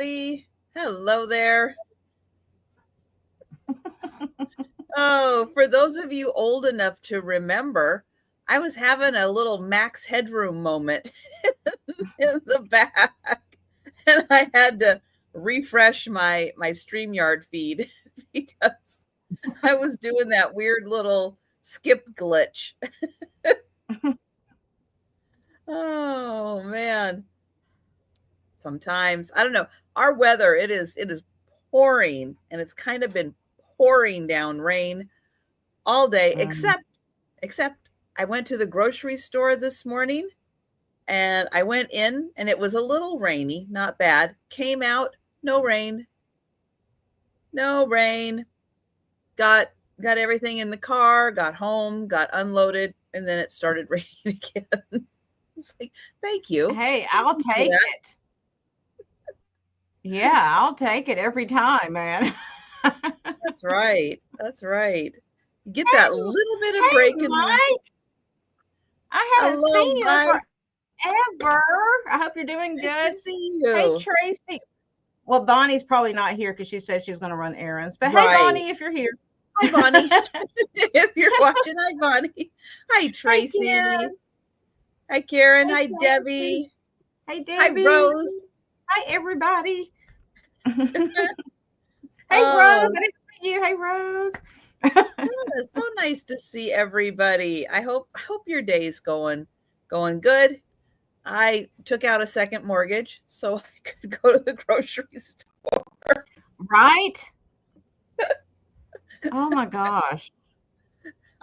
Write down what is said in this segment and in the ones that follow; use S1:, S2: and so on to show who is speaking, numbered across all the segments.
S1: everybody. Hello there. Oh, for those of you old enough to remember, I was having a little Max Headroom moment in the back, and I had to refresh my StreamYard feed because I was doing that weird little skip glitch. Oh man. Sometimes, I don't know. Our weather, it is pouring, and it's kind of been pouring down rain all day, except I went to the grocery store this morning, and I went in and it was a little rainy, not bad. Came out, no rain. No rain. Got everything in the car, got home, got unloaded, and then it started raining again. It's like, thank you.
S2: Hey, I'll take it. Yeah, I'll take it every time, man.
S1: That's right. That's right. You get
S2: Hey,
S1: that little bit of
S2: hey,
S1: break in the
S2: Mike. I haven't
S1: hello,
S2: seen you in
S1: Mike.
S2: forever. I hope you're doing
S1: Nice to
S2: good.
S1: see
S2: Hey,
S1: you.
S2: Tracy. Well, Bonnie's probably not here because she said she's going to run errands. But hey,
S1: Right.
S2: Bonnie, if you're here.
S1: Hi, Bonnie. If you're watching, hi, Bonnie. Hi,
S2: Hi,
S1: Tracy.
S2: Ken.
S1: Hi, Karen.
S2: Hey,
S1: Hi,
S2: Tracy.
S1: Debbie.
S2: Hey,
S1: Hi,
S2: Debbie.
S1: Rose.
S2: Hi, everybody. Hey, Rose.
S1: Oh,
S2: I didn't see you. Hey, Rose.
S1: it's so nice to see everybody. I hope your day's going good. I took out a second mortgage so I could go to the grocery store.
S2: Right? Oh, my gosh.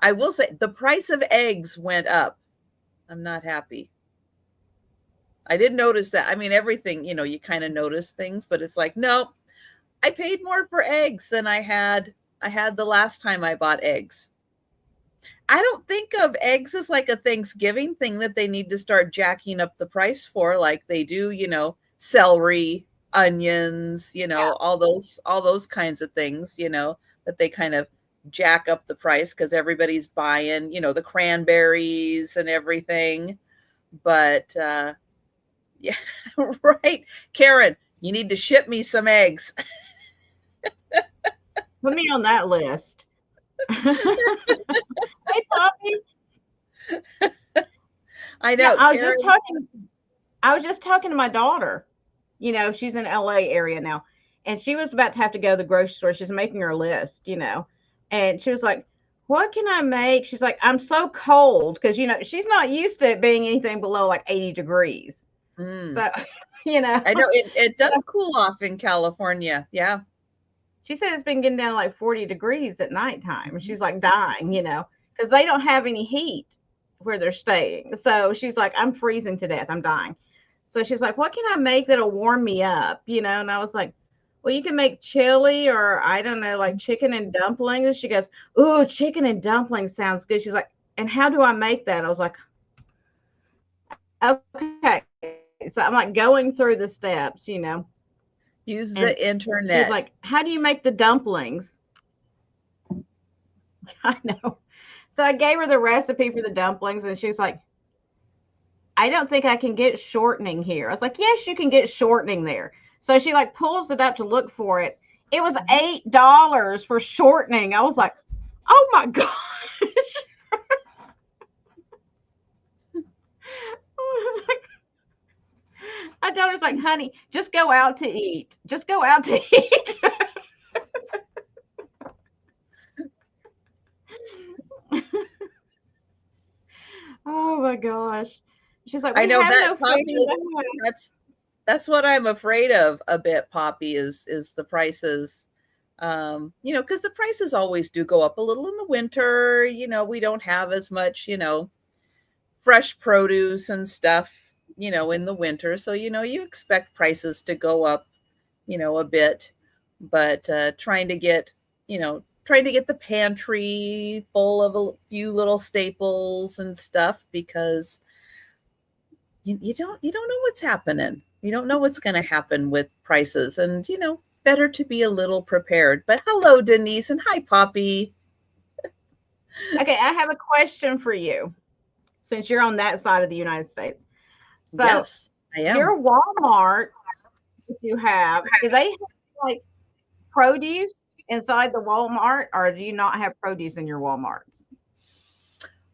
S1: I will say the price of eggs went up. I'm not happy. I did notice that. I mean, everything, you kind of notice things, but it's like, no, I paid more for eggs than I had the last time I bought eggs. I don't think of eggs as like a Thanksgiving thing that they need to start jacking up the price for like they do, celery, onions,
S2: Yeah.
S1: all those kinds of things, that they kind of jack up the price because everybody's buying, the cranberries and everything. But yeah, right. Karen, you need to ship me some eggs.
S2: Put me on that list. Hey, Poppy.
S1: I
S2: Yeah,
S1: know, Karen.
S2: I was just talking to my daughter. She's in LA area now. And she was about to have to go to the grocery store. She's making her list. And she was like, what can I make? She's like, I'm so cold because she's not used to it being anything below like 80 degrees.
S1: Mm.
S2: So, you know,
S1: I know it
S2: so
S1: does cool off in California. Yeah.
S2: she said it's been getting down to like 40 degrees at nighttime. And
S1: Mhm.
S2: she's like dying, because they don't have any heat where they're staying. So she's like, I'm freezing to death. I'm dying. So she's like, what can I make that'll warm me up? And I was like, well, you can make chili or I don't know, like chicken and dumplings. She goes, ooh, chicken and dumplings sounds good. She's like, and how do I make that? I was like, okay. So I'm like going through the steps. And
S1: Use the
S2: she was like,
S1: internet.
S2: how do you make the dumplings? I know. So I gave her the recipe for the dumplings and she was like, I don't think I can get shortening here. I was like, yes, you can get shortening there. So she like pulls it up to look for it. It was
S1: Mhm.
S2: $8 for shortening. I was like, oh my gosh. I told her, it's like, honey, just go out to eat. Just go out to eat. Oh my gosh. She's like,
S1: I
S2: we
S1: know
S2: have
S1: that
S2: no food.
S1: Poppy. That's what I'm afraid of a bit, Poppy, is the prices. Because the prices always do go up a little in the winter. We don't have as much, fresh produce and stuff, in the winter. So, you expect prices to go up, a bit. But trying to get the pantry full of a few little staples and stuff because you don't know what's happening. You don't know what's going to happen with prices, and better to be a little prepared. But hello, Denise, and hi, Poppy.
S2: Okay, I have a question for you since you're on that side of the United States. So
S1: Yes, I am.
S2: your Walmart you have, do they have like produce inside the Walmart, or do you not have produce in your Walmarts?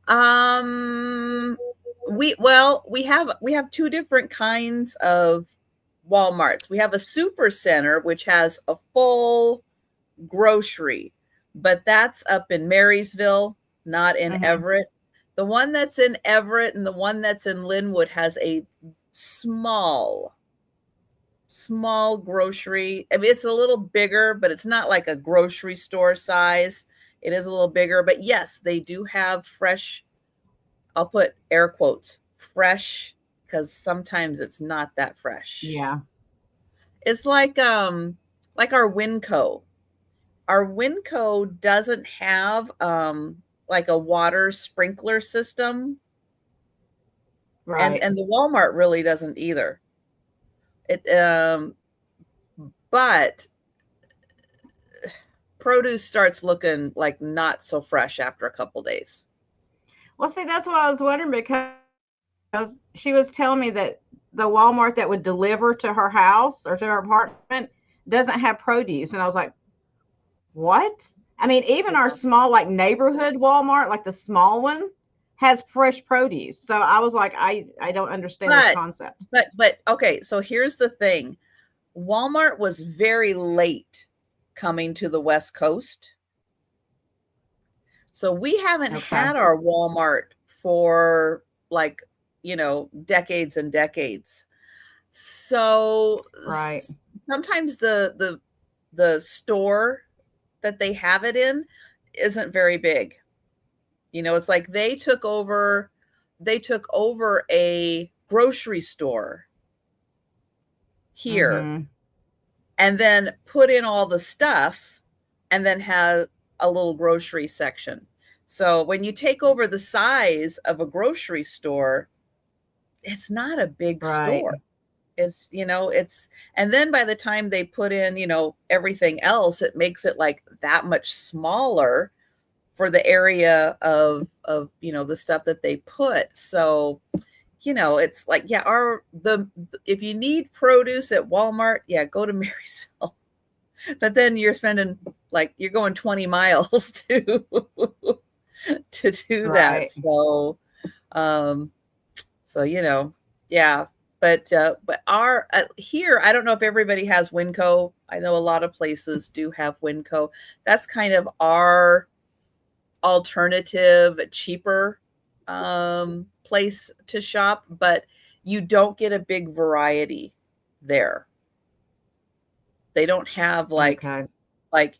S1: Um, we have two different kinds of Walmarts. We have a super center which has a full grocery, but that's up in Marysville, not in
S2: Mm-hmm.
S1: Everett. The one that's in Everett and the one that's in Linwood has a small, small grocery. I mean, it's a little bigger, but it's not like a grocery store size. It is a little bigger, but yes, they do have fresh. I'll put air quotes fresh because sometimes it's not that fresh.
S2: Yeah.
S1: It's like our Winco. Our Winco doesn't have like a water sprinkler system, and
S2: Right.
S1: the Walmart really doesn't either. It but produce starts looking like not so fresh after a couple days.
S2: Well, see, that's what I was wondering because she was telling me that the Walmart that would deliver to her house or to her apartment doesn't have produce. And I was like, what? I mean, even our small, like neighborhood Walmart, like the small one, has fresh produce. So I was like, I don't understand this
S1: But
S2: concept.
S1: but okay, so here's the thing. Walmart was very late coming to the West Coast. So we haven't
S2: Okay.
S1: had our Walmart for like, decades and decades. So
S2: Right.
S1: sometimes the store that they have it in isn't very big. It's like they took over a grocery store here
S2: Mm-hmm.
S1: and then put in all the stuff and then have a little grocery section. So when you take over the size of a grocery store, it's not a big
S2: Right.
S1: store. It's and then by the time they put in, everything else, it makes it like that much smaller for the area of the stuff that they put. So it's like, yeah, if you need produce at Walmart, yeah, go to Marysville. But then you're going 20 miles to do that.
S2: Right.
S1: Um, yeah. But our here, I don't know if everybody has Winco. I know a lot of places do have Winco. That's kind of our alternative, cheaper place to shop, but you don't get a big variety there. They don't have
S2: Okay.
S1: like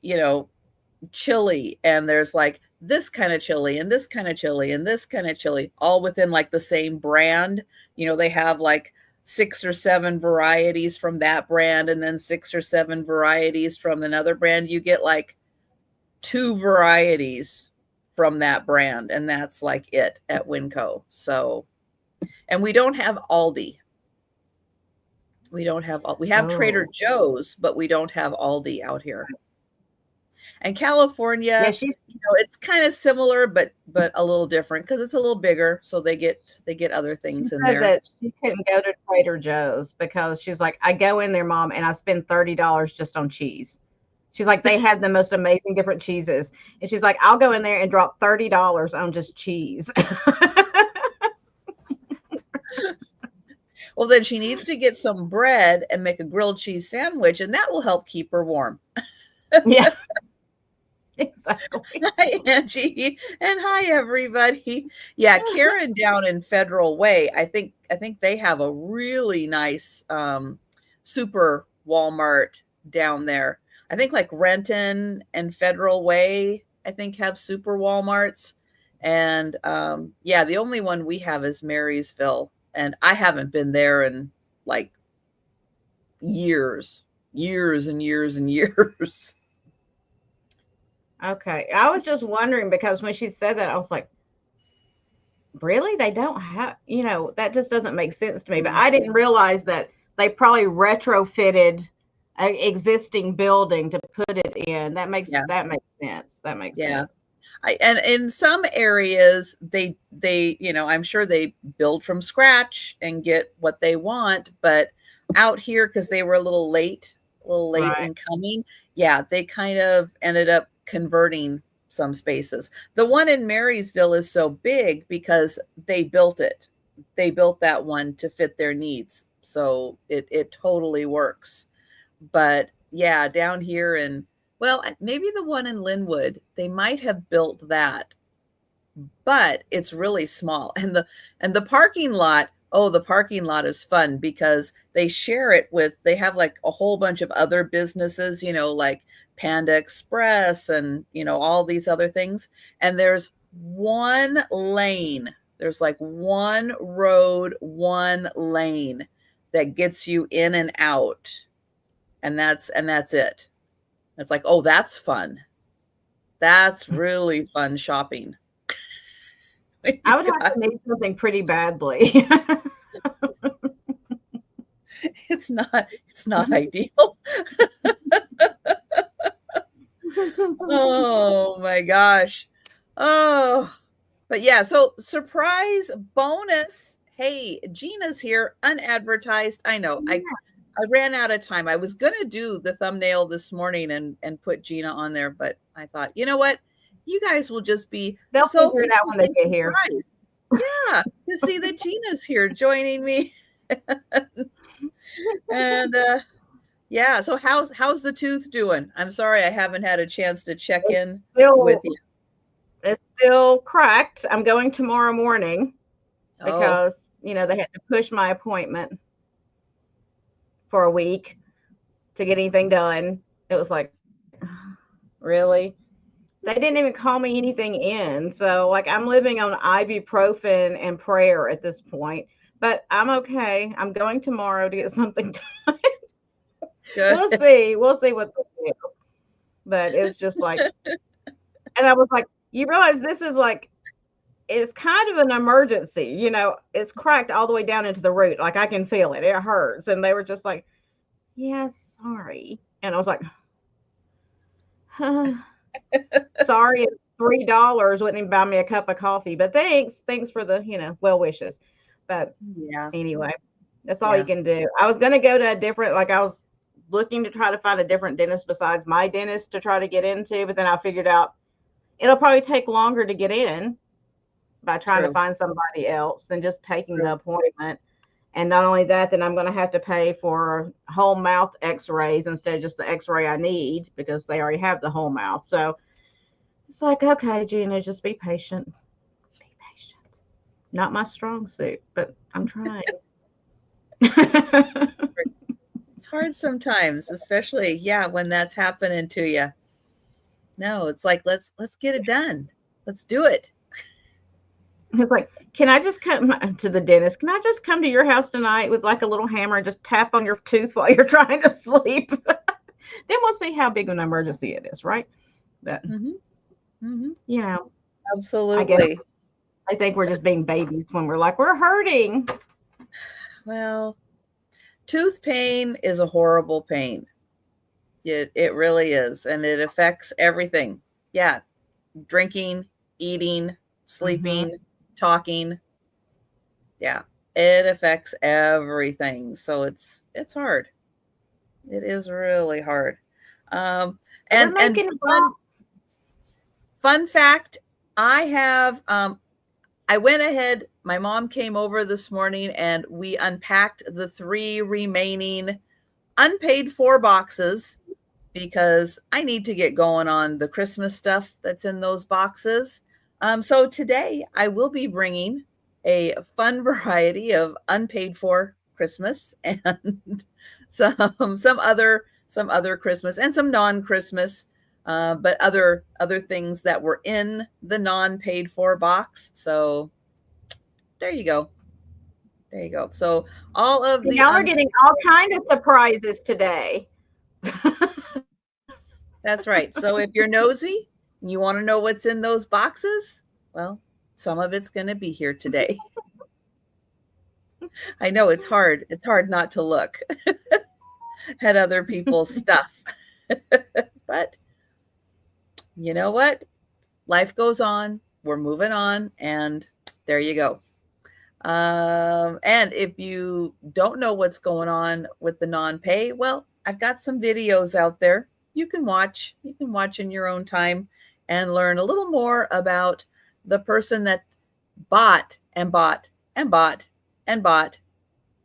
S1: chili, and there's like this kind of chili and this kind of chili and this kind of chili all within like the same brand. They have like 6 or 7 varieties from that brand and then 6 or 7 varieties from another brand. You get like 2 varieties from that brand, and that's like it at Winco. So, and we don't have Aldi. We have Trader
S2: Oh.
S1: Joe's, but we don't have Aldi out here. And
S2: Yeah,
S1: California,
S2: she's
S1: it's kind of similar, but a little different because it's a little bigger, so they get other
S2: she
S1: things in
S2: said
S1: there.
S2: that she couldn't go to Trader Joe's because she's like, I go in there, mom, and I spend $30 just on cheese. She's like, they have the most amazing different cheeses. And she's like, I'll go in there and drop $30 on just cheese.
S1: Well, then she needs to get some bread and make a grilled cheese sandwich, and that will help keep her warm.
S2: Yeah, exactly.
S1: Hi, Angie, and hi, everybody. Yeah, Karen down in Federal Way. I think they have a really nice super Walmart down there. I think like Renton and Federal Way, I think have super Walmarts. And yeah, the only one we have is Marysville, and I haven't been there in like years, years and years and years.
S2: Okay. I was just wondering because when she said that, I was like, really? They don't have, that just doesn't make sense to me. But I didn't realize that they probably retrofitted an existing building to put it in. That makes
S1: Yeah,
S2: that makes sense. That makes
S1: yeah.
S2: sense.
S1: And in some areas, I'm sure they build from scratch and get what they want, but out here, because they were a little late
S2: Right.
S1: in coming. Yeah, they kind of ended up converting some spaces. The one in Marysville is so big because they built it. They built that one to fit their needs. So it totally works. But yeah, down here in, well, maybe the one in Linwood, they might have built that, but it's really small. And the parking lot, oh, the parking lot is fun because they share it with, they have like a whole bunch of other businesses, like Panda Express and, all these other things. And there's one lane. There's like one road, one lane that gets you in and out. And that's it. It's like, oh, that's fun. That's really fun shopping.
S2: I
S1: You
S2: would have
S1: got,
S2: to need something pretty badly.
S1: it's not ideal. Oh my gosh. Oh, but yeah, so surprise bonus. Hey, Gina's here, unadvertised. I know. I ran out of time. I was gonna do the thumbnail this morning and put Gina on there, but I thought, you know what? You guys will just be
S2: They'll
S1: so
S2: figure it out when they
S1: pleasantly
S2: get here.
S1: surprised. Yeah, to see that Gina's here joining me. And yeah, so how's the tooth doing? I'm sorry I haven't had a chance to check
S2: It's
S1: in with
S2: still
S1: you.
S2: it's still cracked. I'm going tomorrow morning
S1: Oh,
S2: because, they had to push my appointment for a week to get anything done. It was like, really? They didn't even call me anything in. So, like, I'm living on ibuprofen and prayer at this point. But I'm okay. I'm going tomorrow to get something done.
S1: good.
S2: We'll see. We'll see what they do. But it's just like, and I was like, you realize this is like, it's kind of an emergency. It's cracked all the way down into the root. Like, I can feel it. It hurts. And they were just like, yeah, sorry. And I was like, sorry, $3 wouldn't even buy me a cup of coffee, but thanks for the well wishes. But
S1: Yeah,
S2: anyway, that's all you
S1: yeah,
S2: can do. I was gonna go to a different, like I was looking to try to find a different dentist besides my dentist to try to get into, but then I figured out it'll probably take longer to get in by trying to
S1: true,
S2: find somebody else than just taking the
S1: true.
S2: appointment. And not only that, then I'm going to have to pay for whole mouth x-rays instead of just the x-ray I need because they already have the whole mouth. So it's like, okay, Gina, just be patient. Be patient. Not my strong suit, but I'm trying.
S1: It's hard sometimes, especially, yeah, when that's happening to you. No, it's like let's get it done. Let's do it.
S2: It's like, can I just come to the dentist? Can I just come to your house tonight with like a little hammer and just tap on your tooth while you're trying to sleep? Then we'll see how big of an emergency it is, right? But
S1: Mhm, mhm.
S2: you know, I guess
S1: Absolutely.
S2: I think we're just being babies when we're like, we're hurting.
S1: Well, tooth pain is a horrible pain. It really is, and it affects everything. Yeah, drinking, eating,
S2: Mm-hmm.
S1: sleeping, talking. Yeah, it affects everything. So it's hard. It is really hard. Um,
S2: We're
S1: and
S2: making it
S1: fun fact, I have I went ahead. My mom came over this morning and we unpacked the 3 remaining unpaid for boxes because I need to get going on the Christmas stuff that's in those boxes. So today I will be bringing a fun variety of unpaid for Christmas and some other Christmas and some non-Christmas, but other things that were in the non-paid for box. So there you go. There you go. So all of the
S2: y'all are getting all kind of surprises today.
S1: that's right. So if you're nosy and you want to know what's in those boxes, well, some of it's going to be here today. I know it's hard. It's hard not to look at other people's stuff. But you know what? Life goes on. We're moving on. And there you go. And if you don't know what's going on with the non-pay, well, I've got some videos out there you can watch. You can watch in your own time and learn a little more about the person that bought and bought and bought and bought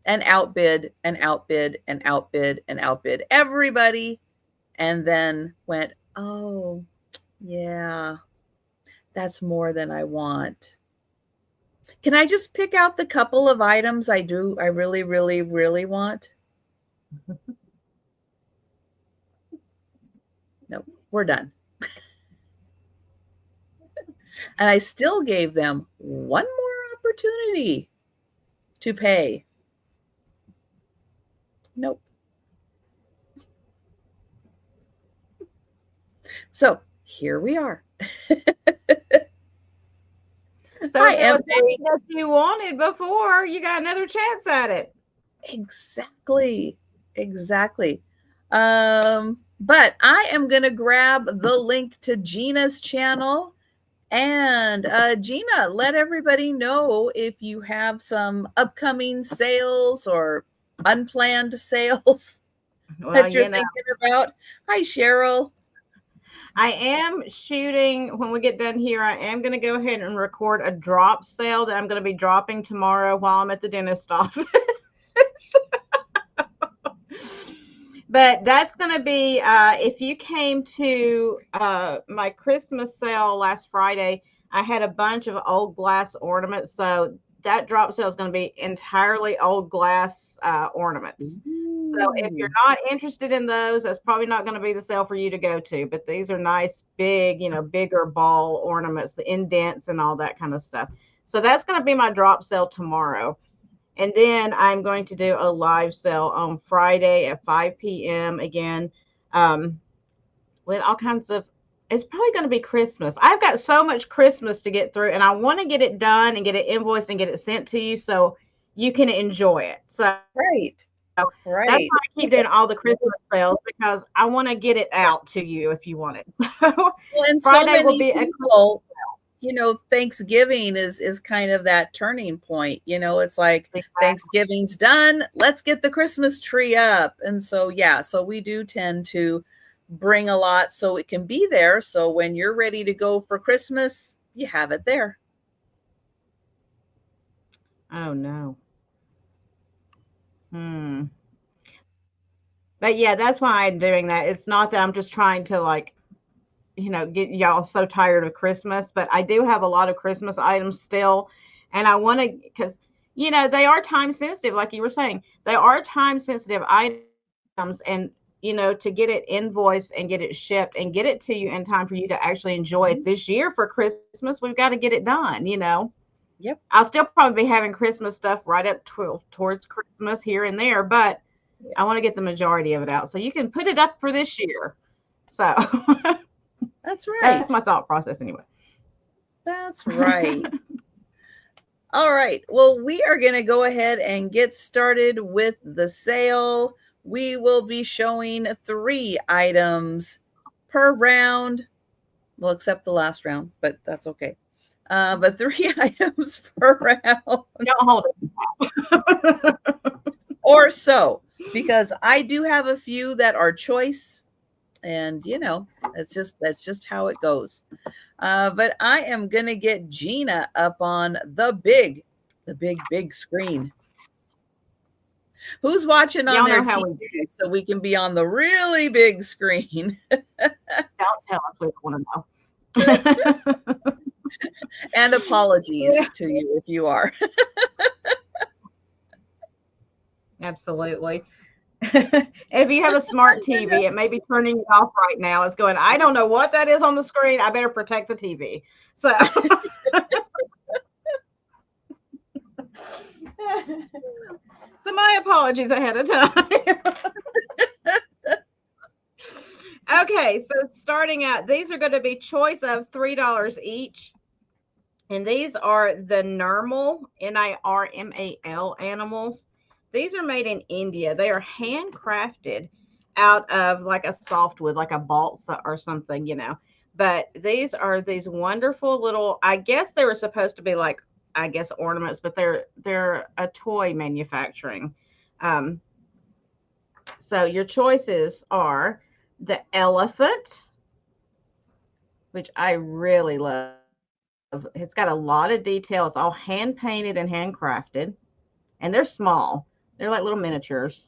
S1: and outbid and outbid and outbid and outbid everybody, and then went, oh, yeah, that's more than I want. Can I just pick out the couple of items I really, really, really want? No, we're done. And I still gave them one more opportunity to pay. Nope. So here we are.
S2: So if it was something that you wanted before, you got another chance at it.
S1: Exactly. Exactly. But I am going to grab the link to Gina's channel. And Gina, let everybody know if you have some upcoming sales or unplanned sales that you're thinking about. Hi, Cheryl.
S2: I am shooting, when we get done here, I am going to go ahead and record a drop sale that I'm going to be dropping tomorrow while I'm at the dentist office. But that's going to be, if you came to my Christmas sale last Friday, I had a bunch of old glass ornaments. So that drop sale is going to be entirely old glass ornaments. So if you're not interested in those, that's probably not going to be the sale for you to go to. But these are nice, big, bigger ball ornaments, the indents and all that kind of stuff. So that's going to be my drop sale tomorrow. And then I'm going to do a live sale on Friday at 5 p.m. again, with all kinds of, it's probably going to be Christmas. I've got so much Christmas to get through, and I want to get it done and get it invoiced and get it sent to you so you can enjoy it. So
S1: right.
S2: That's why I keep doing all the Christmas sales, because I want to get it out to you if you want it.
S1: Well, and Friday so will be people, Thanksgiving is kind of that turning point. It's like exactly. Thanksgiving's done. Let's get the Christmas tree up. And so, so we do tend to bring a lot so it can be there. So when you're ready to go for Christmas, you have it there.
S2: Oh, no. But yeah, that's why I'm doing that. It's not that I'm just trying to get y'all so tired of Christmas, but I do have a lot of Christmas items still. And I want to, because, they are time sensitive. Like you were saying, they are time sensitive items, and, to get it invoiced and get it shipped and get it to you in time for you to actually enjoy it this year for Christmas, we've got to get it done,
S1: Yep.
S2: I'll still probably be having Christmas stuff right up towards Christmas here and there, but I want to get the majority of it out so you can put it up for this year. So
S1: that's right.
S2: That's my thought process anyway.
S1: That's right. All right. Well, we are going to go ahead and get started with the sale. We will be showing 3 items per round. Well, except the last round, but that's okay. But 3 items per round.
S2: Don't hold it.
S1: Or so, because I do have a few that are choice, and that's just how it goes. But I am gonna get Gina up on the big screen. Who's watching on their TV so we can be on the really big screen?
S2: Don't tell us, we don't want to know.
S1: And apologies to you if you are.
S2: Absolutely. If you have a smart TV, it may be turning off right now. It's going, I don't know what that is on the screen. I better protect the TV. So, so my apologies ahead of time. Okay, so starting out, these are going to be choice of $3 each. And these are the Nirmal, Nirmal animals. These are made in India. They are handcrafted out of like a softwood, like a balsa or something, But these are these wonderful little, I guess they were supposed to be like I guess, ornaments, but they're a toy manufacturing. Um, so your choices are the elephant, which I really love. It's got a lot of detail. It's all hand painted and handcrafted, and they're small. They're like little miniatures.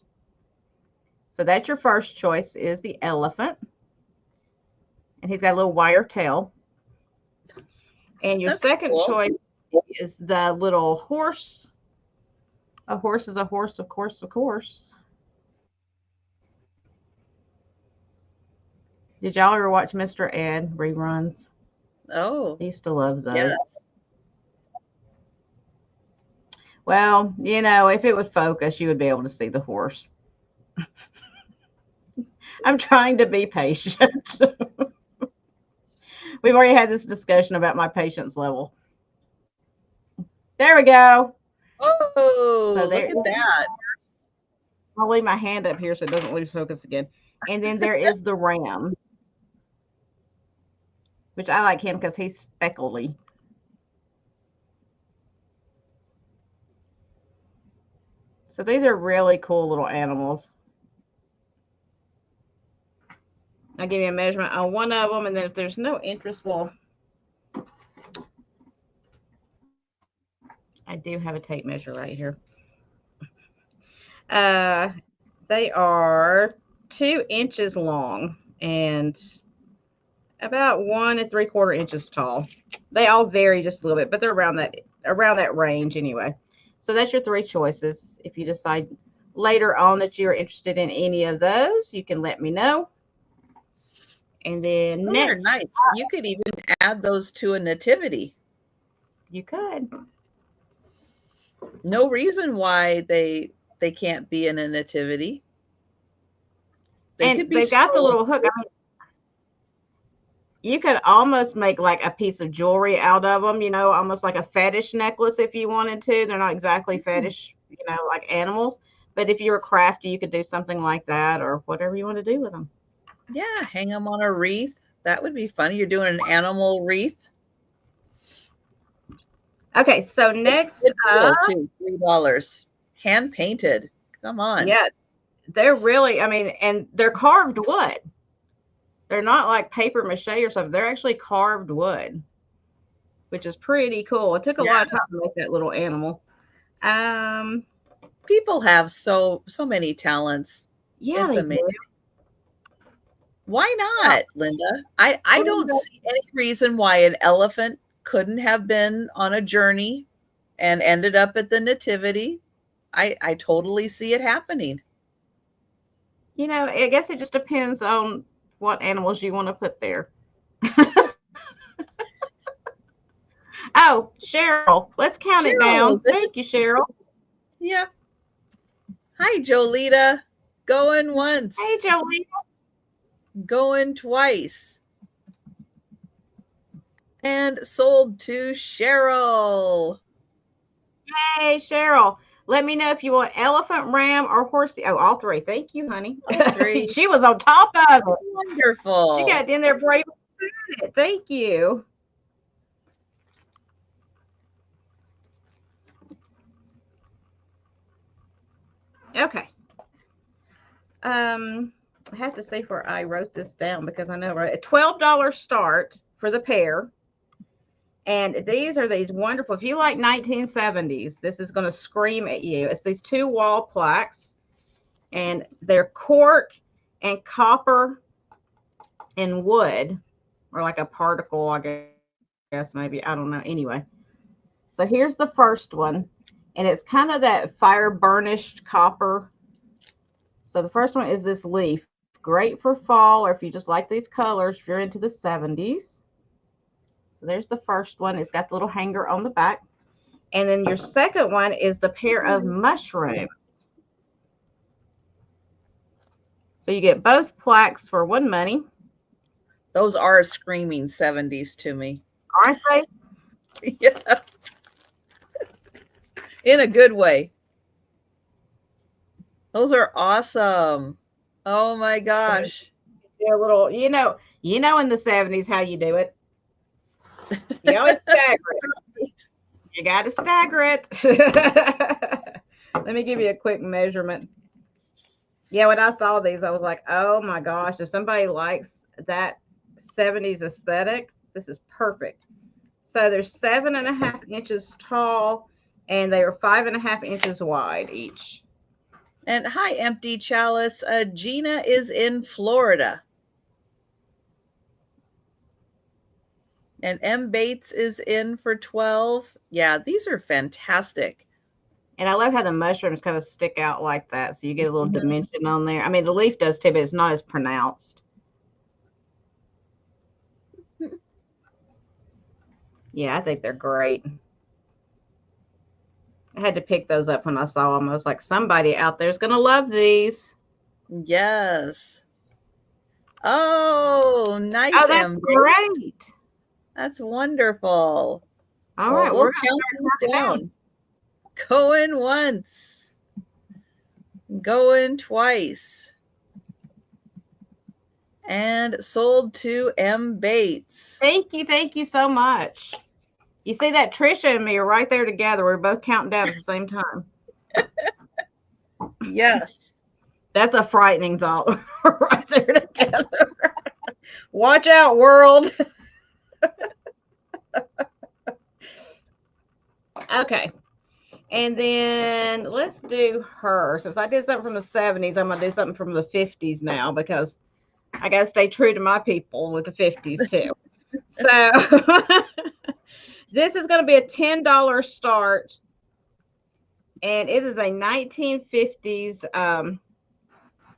S2: So that's your first choice is the elephant, and he's got a little wire tail. And your
S1: That's
S2: second
S1: cool.
S2: choice is the little horse. A horse is a horse, of course, of course. Did y'all ever watch Mr. Ed reruns?
S1: Oh,
S2: I used to love those.
S1: yes.
S2: Well, if it would focus, you would be able to see the horse. I'm trying to be patient. We've already had this discussion about my patience level. There we go.
S1: Oh,
S2: So
S1: look
S2: there,
S1: at that.
S2: I'll leave my hand up here so it doesn't lose focus again. And then there is the ram, which I like him because he's speckly. So these are really cool little animals. I'll give you a measurement on one of them, and then if there's no interest, well, I do have a tape measure right here. They are 2 inches long and about 1 3/4 inches tall. They all vary just a little bit, but they're around that range anyway. So that's your 3 choices. If you decide later on that you're interested in any of those, you can let me know. And then
S1: Those are
S2: next,
S1: nice. You could even add those to a nativity.
S2: you could.
S1: No reason why they can't be in a nativity. They could
S2: And
S1: be
S2: they've got the
S1: scrolled.
S2: little hook. I mean, you could almost make like a piece of jewelry out of them, almost like a fetish necklace if you wanted to. They're not exactly fetish, like animals. But if you were crafty, you could do something like that or whatever you want to do with them.
S1: Yeah, hang them on a wreath. That would be funny. You're doing an animal wreath.
S2: Okay, so next
S1: Good
S2: up,
S1: deal too. $3. Hand painted. Come on.
S2: yeah, they're really, I mean, and they're carved wood. They're not like paper mache or something. They're actually carved wood, which is pretty cool. It took a
S1: Yeah.
S2: lot of time to make that little animal. Um,
S1: People have so many talents.
S2: yeah,
S1: It's
S2: they
S1: amazing.
S2: do.
S1: Why
S2: Now,
S1: not, Linda? I don't see any reason why an elephant couldn't have been on a journey and ended up at the nativity. I totally see it happening.
S2: I guess it just depends on what animals you want to put there. Oh, Cheryl, let's count it
S1: Cheryl,
S2: down.
S1: is it?
S2: Thank you, Cheryl.
S1: Yeah. Hi, Jolita. Going
S2: Hey,
S1: once,
S2: Jolie.
S1: going twice, and sold to Cheryl.
S2: Hey, Cheryl. Let me know if you want elephant, ram, or horsey. Oh, all three. Thank you, honey.
S1: All three.
S2: She was on top of it. She
S1: Wonderful.
S2: got in there brave. Thank you. Okay. I have to see where I wrote this down because I know a $12 start for the pair. And these are these wonderful. If you like 1970s, this is going to scream at you. It's these 2 wall plaques, and they're cork and copper and wood, or like a particle, I guess maybe. I don't know. Anyway, so here's the first one, and it's kind of that fire burnished copper. So the first one is this leaf. Great for fall, or if you just like these colors, if you're into the 70s. So there's the first one. It's got the little hanger on the back. And then your second one is the pair of mushrooms. So you get both plaques for one money.
S1: Those are screaming 70s to me.
S2: Aren't they?
S1: Yes. In a good way. Those are awesome. Oh my gosh.
S2: They're a little, in the 70s how you do it. You always stagger it. You got to stagger it. Let me give you a quick measurement. Yeah, when I saw these, I was like, oh my gosh, if somebody likes that 70s aesthetic, this is perfect. So they're 7.5 inches tall and they are 5.5 inches wide each.
S1: And hi, Empty Chalice. Gina is in Florida. And M. Bates is in for 12. Yeah, these are fantastic.
S2: And I love how the mushrooms kind of stick out like that. So you get a little
S1: Mhm.
S2: dimension on there. I mean, the leaf does too, but it's not as pronounced. Yeah, I think they're great. I had to pick those up when I saw them. I was like, somebody out there is going to love these.
S1: Yes. Oh, nice,
S2: Oh, that's
S1: M.
S2: great.
S1: That's wonderful.
S2: All
S1: Well,
S2: right,
S1: we'll
S2: we're going
S1: count
S2: to
S1: these
S2: start
S1: down. Going once. Going twice. And sold to M. Bates.
S2: Thank you so much. You see that Trisha and me are right there together. We're both counting down at the same time.
S1: Yes.
S2: That's a frightening thought. Right there together. Watch out, world. Okay. And then let's do her. Since I did something from the 70s, I'm going to do something from the 50s now because I got to stay true to my people with the 50s too. So this is going to be a $10 start. And it is a 1950s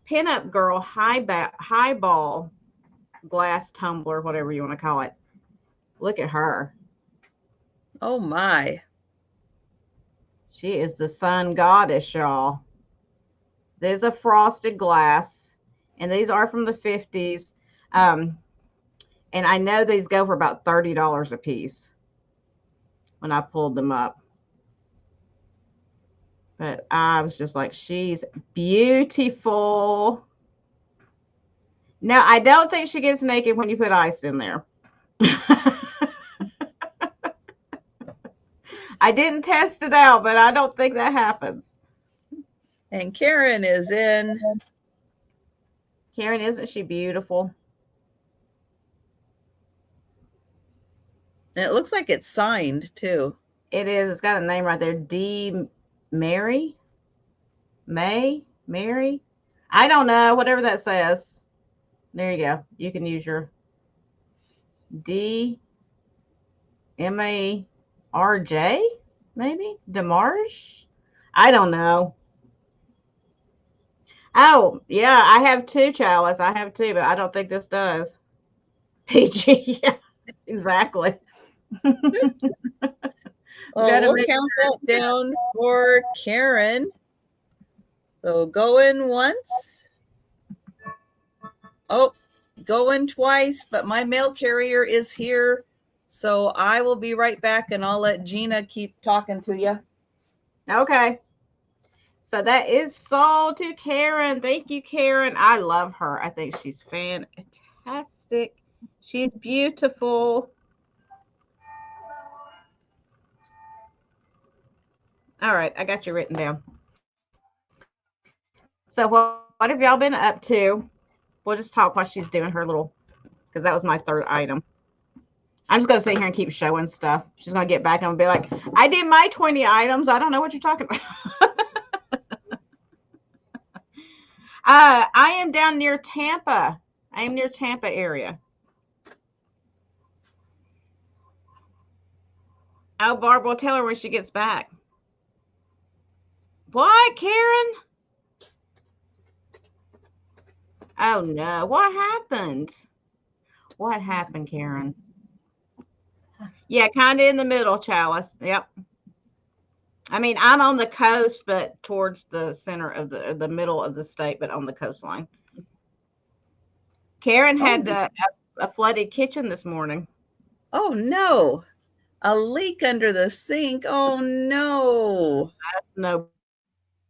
S2: pinup girl highball glass tumbler, whatever you want to call it. Look at her.
S1: Oh, my.
S2: She is the sun goddess, y'all. There's a frosted glass, and these are from the 50s. And I know these go for about $30 a piece when I pulled them up. But I was just like, she's beautiful. No, I don't think she gets naked when you put ice in there. I didn't test it out, but I don't think that happens.
S1: And Karen is in.
S2: Karen, isn't she beautiful?
S1: And it looks like it's signed too.
S2: It is. It's got a name right there. D. Mary? Mary? I don't know. Whatever that says. There you go. You can use your D. M-A-R-J? Maybe? DeMarge? I don't know. Oh, yeah. I have two, Chalice. I have two, but I don't think this does. PG. Yeah, exactly.
S1: Well, we'll count that down for Karen. So going once. Oh, going twice, but my mail carrier is here. So I will be right back and I'll let Gina keep talking to you.
S2: Okay. So that is sold to Karen. Thank you, Karen. I love her. I think she's fantastic. She's beautiful. All right, I got you written down. So what have y'all been up to? We'll just talk while she's doing her little, because that was my third item. I'm just going to sit here and keep showing stuff. She's going to get back and be like, I did my 20 items. I don't know what you're talking about. I am down near Tampa. I am near Tampa area. Oh, Barb will tell her when she gets back. What, Karen? Oh, no. What happened? What happened, Karen? Yeah, kind of in the middle, Chalice. Yep. I mean, I'm on the coast, but towards the center of the middle of the state, but on the coastline. Karen had a flooded kitchen this morning.
S1: Oh, no. A leak under the sink. Oh, no.
S2: That's no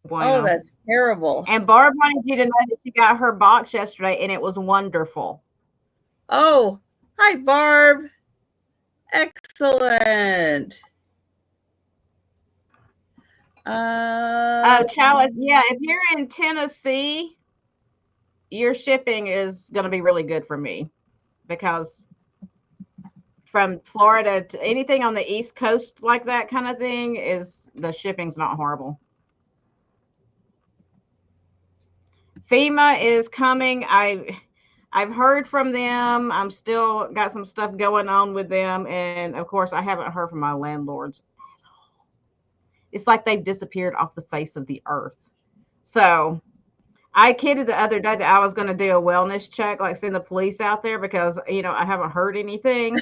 S2: bueno.
S1: Oh, that's terrible.
S2: And Barb wanted you to know that she got her box yesterday, and it was wonderful.
S1: Oh, hi, Barb. Excellent.
S2: Oh, Chalice. Yeah, if you're in Tennessee, your shipping is going to be really good for me because from Florida to anything on the East Coast like that kind of thing is the shipping's not horrible. FEMA is coming. I've heard from them. I'm still got some stuff going on with them, and of course, I haven't heard from my landlords. It's like they've disappeared off the face of the earth. So I kidded the other day that I was going to do a wellness check, like send the police out there because I haven't heard anything.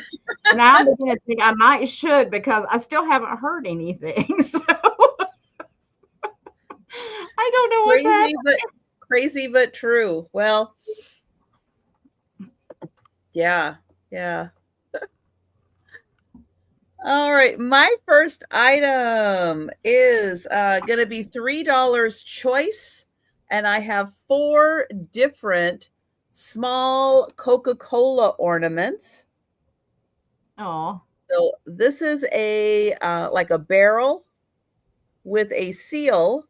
S2: And now I'm beginning to think I might should because I still haven't heard anything. So I don't know what's happening.
S1: Crazy but true. Well, yeah. All right, my first item is going to be $3 choice, and I have 4 different small Coca-Cola ornaments.
S2: Oh.
S1: So this is a like a barrel with a seal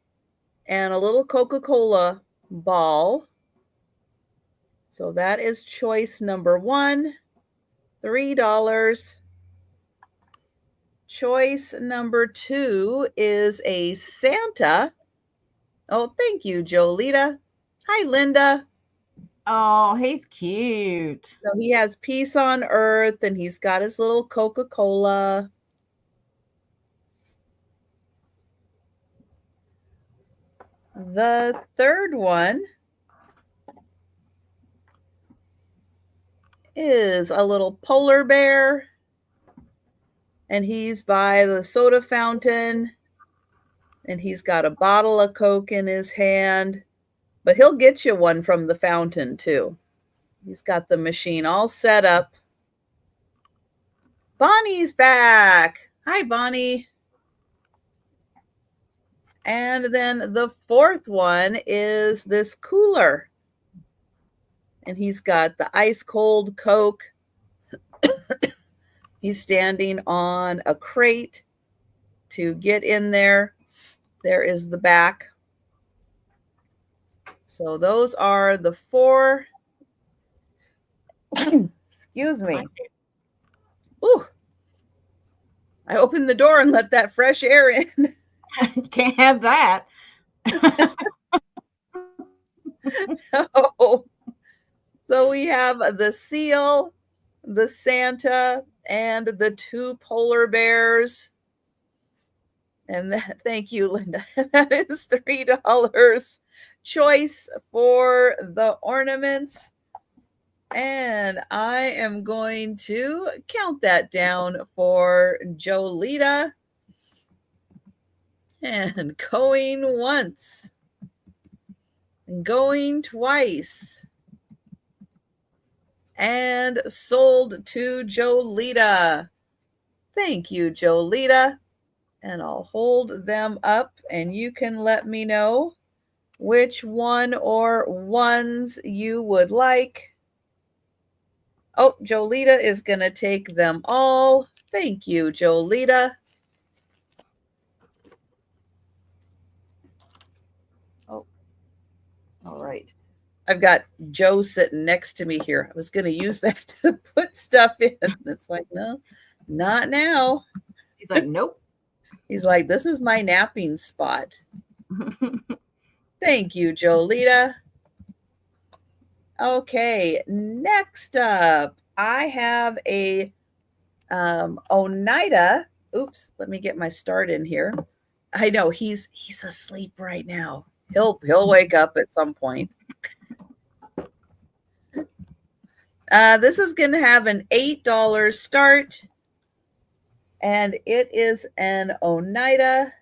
S1: and a little Coca-Cola ball. So that is choice number 1, $3. Choice number 2 is a Santa. Oh, thank you, Jolita. Hi, Linda.
S2: Oh, he's cute.
S1: So he has peace on earth and he's got his little Coca-Cola. The third one is a little polar bear, and he's by the soda fountain, and he's got a bottle of Coke in his hand, but he'll get you one from the fountain too. He's got the machine all set up. Bonnie's back. Hi, Bonnie. And then the fourth one is this cooler. And he's got the ice cold Coke. He's standing on a crate to get in there. There is the back. So those are the 4. Excuse me. Ooh. I opened the door and let that fresh air in.
S2: Can't have that.
S1: Oh. So we have the seal, the Santa, and the 2 polar bears. And thank you, Linda. That is $3 choice for the ornaments. And I am going to count that down for Jolita. And going once. And going twice. And sold to Jolita. Thank you, Jolita. And I'll hold them up and you can let me know which one or ones you would like. Oh, Jolita is going to take them all. Thank you, Jolita. Oh, all right. I've got Joe sitting next to me here. I was going to use that to put stuff in. It's like, no, not now.
S2: He's like, nope.
S1: He's like, this is my napping spot. Thank you, Jolita. Okay, next up, I have a Oneida. Oops, let me get my start in here. I know he's asleep right now. He'll wake up at some point. This is going to have an $8 start, and it is an Oneida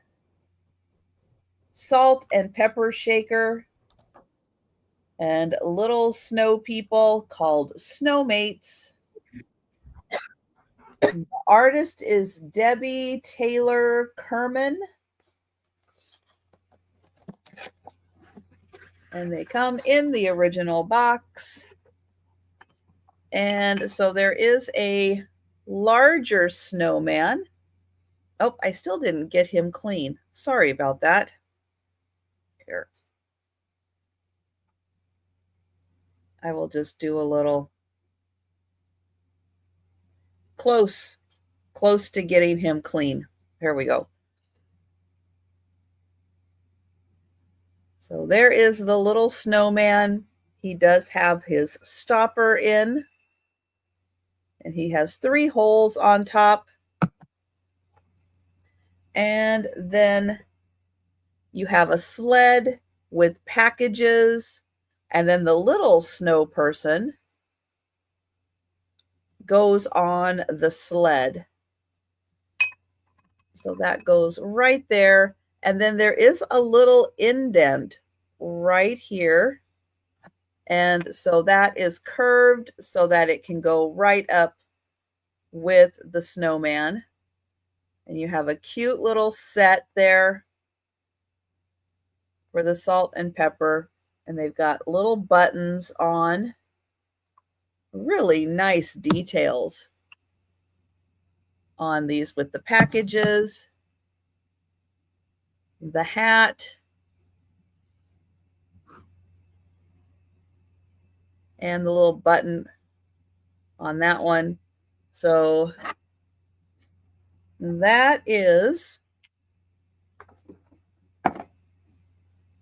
S1: salt and pepper shaker and little snow people called snowmates. The artist is Debbie Taylor Kerman. And they come in the original box. And so there is a larger snowman. Oh, I still didn't get him clean. Sorry about that. Here. I will just do a little close to getting him clean. Here we go. So there is the little snowman. He does have his stopper in, and he has 3 holes on top. And then you have a sled with packages, and then the little snow person goes on the sled. So that goes right there. And then there is a little indent right here. And so that is curved so that it can go right up with the snowman. And you have a cute little set there for the salt and pepper. And they've got little buttons on. Really nice details on these with the packages, the hat, and the little button on that one. So that is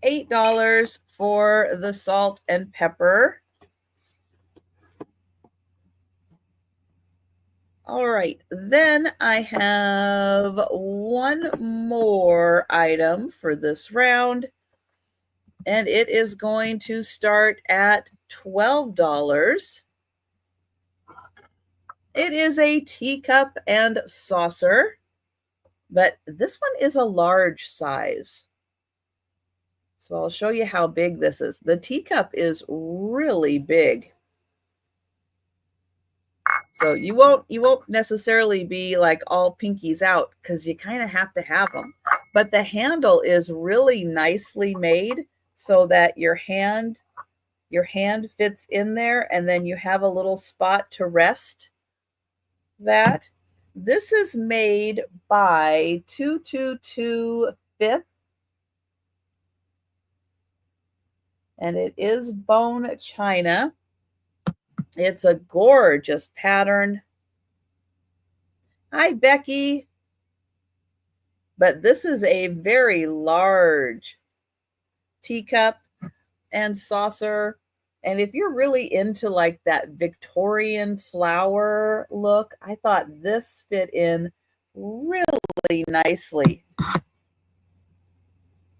S1: $8 for the salt and pepper. All right, then I have one more item for this round, and it is going to start at $12. It is a teacup and saucer, but this one is a large size. So I'll show you how big this is. The teacup is really big. So you won't necessarily be like all pinkies out because you kind of have to have them. But the handle is really nicely made so that your hand fits in there, and then you have a little spot to rest that. This is made by 222 Fifth, and it is bone china. It's a gorgeous pattern. Hi, Becky. But this is a very large teacup and saucer. And if you're really into like that Victorian flower look, I thought this fit in really nicely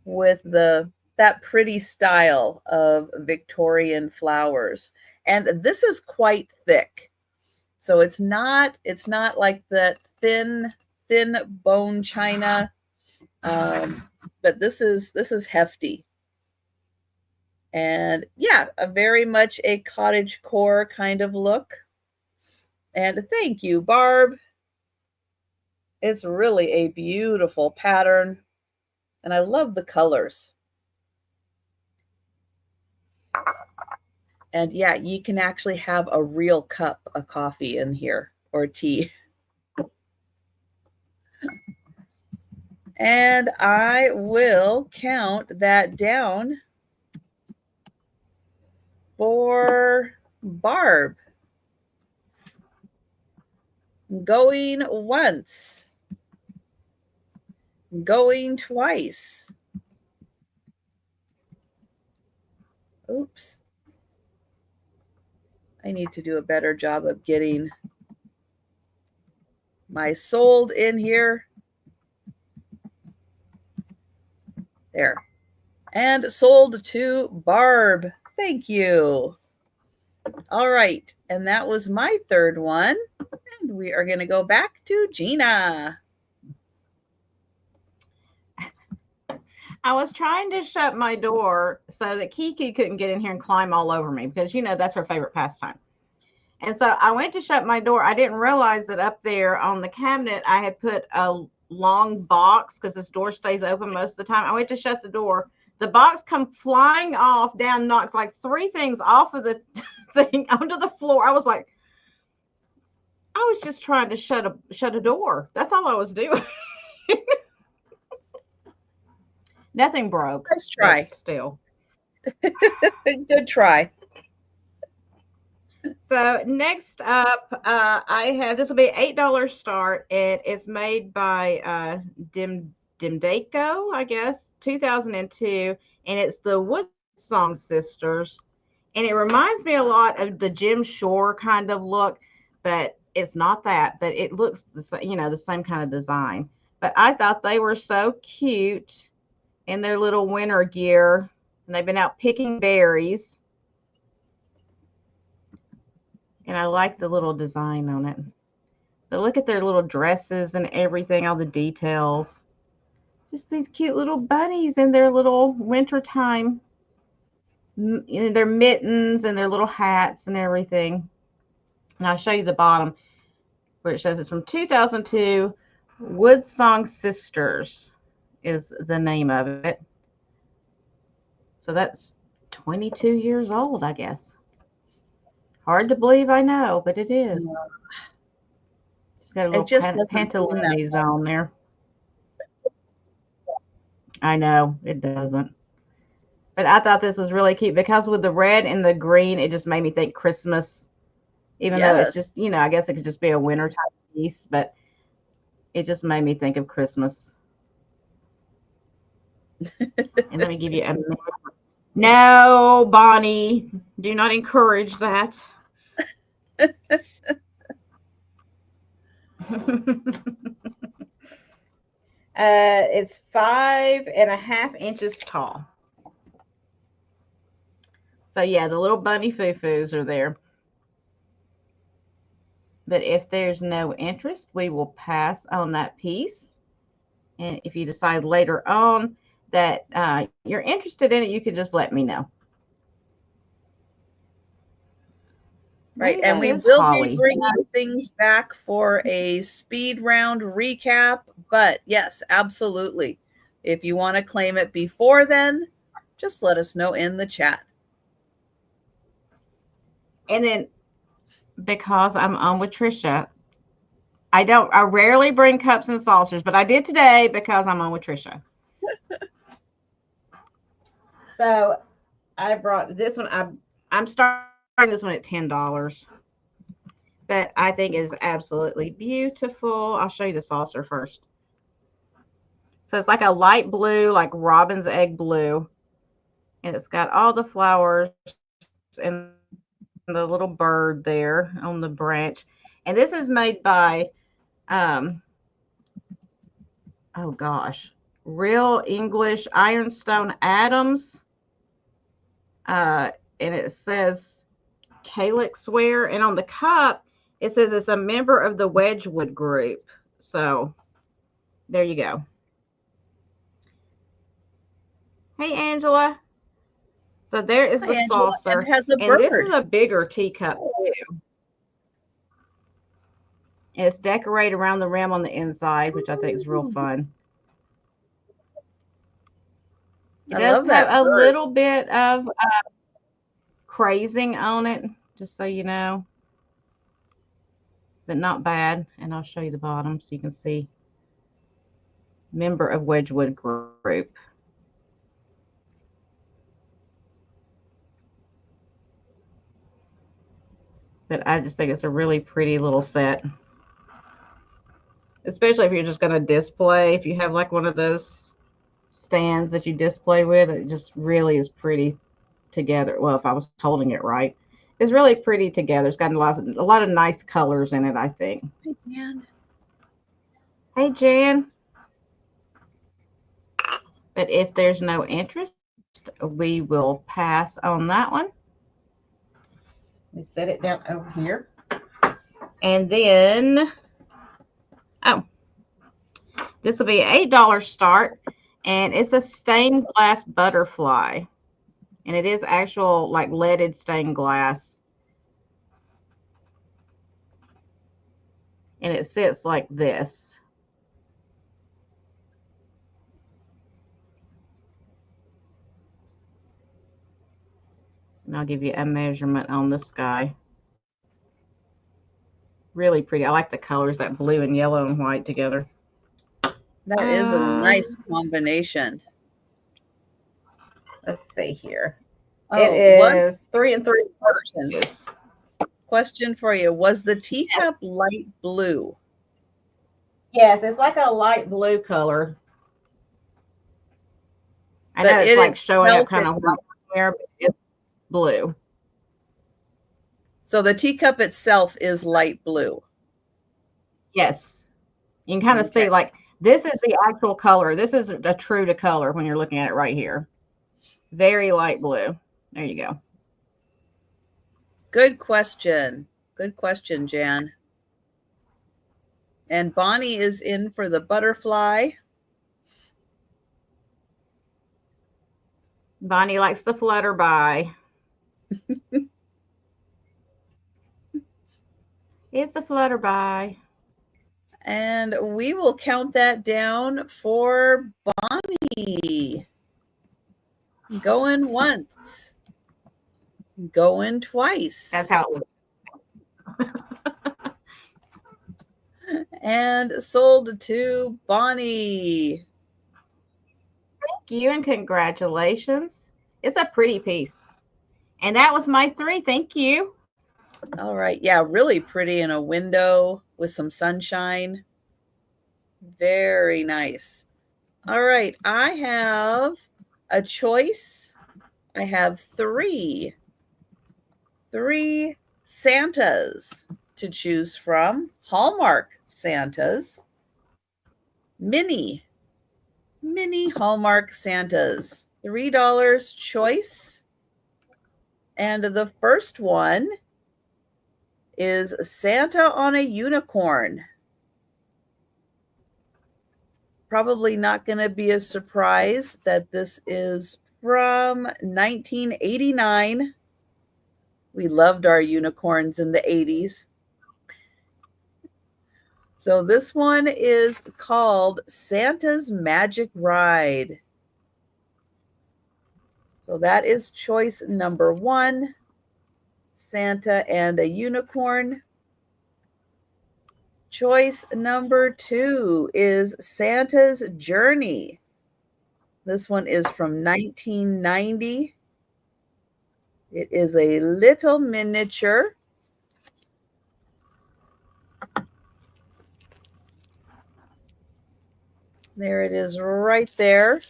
S1: with that pretty style of Victorian flowers. And this is quite thick. So it's not like that thin bone china. But this is hefty. And yeah, a very much a cottage core kind of look. And thank you, Barb. It's really a beautiful pattern. And I love the colors. And yeah, you can actually have a real cup of coffee in here or tea. And I will count that down for Barb. Going once. Going twice. Oops. I need to do a better job of getting my sold in here. There. And sold to Barb. Thank you. All right. And that was my third one. And we are going to go back to Gina.
S2: I was trying to shut my door so that Kiki couldn't get in here and climb all over me because, you know, that's her favorite pastime. And so I went to shut my door. I didn't realize that up there on the cabinet, I had put a long box because this door stays open most of the time. I went to shut the door. The box come flying off down, knocked like 3 things off of the thing onto the floor. I was like, I was just trying to shut a door. That's all I was doing. Nothing broke.
S1: Nice try.
S2: Still.
S1: Good try.
S2: So next up, I have, this will be $8 start, and it's made by Décor, I guess, 2002, and it's the Wood Song Sisters, and it reminds me a lot of the Jim Shore kind of look, but it's not that, but it looks the same kind of design. But I thought they were so cute in their little winter gear, and they've been out picking berries. And I like the little design on it. But look at their little dresses and everything, all the details. Just these cute little bunnies in their little wintertime, their mittens and their little hats and everything. And I'll show you the bottom where it shows it's from 2002. Wood Song Sisters is the name of it. So that's 22 years old, I guess. Hard to believe, I know, but it is. It's got a little pantaloons on there. I know, it doesn't. But I thought this was really cute because with the red and the green, it just made me think Christmas. Even though it's just, I guess it could just be a winter type piece, but it just made me think of Christmas. And let me give you a minute. No, Bonnie, do not encourage that. It's 5.5 inches tall. So yeah, the little bunny foo-foos are there. But if there's no interest, we will pass on that piece. And if you decide later on that you're interested in it, you can just let me know.
S1: Right, and we will be bringing things back for a speed round recap, but yes, absolutely. If you want to claim it before then, just let us know in the chat.
S2: And then, because I'm on with Trisha, I rarely bring cups and saucers, but I did today because I'm on with Trisha. So I brought this one. I'm starting this one at $10, but I think it's absolutely beautiful. I'll show you the saucer first. So it's like a light blue, like robin's egg blue, and it's got all the flowers and the little bird there on the branch. And this is made by oh gosh, Real English Ironstone Adams, and it says calyx ware, and on the cup it says it's a member of the Wedgwood group. So there you go. Hey Angela. So there is the saucer,
S1: and has a bird.
S2: This is a bigger teacup too. And it's decorated around the rim on the inside, which I think is real fun. It does have a little bit of crazing on it, just so you know, but not bad. And I'll show you the bottom so you can see. Member of Wedgwood group. But I just think it's a really pretty little set. Especially if you're just going to display. If you have like one of those stands that you display with, it just really is pretty together. Well, if I was holding it right. It's really pretty together. It's got a lot of nice colors in it, I think.
S1: Hey, Jan.
S2: Hey, Jan. But if there's no interest, we will pass on that one. Let me set it down over here. And then, this will be an $8 start. And it's a stained glass butterfly. And it is actual like leaded stained glass. And it sits like this. And I'll give you a measurement on this guy. Really pretty. I like the colors, that blue and yellow and white together.
S1: That is a nice combination.
S2: Let's see here. It
S1: Oh,
S2: is 3 3/4 inches.
S1: Question for you. Was the teacup light blue?
S2: Yes, it's like a light blue color. I
S1: But
S2: know it's
S1: it
S2: like showing up
S1: itself
S2: kind of
S1: is
S2: white there, but it's blue.
S1: so the teacup itself is light blue.
S2: Yes. You can kind of
S1: Okay.
S2: see like this is the actual color. This is a true to color when you're looking at it right here. Very light blue. There you go.
S1: Good question. Good question, Jan. And Bonnie is in for the butterfly.
S2: Bonnie likes the flutter by. It's a flutter by.
S1: And we will count that down for Bonnie. Going once. Going twice.
S2: That's how it looks.
S1: And sold to Bonnie.
S2: Thank you and congratulations. It's a pretty piece. And that was my 3. Thank you.
S1: All right. Yeah, really pretty in a window with some sunshine. Very nice. All right. I have a choice. I have three Santas to choose from. Hallmark Santas. Mini Hallmark Santas. $3 choice. And the first one is Santa on a unicorn. Probably not going to be a surprise that this is from 1989. We loved our unicorns in the 80s. So this one is called Santa's Magic Ride. So that is choice number 1, Santa and a unicorn. Choice number 2 is Santa's Journey. This one is from 1990. It is a little miniature. There it is right there.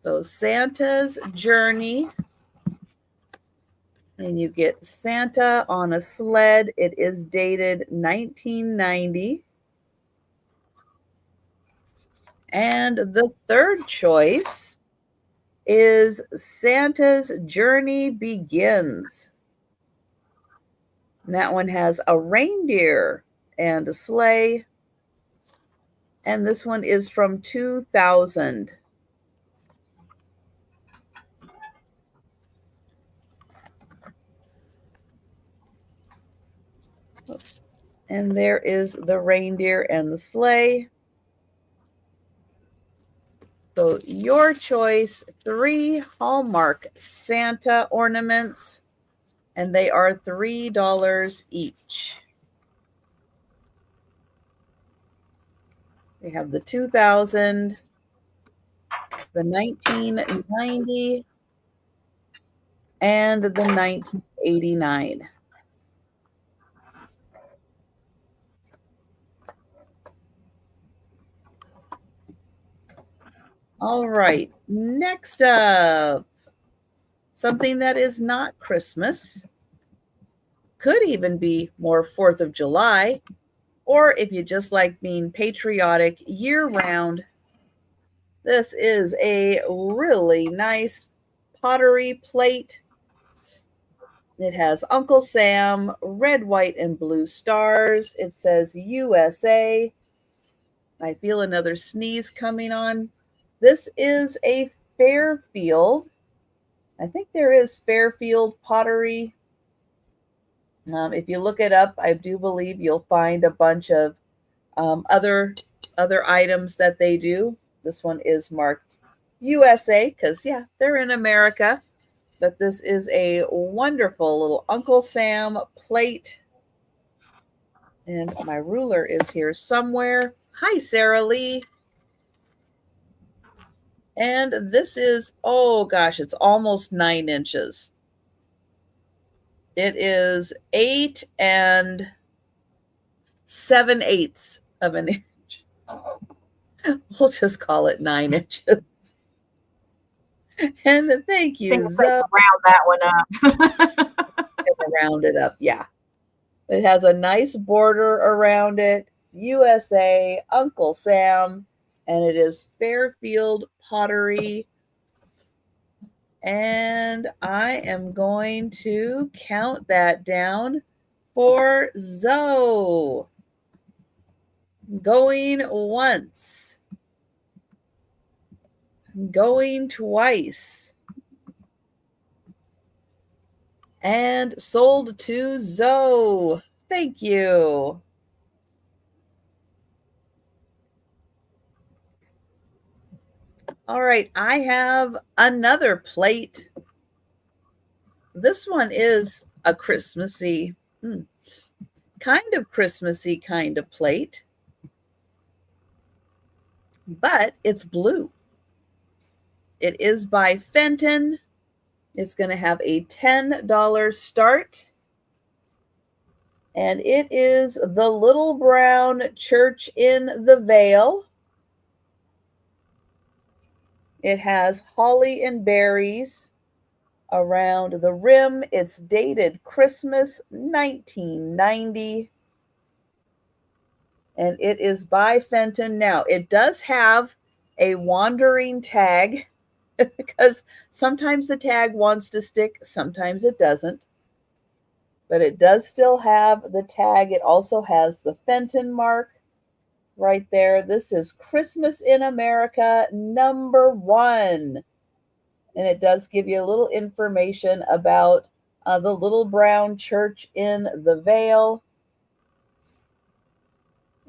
S1: So Santa's Journey. And you get Santa on a sled. It is dated 1990. And the third choice is Santa's Journey Begins. And that one has a reindeer and a sleigh. And this one is from 2000. And there is the reindeer and the sleigh. So your choice, 3 Hallmark Santa ornaments, and they are $3 each. We have the 2000, the 1990, and the 1989. All right, next up, something that is not Christmas, could even be more 4th of July, or if you just like being patriotic year-round, this is a really nice pottery plate. It has Uncle Sam, red, white, and blue stars. It says USA. I feel another sneeze coming on. This is a Fairfield. I think there is Fairfield pottery. If you look it up, I do believe you'll find a bunch of other items that they do. This one is marked USA because, yeah, they're in America. But this is a wonderful little Uncle Sam plate. And my ruler is here somewhere. Hi, Sarah Lee. And this is, oh gosh, it's almost 9 inches. It is 8 7/8 of an inch. We'll just call it 9 inches. And thank
S2: I think
S1: you,
S2: it's safe
S1: Zoe.
S2: to round that one up.
S1: Round it up, yeah. It has a nice border around it. USA, Uncle Sam, and it is Fairfield Pottery. And I am going to count that down for Zoe. Going once. Going twice. And sold to Zoe. Thank you. All right, I have another plate. This one is a Christmassy, kind of Christmassy kind of plate, but it's blue. It is by Fenton. It's going to have a $10 start. And it is the Little Brown Church in the Vale. It has holly and berries around the rim. It's dated Christmas 1990. And it is by Fenton. Now, it does have a wandering tag because sometimes the tag wants to stick, sometimes it doesn't. But it does still have the tag. It also has the Fenton mark right there. This is Christmas in America #1. And it does give you a little information about the Little Brown Church in the Vale.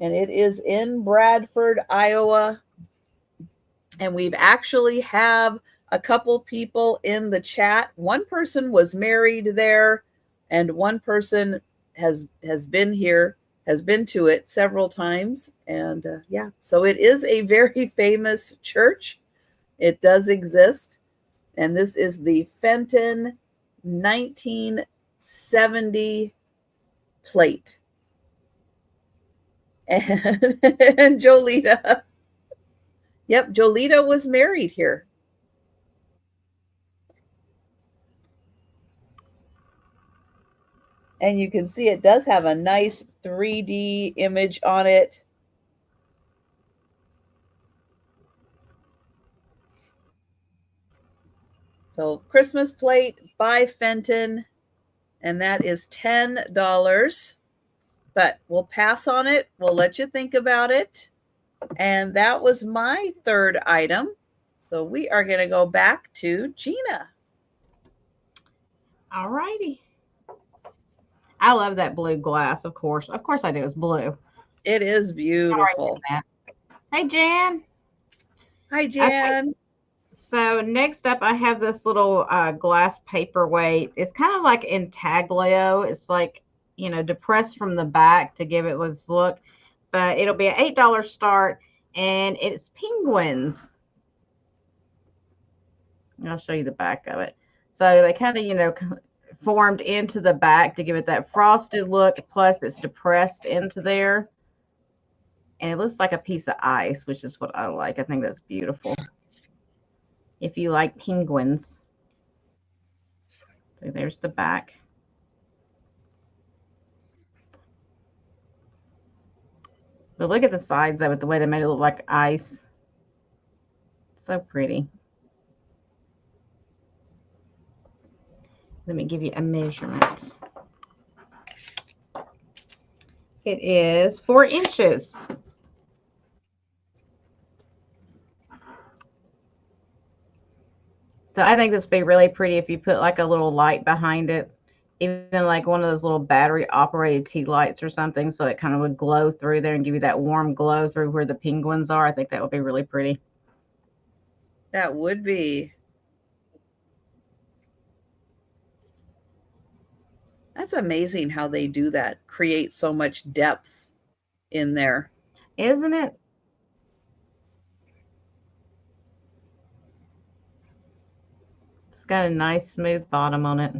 S1: And it is in Bradford, Iowa. And we've actually have a couple people in the chat. One person was married there, and one person has been here, has been to it several times. And yeah, so it is a very famous church. It does exist. And this is the Fenton 1970 plate. And Jolita. Yep, Jolita was married here. And you can see it does have a nice 3D image on it. So Christmas plate by Fenton, and that is $10. But we'll pass on it. We'll let you think about it. And that was my third item. So we are going to go back to Gina.
S2: All righty. I love that blue glass, of course. Of course I do. It's blue.
S1: It is beautiful.
S2: Hey, Jan.
S1: Hi, Jan.
S2: Okay. So next up, I have this little glass paperweight. It's kind of like intaglio. It's like, depressed from the back to give it this look. But it'll be an $8 start, and it's penguins. I'll show you the back of it. So they kind of, formed into the back to give it that frosted look. Plus, it's depressed into there. And it looks like a piece of ice, which is what I like. I think that's beautiful. If you like penguins. So there's the back. But look at the sides of it, the way they made it look like ice. So pretty. Let me give you a measurement. It is 4 inches. So I think this would be really pretty if you put like a little light behind it, even like one of those little battery operated tea lights or something, so it kind of would glow through there and give you that warm glow through where the penguins are. I think that would be really pretty.
S1: That would be. That's amazing how they do that, create so much depth in there.
S2: Isn't it? got a nice smooth bottom on it.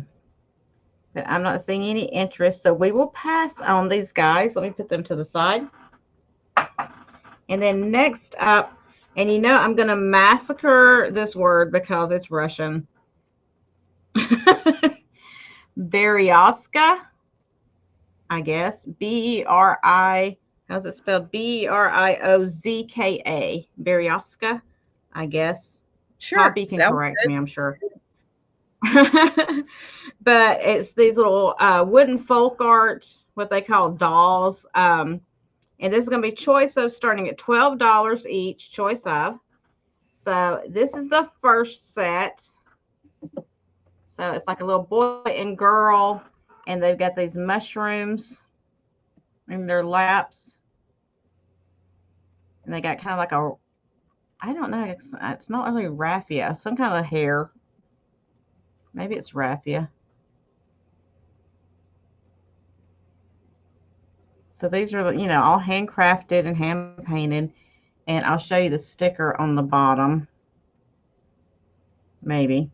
S2: But I'm not seeing any interest, so we will pass on these guys. Let me put them to the side. And then next up, and you know I'm going to massacre this word because it's Russian. Berioska, I guess. B-E-R-I, how's it spelled? B-E-R-I-O-Z-K-A. Berioska, I guess.
S1: Sure.
S2: Poppy can correct me, I'm sure. But it's these little wooden folk art, what they call dolls. And this is going to be choice of starting at $12 each, choice of. So this is the first set. So it's like a little boy and girl, and they've got these mushrooms in their laps. And they got kind of like a, I don't know, it's not really raffia, some kind of hair. Maybe it's raffia. So these are, you know, all handcrafted and hand painted. And I'll show you the sticker on the bottom. Maybe.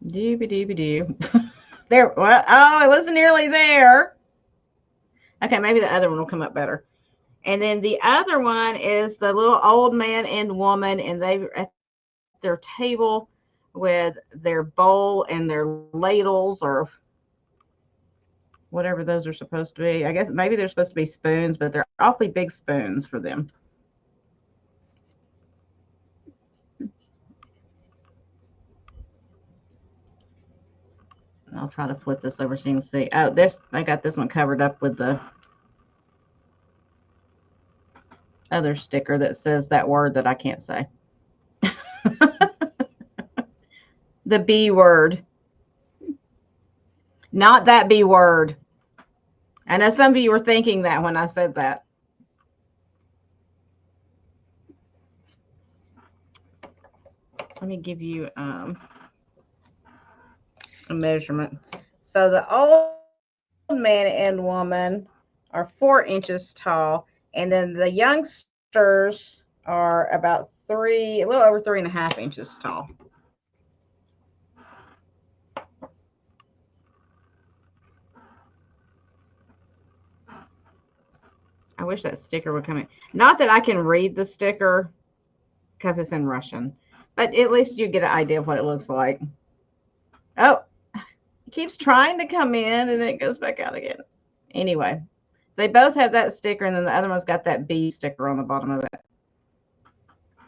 S2: Dooby-dooby-doo. There. Well, oh, it wasn't nearly there. Okay, maybe the other one will come up better. And then the other one is the little old man and woman, and they're at their table with their bowl and their ladles or whatever those are supposed to be. I guess maybe they're supposed to be spoons, but they're awfully big spoons for them. I'll try to flip this over so you can see. Oh, I got this one covered up with the other sticker that says that word that I can't say. The B word. Not that B word. I know some of you were thinking that when I said that. Let me give you a measurement. So the old man and woman are 4 inches tall, and then the youngsters are about a little over 3.5 inches tall. I wish that sticker would come in. Not that I can read the sticker because it's in Russian, but at least you get an idea of what it looks like. Oh, it keeps trying to come in and then it goes back out again. Anyway, they both have that sticker, and then the other one's got that B sticker on the bottom of it.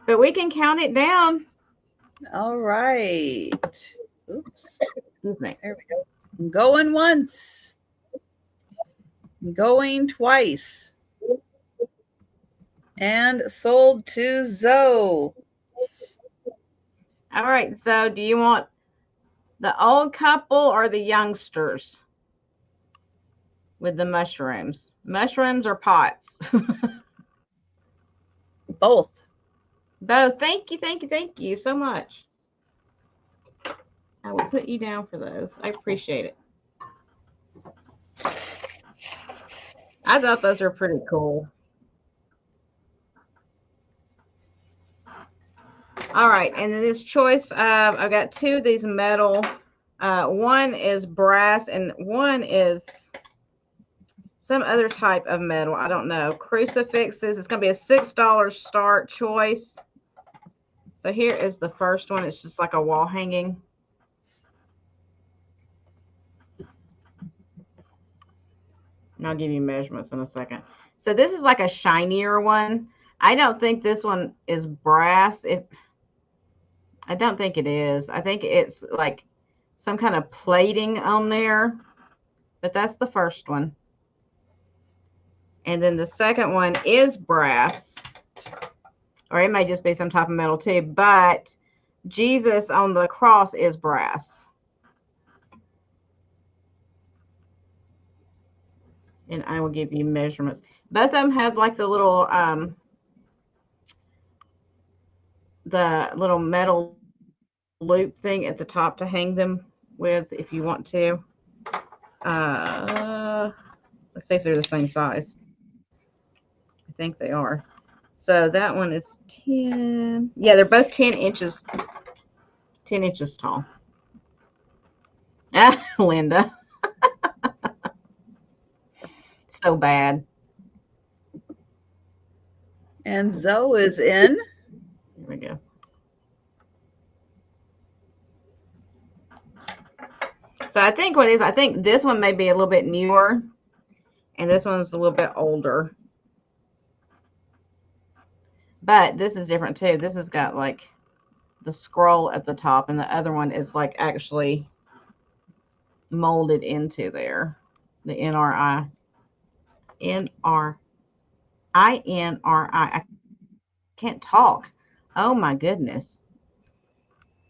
S2: But we can count it down.
S1: All right. Oops.
S2: Excuse me.
S1: There we go. I'm going once. I'm going twice. And sold to Zoe.
S2: All right. So do you want the old couple or the youngsters with the mushrooms? Mushrooms or pots?
S1: Both.
S2: Both. Thank you. Thank you. Thank you so much. I will put you down for those. I appreciate it. I thought those were pretty cool. All right, and then this choice of, I've got 2 of these metal. One is brass and one is some other type of metal. I don't know. Crucifixes. It's going to be a $6 start choice. So here is the first one. It's just like a wall hanging. And I'll give you measurements in a second. So this is like a shinier one. I don't think this one is brass. I don't think it is. I think it's like some kind of plating on there. But that's the first one. And then the second one is brass. Or it may just be some type of metal too. But Jesus on the cross is brass. And I will give you measurements. Both of them have like the little metal loop thing at the top to hang them with if you want to. Let's see if they're the same size. I think they are. So that one is 10. Yeah, they're both 10 inches tall. Ah, Linda. So bad.
S1: And Zoe is in.
S2: Here we go. So I think I think this one may be a little bit newer, and this one's a little bit older. But this is different too. This has got like the scroll at the top, and the other one is like actually molded into there. The NRI. I can't talk. Oh my goodness.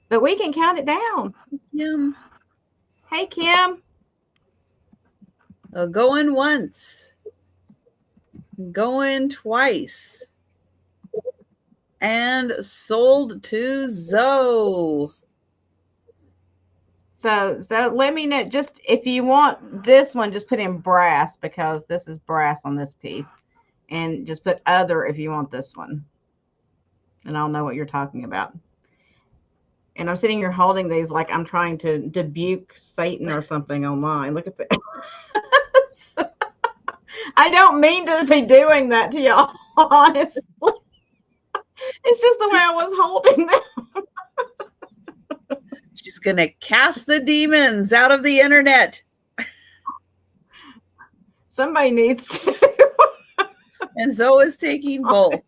S2: But we can count it down.
S1: Kim.
S2: Hey, Kim.
S1: Going once. Going twice. And sold to Zoe.
S2: So let me know, just if you want this one, just put in brass, because this is brass on this piece. And just put other if you want this one. And I'll know what you're talking about. And I'm sitting here holding these like I'm trying to rebuke Satan or something online. Look at that. I don't mean to be doing that to y'all, honestly. It's just the way I was holding them.
S1: She's going to cast the demons out of the internet.
S2: Somebody needs to.
S1: And Zoe is taking both.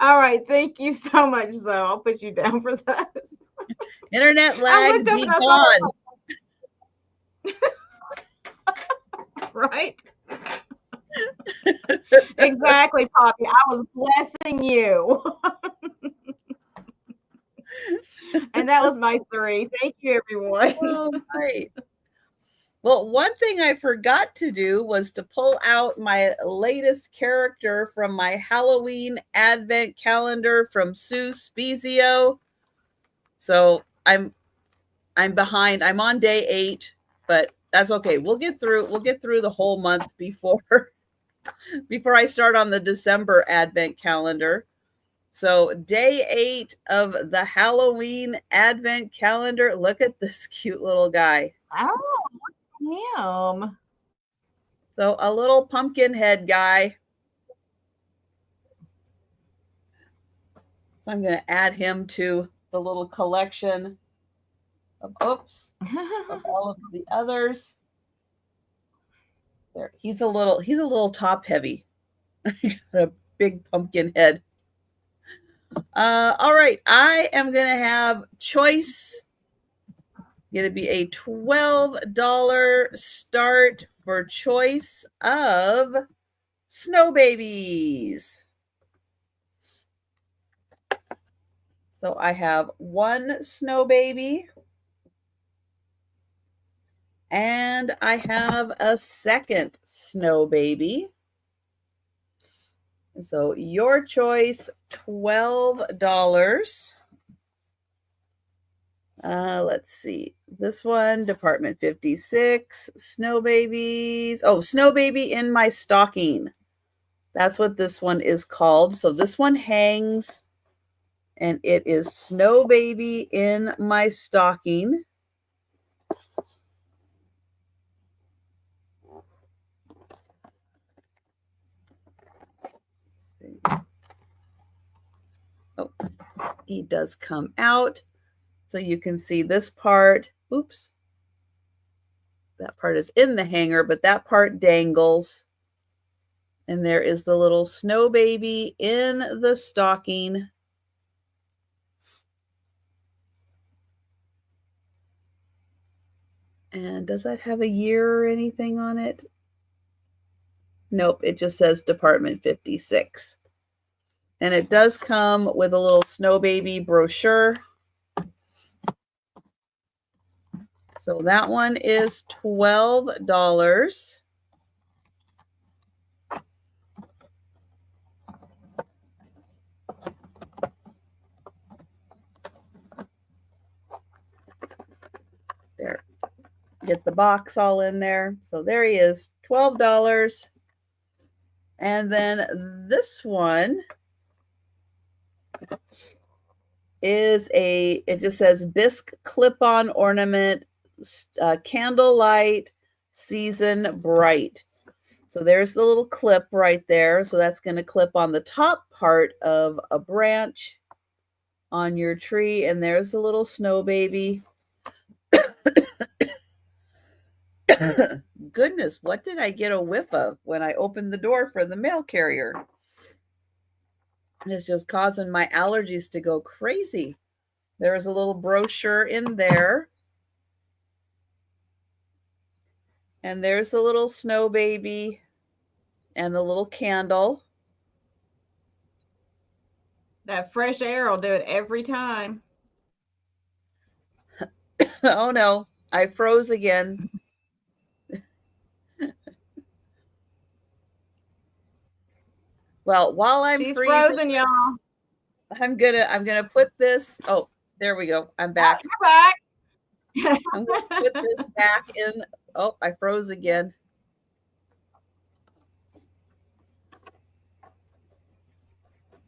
S2: All right. Thank you so much, Zoe. I'll put you down for that.
S1: Internet lag, be gone.
S2: Right? Exactly, Poppy. I was blessing you. And that was my 3. Thank you, everyone.
S1: Oh, right. Well, one thing I forgot to do was to pull out my latest character from my Halloween advent calendar from Sue Spezio. So I'm behind. I'm on day 8, but that's okay. We'll get through the whole month before I start on the December advent calendar. So day 8 of the Halloween advent calendar. Look at this cute little guy.
S2: Oh, look at him.
S1: So a little pumpkin head guy. So I'm going to add him to the little collection of all of the others. There, he's a little top heavy. A big pumpkin head. All right, I am going to have choice. Going to be a $12 start for choice of snow babies. So I have 1 snow baby, and I have a second snow baby. So your choice, $12. Let's see. This one, Department 56, snow babies. Oh, snow baby in my stocking. That's what this one is called. So this one hangs, and it is snow baby in my stocking. Oh, he does come out. So you can see this part. Oops. That part is in the hanger, but that part dangles. And there is the little snow baby in the stocking. And does that have a year or anything on it? Nope, it just says Department 56. And it does come with a little snow baby brochure. So that one is $12. There. Get the box all in there. So there he is, $12. And then this one is it just says bisque clip-on ornament, candlelight, season bright. So there's the little clip right there. So that's going to clip on the top part of a branch on your tree. And there's the little snow baby. Goodness, what did I get a whiff of when I opened the door for the mail carrier? It's just causing my allergies to go crazy. There's a little brochure in there. And there's the little snow baby and the little candle.
S2: That fresh air will do it every time.
S1: Oh no, I froze again. Well, while I'm
S2: She's
S1: freezing,
S2: frozen, y'all.
S1: I'm gonna put this. Oh, there we go. I'm back.
S2: You're back.
S1: I'm gonna put this back in. Oh, I froze again.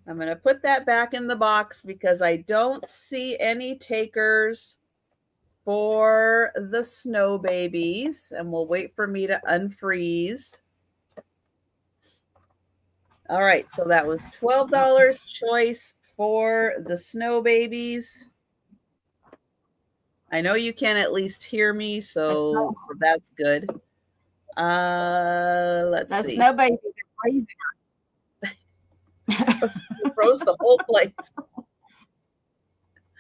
S1: I'm going to put that back in the box because I don't see any takers for the snow babies, and we'll wait for me to unfreeze. All right, so that was $12 choice for the snow babies. I know you can at least hear me, so that's good. Let's see.
S2: Snow babies are crazy.
S1: Froze the whole place.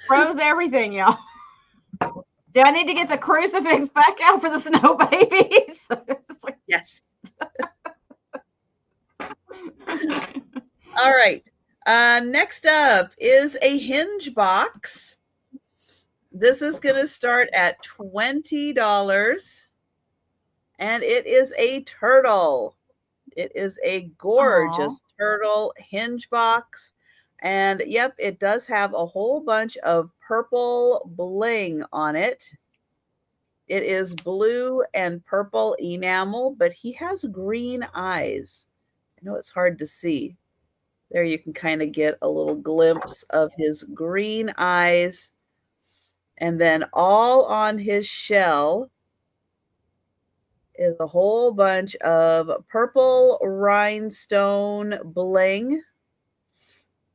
S2: Froze everything, y'all. Do I need to get the crucifix back out for the snow babies?
S1: Yes. All right. Next up is a hinge box. This is going to start at $20, and it is a turtle. It is a gorgeous turtle hinge box. And yep, it does have a whole bunch of purple bling on it. It is blue and purple enamel, but he has green eyes. I know it's hard to see. There you can kind of get a little glimpse of his green eyes. And then all on his shell is a whole bunch of purple rhinestone bling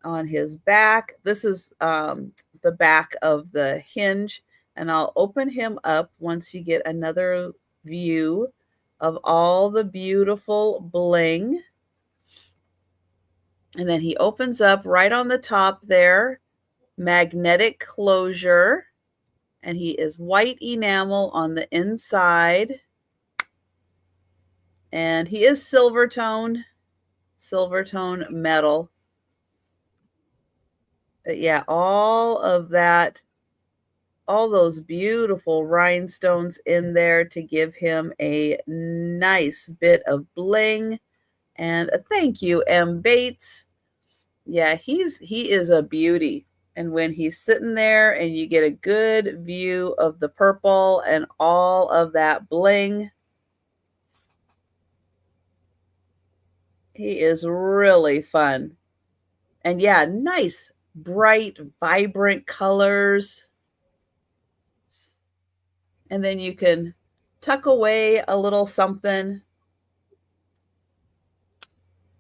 S1: on his back. This is the back of the hinge, and I'll open him up once you get another view of all the beautiful bling. And then he opens up right on the top there, magnetic closure, and he is white enamel on the inside. And he is silver tone metal. But yeah, all of that, all those beautiful rhinestones in there to give him a nice bit of bling. And a thank you, M. Bates. Yeah, he is a beauty. And when he's sitting there and you get a good view of the purple and all of that bling, he is really fun. And yeah, nice, bright, vibrant colors. And then you can tuck away a little something,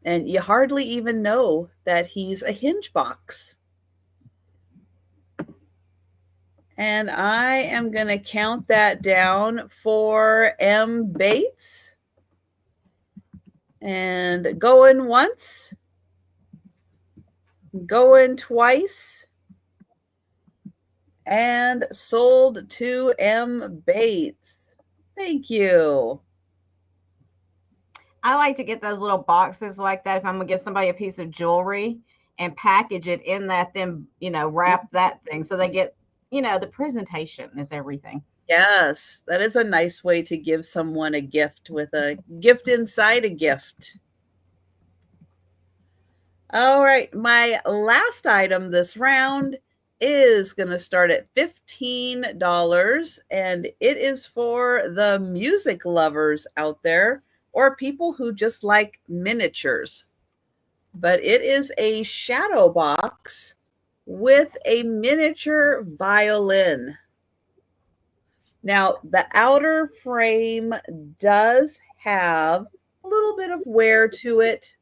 S1: and you hardly even know that he's a hinge box. And I am going to count that down for M. Bates. And going once, going twice, and sold to M. Bates. Thank you.
S2: I like to get those little boxes like that if I'm going to give somebody a piece of jewelry and package it in that, then, wrap that thing so they get, the presentation is everything.
S1: Yes, that is a nice way to give someone a gift, with a gift inside a gift. All right, my last item this round is going to start at $15, and it is for the music lovers out there. or people who just like miniatures. But it is a shadow box with a miniature violin. Now, the outer frame does have a little bit of wear to it.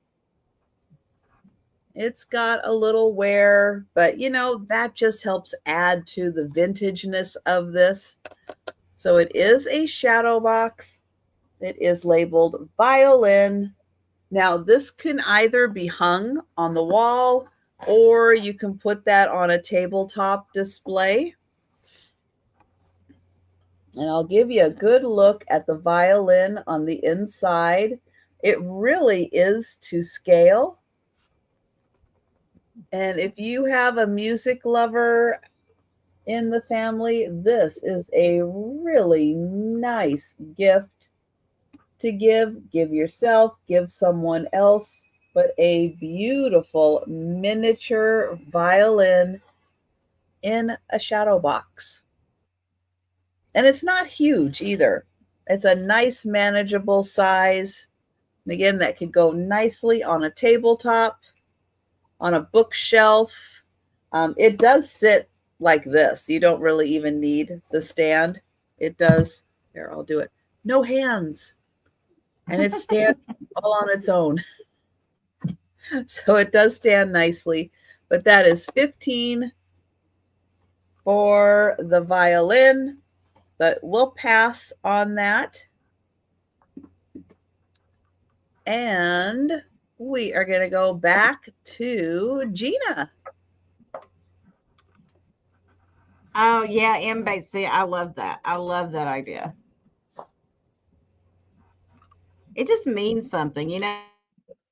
S1: It's got a little wear, but that just helps add to the vintageness of this. So it is a shadow box. It is labeled violin. Now, this can either be hung on the wall or you can put that on a tabletop display. And I'll give you a good look at the violin on the inside. It really is to scale. And if you have a music lover in the family, this is a really nice gift to give yourself, give someone else, but a beautiful miniature violin in a shadow box. And it's not huge either. It's a nice manageable size. And again, that could go nicely on a tabletop, on a bookshelf. It does sit like this. You don't really even need the stand. It does. Here, I'll do it. No hands. And it stands all on its own. So it does stand nicely. But that is $15 for the violin. But we'll pass on that. And we are going to go back to Gina.
S2: Oh, yeah, M-base. See, I love that. I love that idea. It just means something,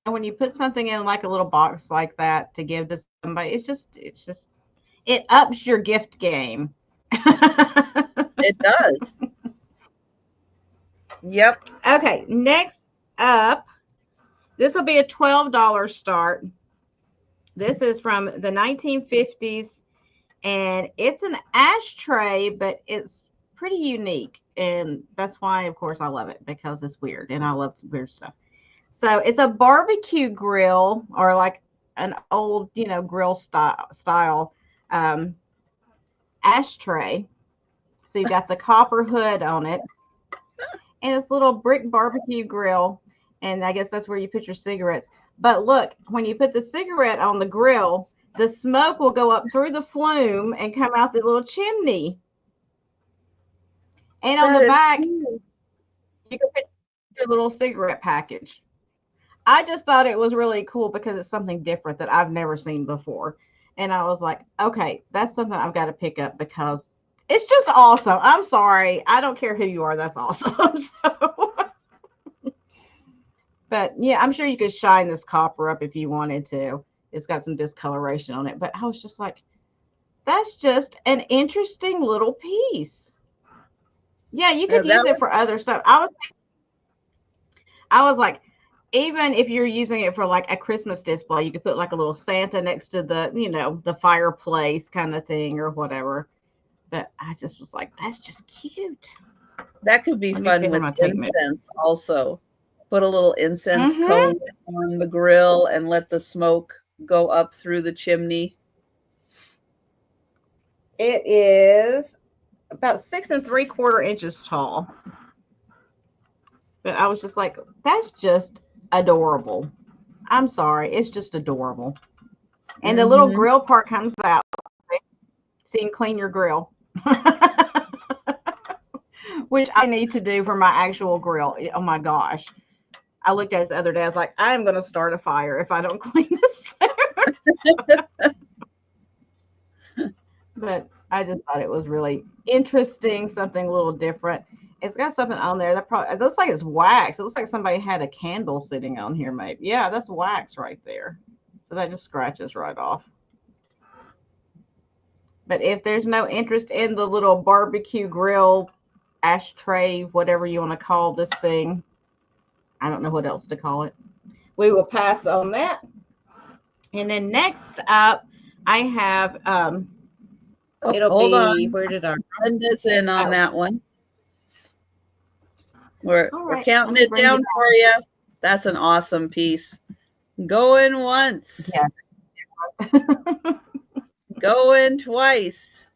S2: when you put something in like a little box like that to give to somebody, it ups your gift game.
S1: It does. Yep.
S2: Okay, next up, this will be a $12 start. This is from the 1950s, and it's an ashtray, but it's pretty unique. And that's why, of course, I love it, because it's weird, and I love weird stuff. So it's a barbecue grill, or like an old, grill style ashtray. So you got the copper hood on it, and this little brick barbecue grill. And I guess that's where you put your cigarettes. But look, when you put the cigarette on the grill, the smoke will go up through the flume and come out the little chimney. And on the back, cool, you can put your little cigarette package. I just thought it was really cool because it's something different that I've never seen before. And I was like, okay, that's something I've got to pick up because it's just awesome. I'm sorry. I don't care who you are. That's awesome. So, but yeah, I'm sure you could shine this copper up if you wanted to. It's got some discoloration on it. But I was just like, that's just an interesting little piece. Yeah, you could use it for other stuff. I was like, even if you're using it for like a Christmas display, you could put like a little Santa next to the, the fireplace kind of thing or whatever. But I just was like, that's just cute.
S1: That could be fun with incense also. Put a little incense cone on the grill and let the smoke go up through the chimney.
S2: It is about 6 3/4 inches tall. But I was just like, that's just adorable. I'm sorry. It's just adorable. And the little grill part comes out so you can clean your grill. Which I need to do for my actual grill. Oh my gosh. I looked at it the other day. I was like, I am going to start a fire if I don't clean this. But I just thought it was really interesting, something a little different. It's got something on there that probably, it looks like it's wax. It looks like somebody had a candle sitting on here, maybe. Yeah, that's wax right there. So that just scratches right off. But if there's no interest in the little barbecue grill, ashtray, whatever you want to call this thing, I don't know what else to call it. We will pass on that. And then next up, I have, it'll
S1: hold
S2: be,
S1: on.
S2: where did our
S1: Linda's in on that one. We're
S2: right,
S1: counting it down for you. That's an awesome piece. Going once.
S2: Yeah.
S1: Going twice.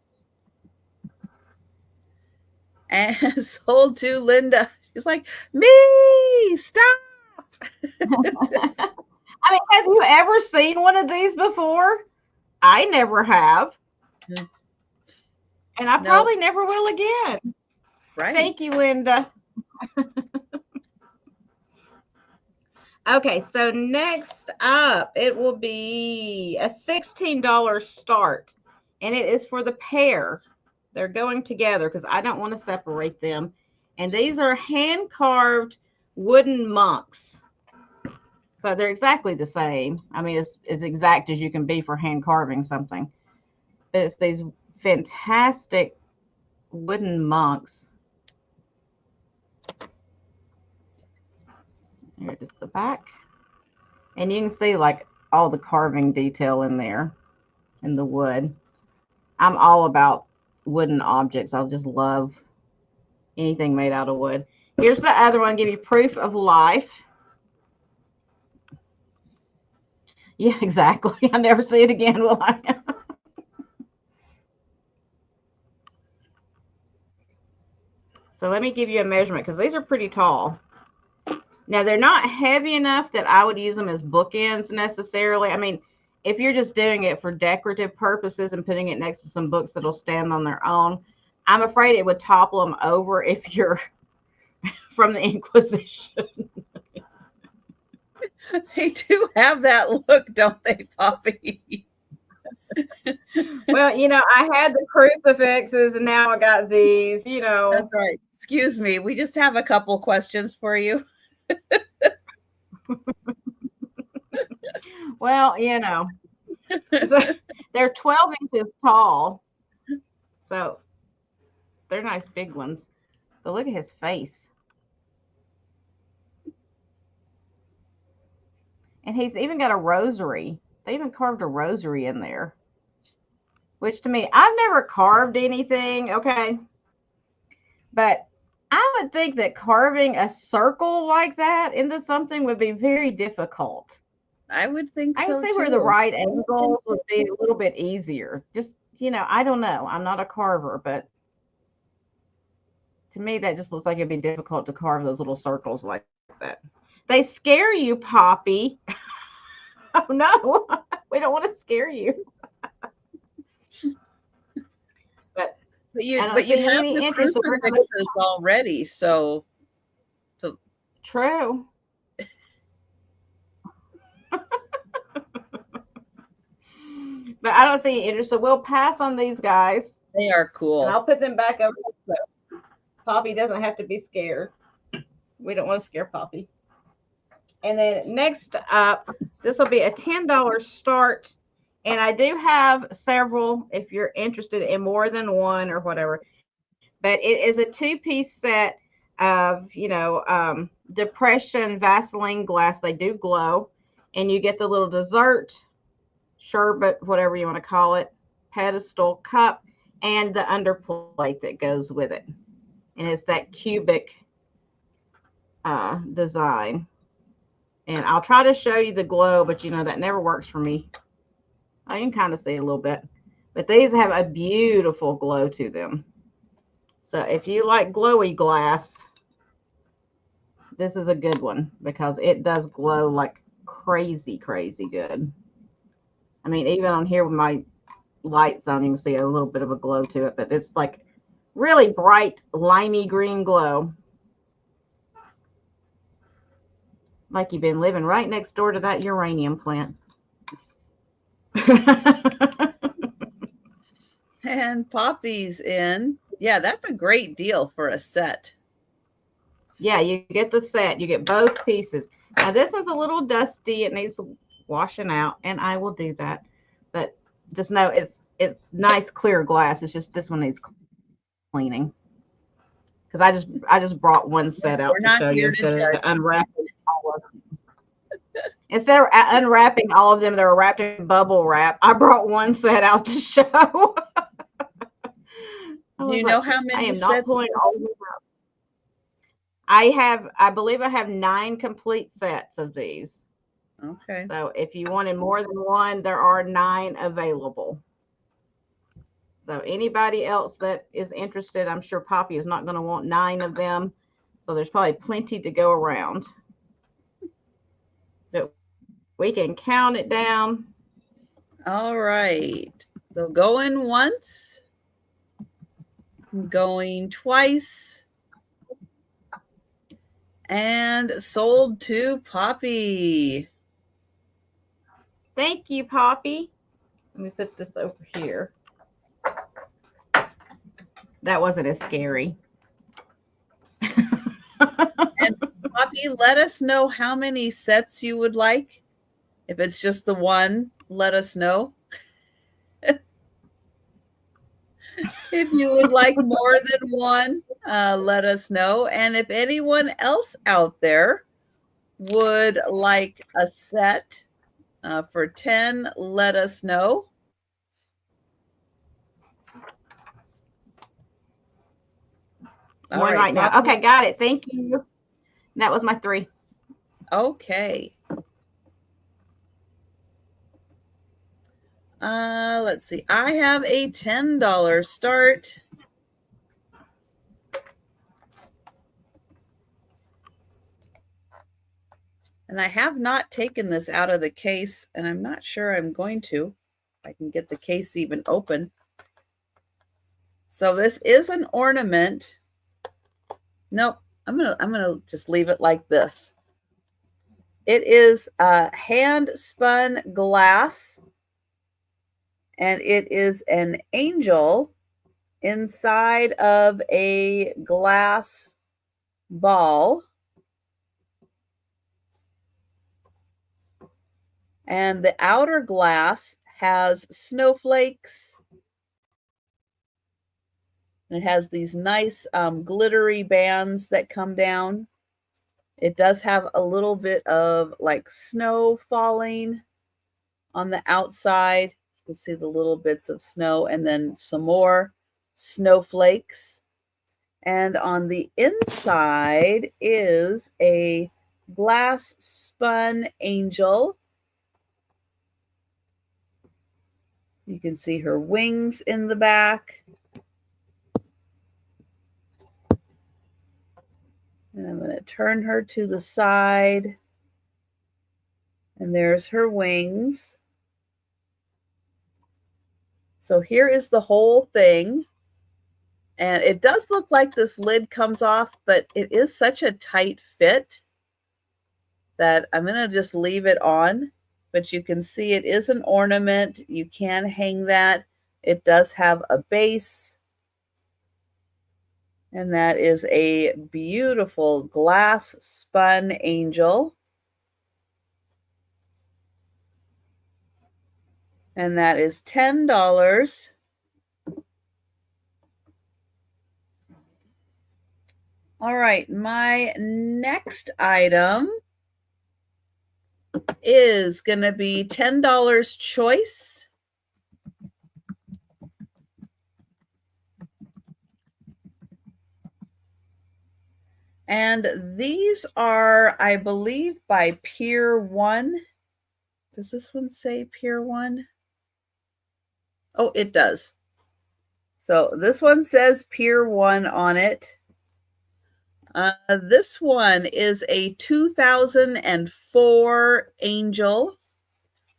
S1: And sold to Linda. She's like, me, stop.
S2: I mean, have you ever seen one of these before? I never have. And I probably never will again.
S1: Right.
S2: Thank you, Linda. Okay, so next up, it will be a $16 start. And it is for the pair. They're going together because I don't want to separate them. And these are hand-carved wooden monks. So they're exactly the same. I mean, it's as exact as you can be for hand carving something. But it's these fantastic wooden monks. Here is the back. And you can see like all the carving detail in there in the wood. I'm all about wooden objects. I just love anything made out of wood. Here's the other one, give you proof of life. Yeah, exactly. I'll never see it again, will I? So let me give you a measurement because these are pretty tall. Now, they're not heavy enough that I would use them as bookends necessarily. I mean, if you're just doing it for decorative purposes and putting it next to some books that'll stand on their own, I'm afraid it would topple them over if you're from the Inquisition.
S1: They do have that look, don't they, Poppy?
S2: Well, you know, I had the crucifixes and now I got these, you know.
S1: That's right. Excuse me. We just have a couple questions for you.
S2: Well, you know, so they're 12 inches tall. So they're nice big ones. But look at his face. And he's even got a rosary. They even carved a rosary in there. Which to me, I've never carved anything, okay? But I would think that carving a circle like that into something would be very difficult.
S1: I would think so,
S2: I can see
S1: too.
S2: where the right angles would be a little bit easier. Just, you know, I don't know. I'm not a carver, but to me, that just looks like it'd be difficult to carve those little circles like that. They scare you, Poppy. Oh, no. We don't want to scare you. But
S1: you'd have the crucifixes already, so.
S2: True. But I don't see any interest, so we'll pass on these guys.
S1: They are cool.
S2: And I'll put them back over so Poppy doesn't have to be scared. We don't want to scare Poppy. And then next up, this will be a $10 start. And I do have several if you're interested in more than one or whatever. But it is a two-piece set of, you know, Depression Vaseline glass. They do glow. And you get the little dessert, sherbet, whatever you want to call it, pedestal, cup, and the underplate that goes with it. And it's that cubic design. And I'll try to show you the glow, but you know, that never works for me. I can kind of see a little bit. But these have a beautiful glow to them. So if you like glowy glass, this is a good one because it does glow like crazy, crazy good. I mean, even on here with my lights on, you can see a little bit of a glow to it, but it's like really bright, limey green glow. Like you've been living right next door to that uranium plant.
S1: And Poppy's in. Yeah, that's a great deal for a set.
S2: Yeah, you get the set. You get both pieces. Now, this one's a little dusty. It needs washing out, and I will do that. But just know it's nice, clear glass. It's just this one needs cleaning. Because I just brought one set out to show you instead of unwrapping all of them. Instead of unwrapping all of them, they were wrapped in bubble wrap. I brought one set out to show.
S1: Do you know how many sets?
S2: I am not pulling all of them out. I believe I have 9 complete sets of these.
S1: Okay.
S2: So if you wanted more than one, there are 9 available. So anybody else that is interested, I'm sure Poppy is not going to want 9 of them. So there's probably plenty to go around. But we can count it down.
S1: All right. So going once, going twice, and sold to Poppy.
S2: Thank you, Poppy. Let me put this over here. That wasn't as scary.
S1: And Poppy, let us know how many sets you would like. If it's just the one, let us know. If you would like more than one, let us know. And if anyone else out there would like a set for 10, let us know. All
S2: One right now.
S1: Poppy.
S2: Okay, got it. Thank you. That was my 3.
S1: Okay. Let's see. I have a $10 start. And I have not taken this out of the case, and I'm not sure I'm going to. If I can get the case even open. So this is an ornament. Nope, I'm gonna just leave it like this. It is hand spun glass, and it is an angel inside of a glass ball. And the outer glass has snowflakes. And it has these nice glittery bands that come down. It does have a little bit of like snow falling on the outside. You can see the little bits of snow and then some more snowflakes. And on the inside is a glass spun angel. You can see her wings in the back. And I'm going to turn her to the side. And there's her wings. So here is the whole thing. And it does look like this lid comes off, but it is such a tight fit that I'm going to just leave it on. But you can see it is an ornament. You can hang that. It does have a base. And that is a beautiful glass spun angel. And that is $10. All right, my next item is going to be $10 choice. And these are, I believe, by Pier 1. Does this one say Pier 1? Oh, it does. So this one says Pier 1 on it. This one is a 2004 angel.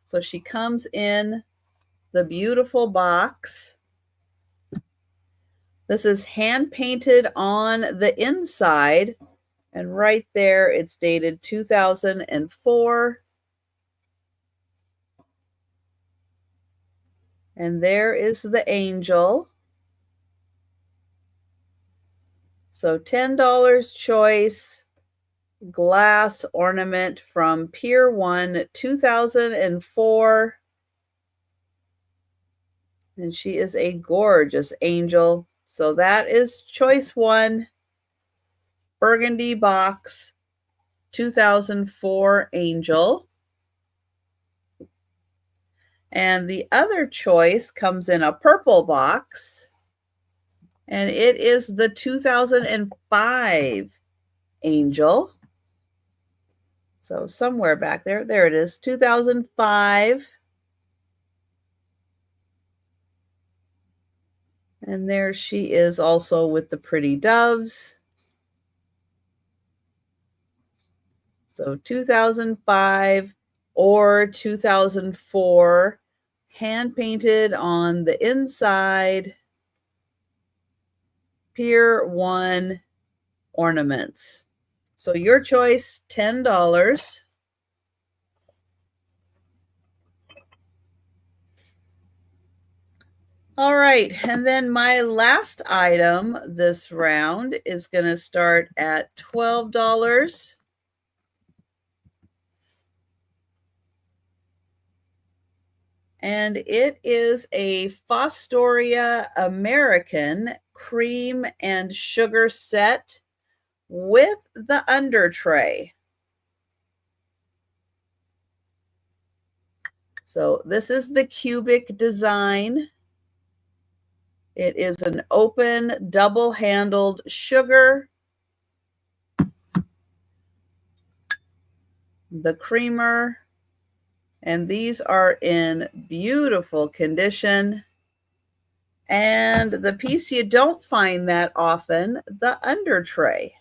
S1: So she comes in the beautiful box. This is hand painted on the inside. And right there, it's dated 2004. And there is the angel. So $10 choice glass ornament from Pier 1, 2004. And she is a gorgeous angel. So that is choice 1, burgundy box, 2004 angel. And the other choice comes in a purple box. And it is the 2005 angel. So somewhere back there, there it is, 2005. And there she is also with the pretty doves. So 2005 or 2004, hand painted on the inside, Pier 1 ornaments. So your choice, $10. All right, and then my last item this round is going to start at $12. And it is a Fostoria American cream and sugar set with the under tray. So this is the cubic design. It is an open double-handled sugar, the creamer, and these are in beautiful condition. And the piece you don't find that often, the under tray.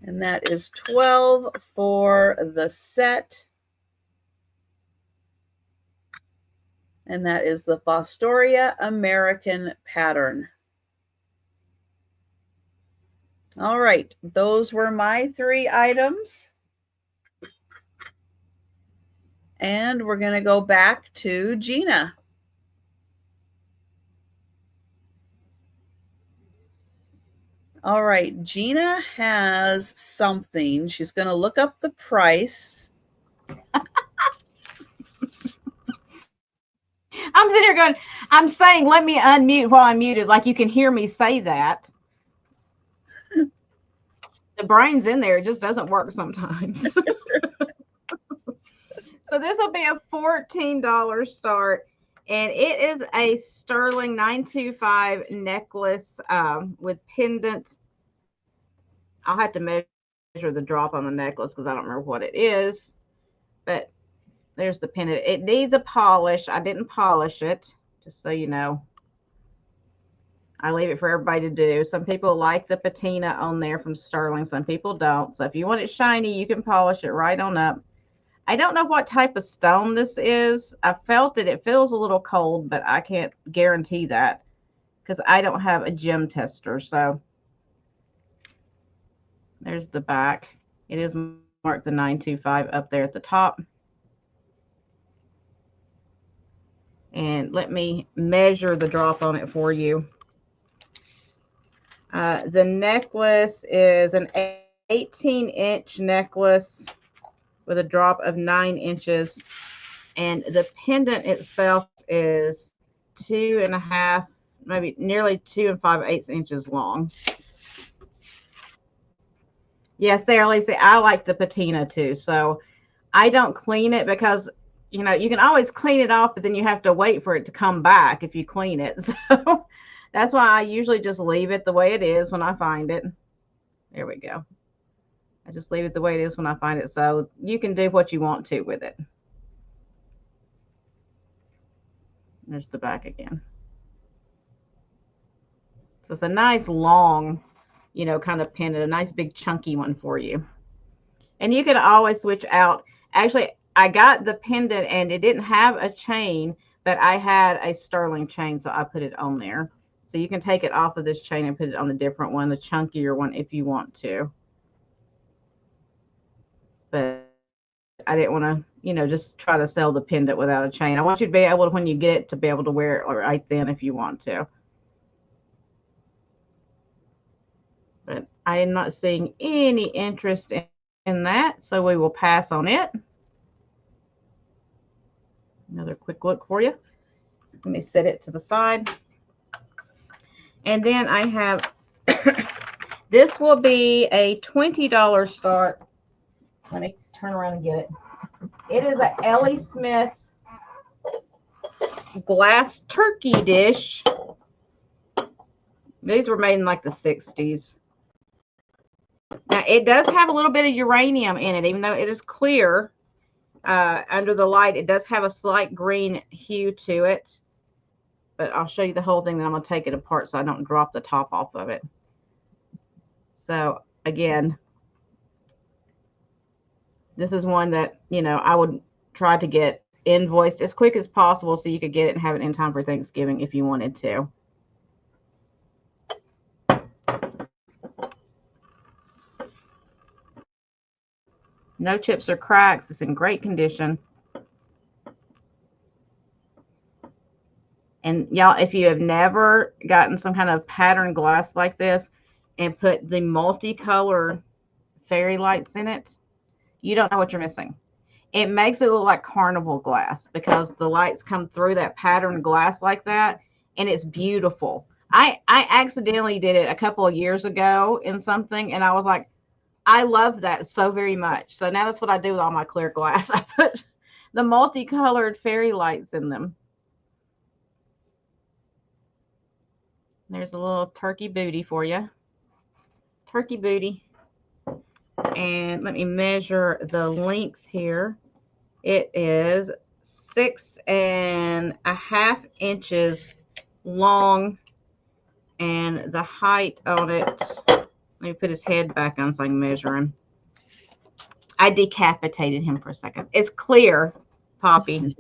S1: And that is $12 for the set. And that is the Fostoria American pattern. All right, those were my 3 items. And we're going to go back to Gina. All right, Gina has something. She's going to look up the price.
S2: I'm sitting here going, I'm saying, let me unmute while I'm muted, like you can hear me say that. The brain's in there. It just doesn't work sometimes. So this will be a $14 start. And it is a sterling 925 necklace with pendant. I'll have to measure the drop on the necklace because I don't remember what it is. But there's the pendant. It needs a polish. I didn't polish it, just so you know. I leave it for everybody to do. Some people like the patina on there from sterling. Some people don't. So if you want it shiny, you can polish it right on up. I don't know what type of stone this is. I felt it. It feels a little cold, but I can't guarantee that because I don't have a gem tester. So there's the back. It is marked the 925 up there at the top. And let me measure the drop on it for you. The necklace is an 18-inch necklace with a drop of 9 inches. And the pendant itself is 2.5, maybe nearly 2 5/8 inches long. Yes, Sarah Lisa, I like the patina too. So I don't clean it because, you know, you can always clean it off, but then you have to wait for it to come back if you clean it. So that's why I usually just leave it the way it is when I find it. There we go. I just leave it the way it is when I find it. So you can do what you want to with it. There's the back again. So it's a nice long, you know, kind of pendant, a nice big chunky one for you. And you can always switch out. Actually, I got the pendant and it didn't have a chain, but I had a sterling chain, so I put it on there. So you can take it off of this chain and put it on a different one, the chunkier one, if you want to. But I didn't want to, you know, just try to sell the pendant without a chain. I want you to be able to, when you get it, to be able to wear it right then if you want to. But I am not seeing any interest in that, so we will pass on it. Another quick look for you. Let me set it to the side. And then I have, this will be a $20 start. Let me turn around and get it. It is a Ellie Smith glass turkey dish. These were made in like the 60s. Now, it does have a little bit of uranium in it, even though it is clear under the light. It does have a slight green hue to it. But I'll show you the whole thing, then I'm going to take it apart so I don't drop the top off of it. So, again, this is one that, you know, I would try to get invoiced as quick as possible so you could get it and have it in time for Thanksgiving if you wanted to. No chips or cracks. It's in great condition. And y'all, if you have never gotten some kind of patterned glass like this and put the multicolored fairy lights in it, you don't know what you're missing. It makes it look like carnival glass because the lights come through that patterned glass like that, and it's beautiful. I accidentally did it a couple of years ago in something, and I was like, I love that so very much. So now that's what I do with all my clear glass. I put the multicolored fairy lights in them. There's a little turkey booty for you. Turkey booty. And let me measure the length here. It is 6.5 inches long. And the height on it, let me put his head back on so I can measure him. I decapitated him for a second. It's clear, Poppy.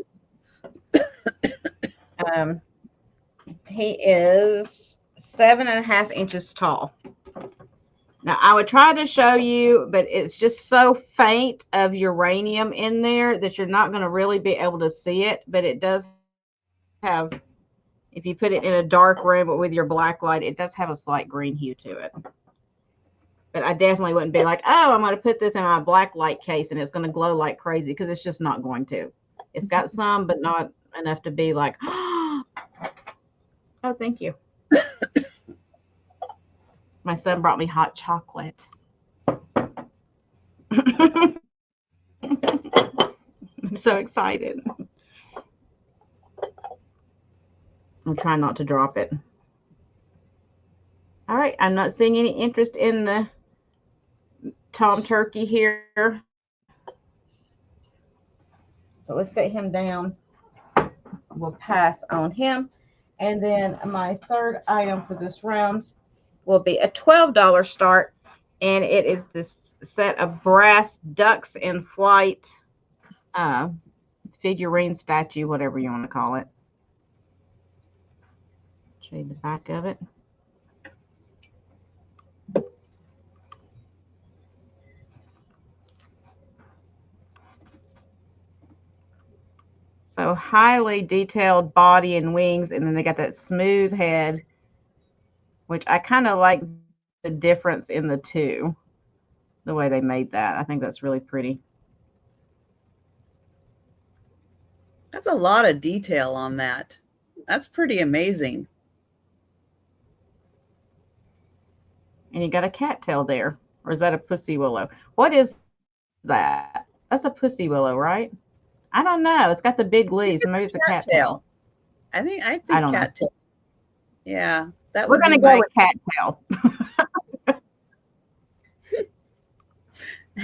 S2: He is 7.5 inches tall. Now, I would try to show you, but it's just so faint of uranium in there that you're not going to really be able to see it. But it does have, if you put it in a dark room with your black light, it does have a slight green hue to it. But I definitely wouldn't be like, oh, I'm going to put this in my black light case and it's going to glow like crazy, because it's just not going to. It's got some, but not enough to be like, oh, thank you. My son brought me hot chocolate. I'm so excited. I'm trying not to drop it. All right, I'm not seeing any interest in the Tom Turkey here. So let's set him down. We'll pass on him. And then my third item for this round will be a $12 start. And it is this set of brass ducks in flight figurine statue, whatever you want to call it. Show you the back of it. So highly detailed body and wings, and then they got that smooth head, which I kind of like the difference in the two, the way they made that. I think that's really pretty.
S1: That's a lot of detail on that. That's pretty amazing.
S2: And you got a cattail there. Or is that a pussy willow? What is that? That's a pussy willow, right? I don't know. It's got the big leaves. Maybe it's a cattail.
S1: I think cattail. Yeah, that
S2: we're gonna go with cattail.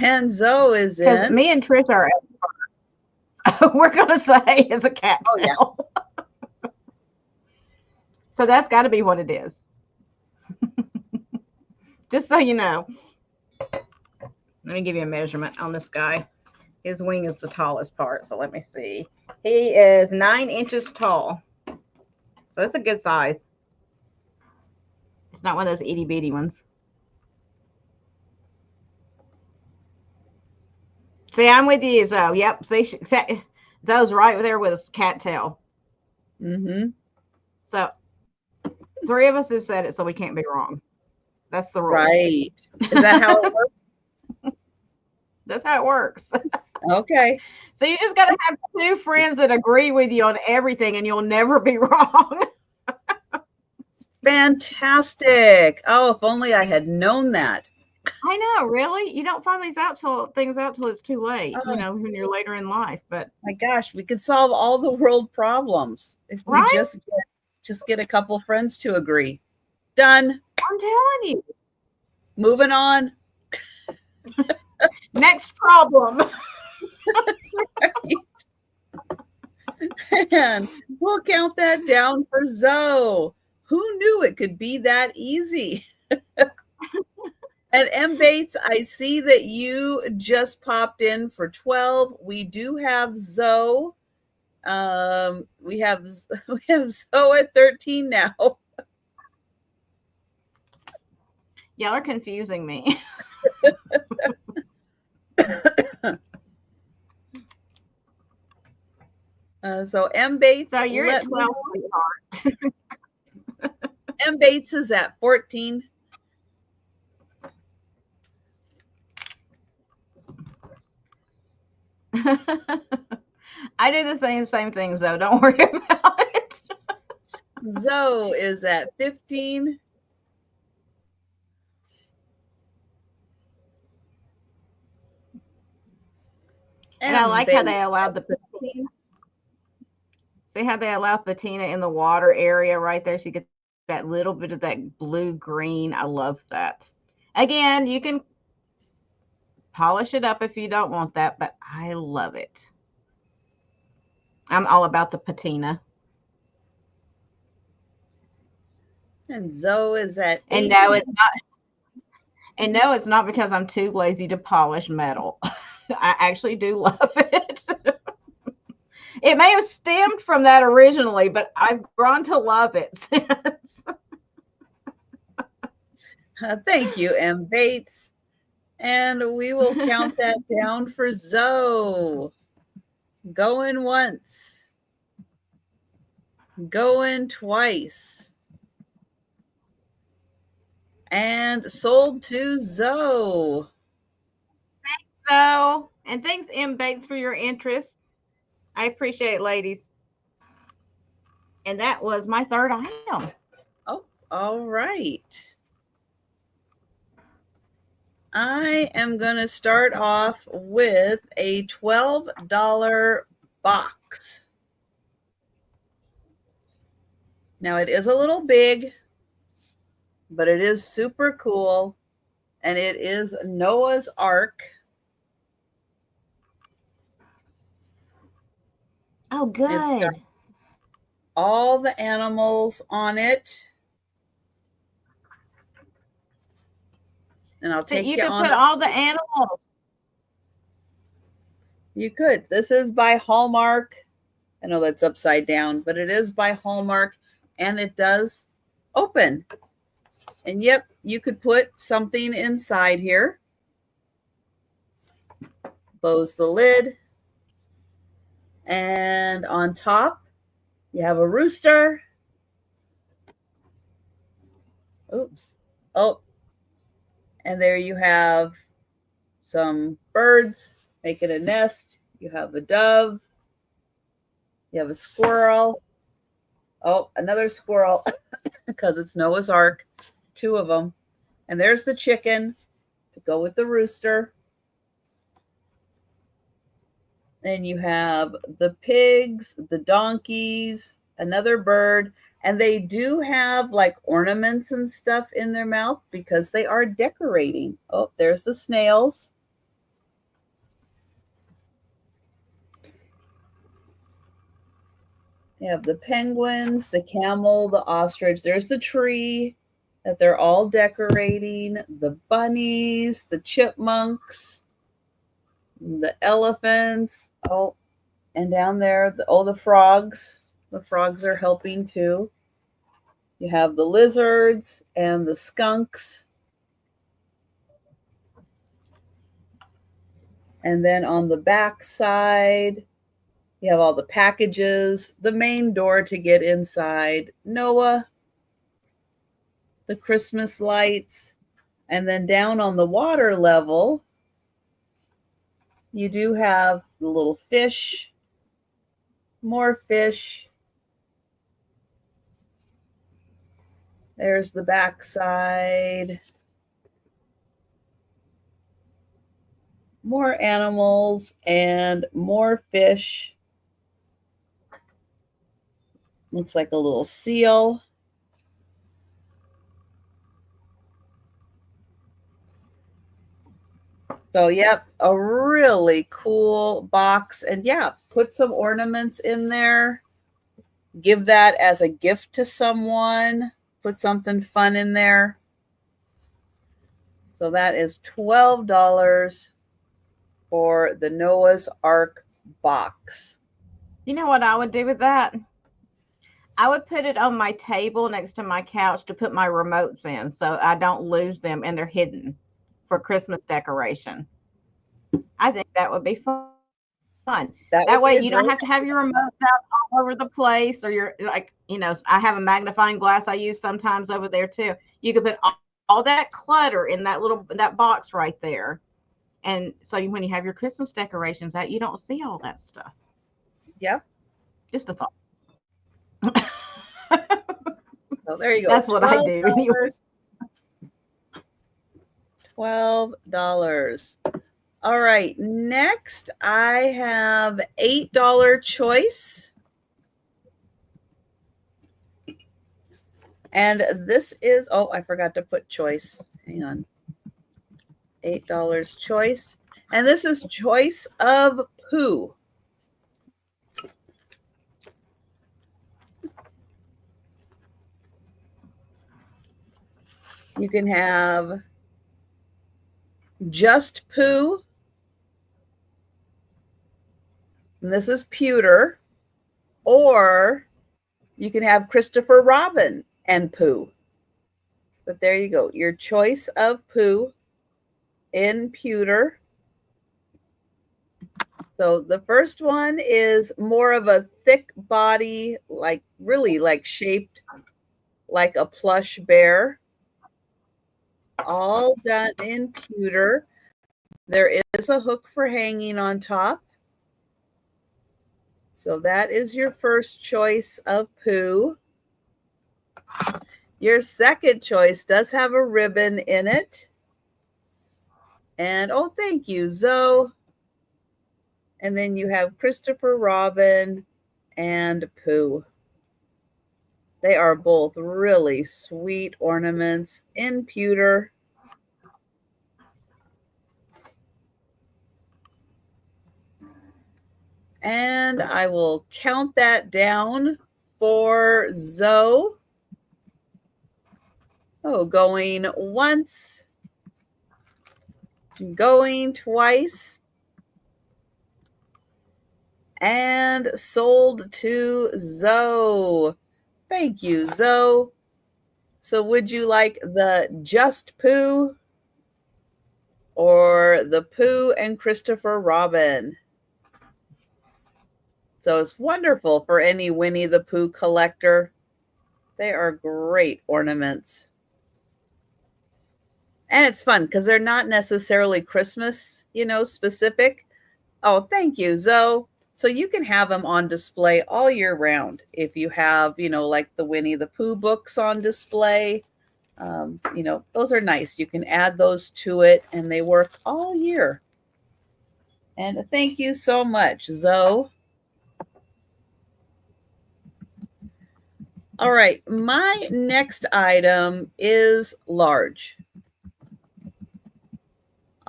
S1: And Zoe is in.
S2: Me and Trish are. We're gonna say it's a cattail.
S1: Oh,
S2: yeah. So that's got to be what it is. Just so you know. Let me give you a measurement on this guy. His wing is the tallest part, so let me see. He is 9 inches tall. So that's a good size. It's not one of those itty bitty ones. See, I'm with you, Zoe. Yep. See, Zoe's right there with his cattail.
S1: Mm-hmm.
S2: So 3 of us have said it, so we can't be wrong. That's the rule.
S1: Right. Is that how it works?
S2: That's how it works.
S1: Okay.
S2: So you just got to have 2 friends that agree with you on everything, and you'll never be wrong.
S1: Fantastic. Oh, if only I had known that.
S2: I know, really. You don't find things out till it's too late.
S1: Oh
S2: When you're later in life. But
S1: my gosh, we could solve all the world problems if we
S2: right,
S1: just get a couple friends to agree. Done.
S2: I'm telling you.
S1: Moving on.
S2: Next problem.
S1: And we'll count that down for Zoe. Who knew it could be that easy? And M. Bates, I see that you just popped in for 12. We do have Zoe. We have Zoe at 13 now.
S2: Y'all are confusing me.
S1: So M. Bates.
S2: So you're at 12, sweetheart.
S1: M. Bates is at 14.
S2: I do the same things though. Don't worry about it.
S1: Zoe is at 15.
S2: And I like how they allowed the patina. See how they allow patina in the water area right there? So you get that little bit of that blue-green. I love that. Again, you can polish it up if you don't want that, but I love it. I'm all about the patina.
S1: And Zoe is at 18.
S2: And no, it's not. And no, it's not because I'm too lazy to polish metal. I actually do love it. It may have stemmed from that originally, but I've grown to love it since.
S1: Thank you, M. Bates. And we will count that down for Zoe. Going once. Going twice. And sold to Zoe.
S2: Thanks, Zoe. And thanks, M. Bates, for your interest. I appreciate it, ladies. And that was my third item.
S1: Oh, all right. I am going to start off with a $12 box. Now, it is a little big, but it is super cool. And it is Noah's Ark.
S2: Oh, good.
S1: It's got all the animals on it. And I'll take you on.
S2: You could put all the animals.
S1: You could. This is by Hallmark. I know that's upside down, but it is by Hallmark, and it does open. And yep, you could put something inside here. Close the lid. And on top, you have a rooster. Oops. Oh, and there you have some birds making a nest. You have a dove. You have a squirrel. Oh, another squirrel because it's Noah's Ark. 2 of them. And there's the chicken to go with the rooster. Then you have the pigs, the donkeys, another bird. And they do have like ornaments and stuff in their mouth because they are decorating. Oh, there's the snails. You have the penguins, the camel, the ostrich. There's the tree that they're all decorating. The bunnies, the chipmunks, the elephants. Oh, and down there, the frogs. The frogs are helping too. You have the lizards and the skunks. And then on the back side, you have all the packages, the main door to get inside, Noah, the Christmas lights, and then down on the water level, you do have the little fish, more fish. There's the back side. more animals and more fish. Looks like a little seal. So, yep, a really cool box. And yeah, put some ornaments in there. Give that as a gift to someone. Put something fun in there. So that is $12 for the Noah's Ark box.
S2: You know what I would do with that? I would put it on my table next to my couch to put my remotes in so I don't lose them and they're hidden for Christmas decoration. I think that would be fun.
S1: That
S2: That
S1: would be
S2: way
S1: a
S2: you don't
S1: great
S2: have to have your remotes out all over the place, or you're like, I have a magnifying glass I use sometimes over there too. You could put all that clutter in that box right there. And so when you have your Christmas decorations out, you don't see all that stuff.
S1: Yep.
S2: Just a thought.
S1: So there you go.
S2: That's what I do anyway.
S1: $12. All right. Next, I have $8 choice. And this is, oh, I forgot to put choice. Hang on. $8 choice. And this is choice of poo. You can have just poo. And this is pewter. Or you can have Christopher Robin and poo. But there you go. Your choice of poo in pewter. So the first one is more of a thick body, like really like shaped like a plush bear. All done in pewter. There is a hook for hanging on top. So that is your first choice of poo. Your second choice does have a ribbon in it. And oh, thank you, Zoe. And then you have Christopher Robin and Pooh. They are both really sweet ornaments in pewter. And I will count that down for Zoe. Oh, going once, going twice, and sold to Zoe. Thank you, Zoe. So would you like the just Pooh or the Pooh and Christopher Robin? So it's wonderful for any Winnie the Pooh collector. They are great ornaments. And it's fun because they're not necessarily Christmas, specific. Oh, thank you, Zoe. So you can have them on display all year round. If you have, like the Winnie the Pooh books on display, those are nice. You can add those to it and they work all year. And thank you so much, Zoe. All right, my next item is large.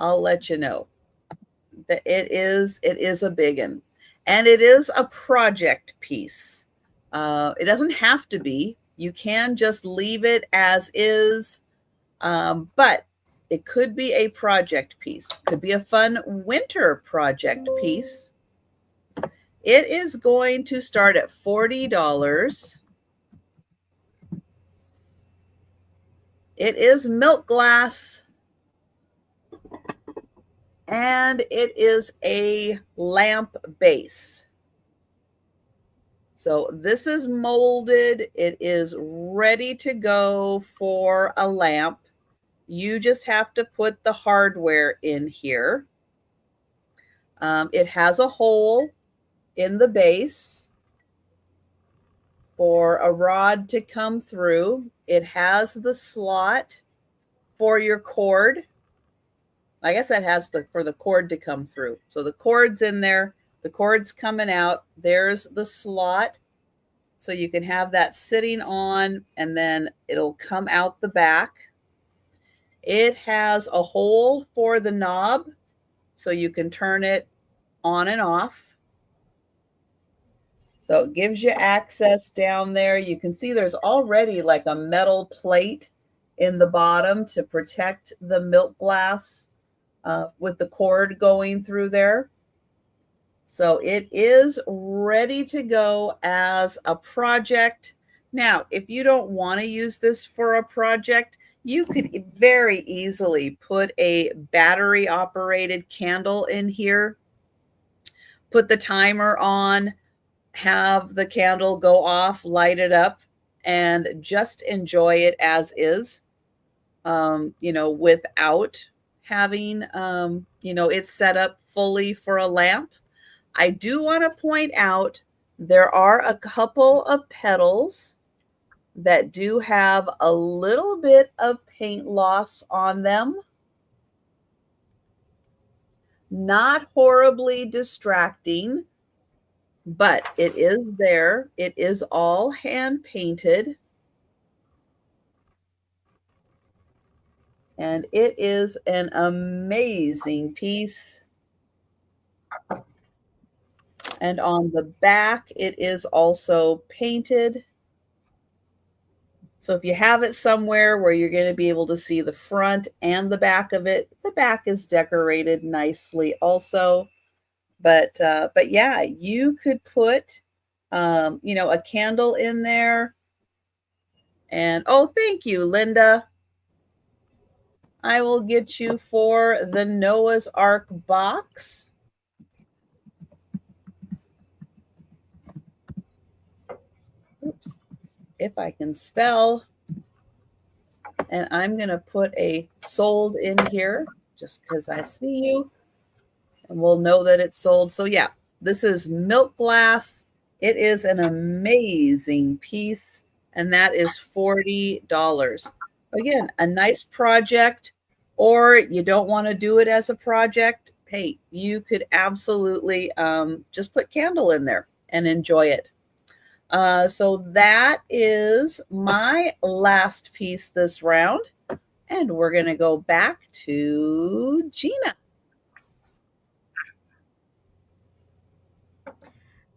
S1: I'll let you know that it is a big one, and it is a project piece. It doesn't have to be. You can just leave it as is, but it could be a project piece. Could be a fun winter project piece. It is going to start at $40. It is milk glass. And it is a lamp base. So this is molded. It is ready to go for a lamp. You just have to put the hardware in here. It has a hole in the base for a rod to come through. It has the slot for your cord. I guess that has for the cord to come through. So the cord's in there, the cord's coming out. There's the slot. So you can have that sitting on, and then it'll come out the back. It has a hole for the knob, so you can turn it on and off. So it gives you access down there. You can see there's already like a metal plate in the bottom to protect the milk glass with the cord going through there. So it is ready to go as a project. Now, if you don't want to use this for a project, you could very easily put a battery operated candle in here, put the timer on, have the candle go off, light it up, and just enjoy it as is, without having, it's set up fully for a lamp. I do want to point out there are a couple of petals that do have a little bit of paint loss on them. Not horribly distracting, but it is there. It is all hand painted. And it is an amazing piece. And on the back, it is also painted. So if you have it somewhere where you're going to be able to see the front and the back of it, the back is decorated nicely also. But yeah, you could put, a candle in there. And oh, thank you, Linda. I will get you for the Noah's Ark box. Oops. If I can spell. And I'm going to put a sold in here just because I see you. And we'll know that it's sold. So yeah, this is milk glass. It is an amazing piece. And that is $40. Again, a nice project, or you don't want to do it as a project. Hey, you could absolutely just put candle in there and enjoy it. So that is my last piece this round. And we're going to go back to Gina.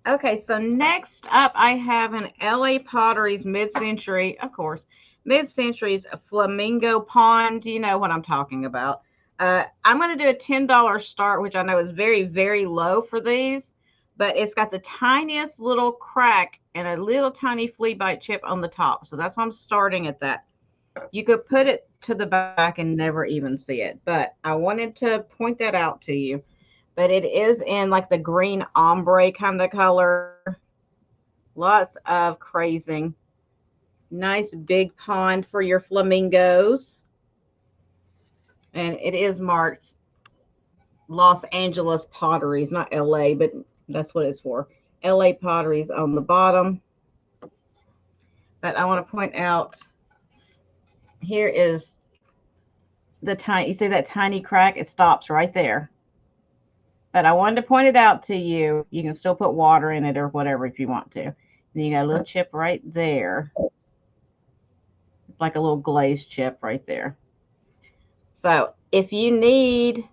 S2: Okay, so next up, I have an LA Potteries mid-century, of course, mid-centuries flamingo pond. You know what I'm talking about. I'm going to do a $10 start, which I know is very, very low for these, but it's got the tiniest little crack and a little tiny flea bite chip on the top. So that's why I'm starting at that. You could put it to the back and never even see it, but I wanted to point that out to you. But it is in like the green ombre kind of color. Lots of crazing. Nice big pond for your flamingos. And it is marked Los Angeles Potteries, not LA, but that's what it's for. LA Potteries on the bottom. But I want to point out, here is the tiny, you see that tiny crack? It stops right there. But I wanted to point it out to you. You can still put water in it or whatever if you want to. And you got a little chip right there. It's like a little glazed chip right there. So if you need,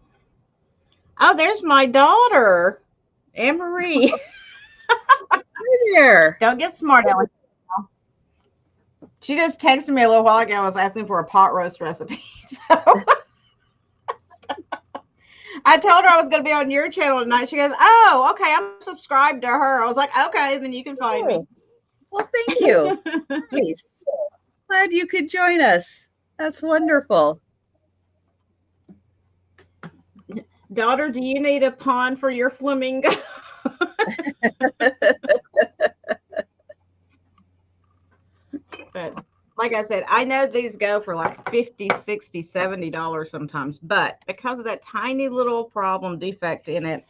S2: oh, there's my daughter, Anne-Marie.
S1: Hi there.
S2: Don't get smart, Ellen. She just texted me a little while ago. I was asking for a pot roast recipe. So I told her I was going to be on your channel tonight. She goes, oh, okay, I'm subscribed to her. I was like, okay, then you can find me.
S1: Well, thank you. Nice. Glad you could join us. That's wonderful.
S2: Daughter, do you need a pond for your flamingo? But like I said, I know these go for like $50, $60, $70 sometimes, but because of that tiny little problem defect in it,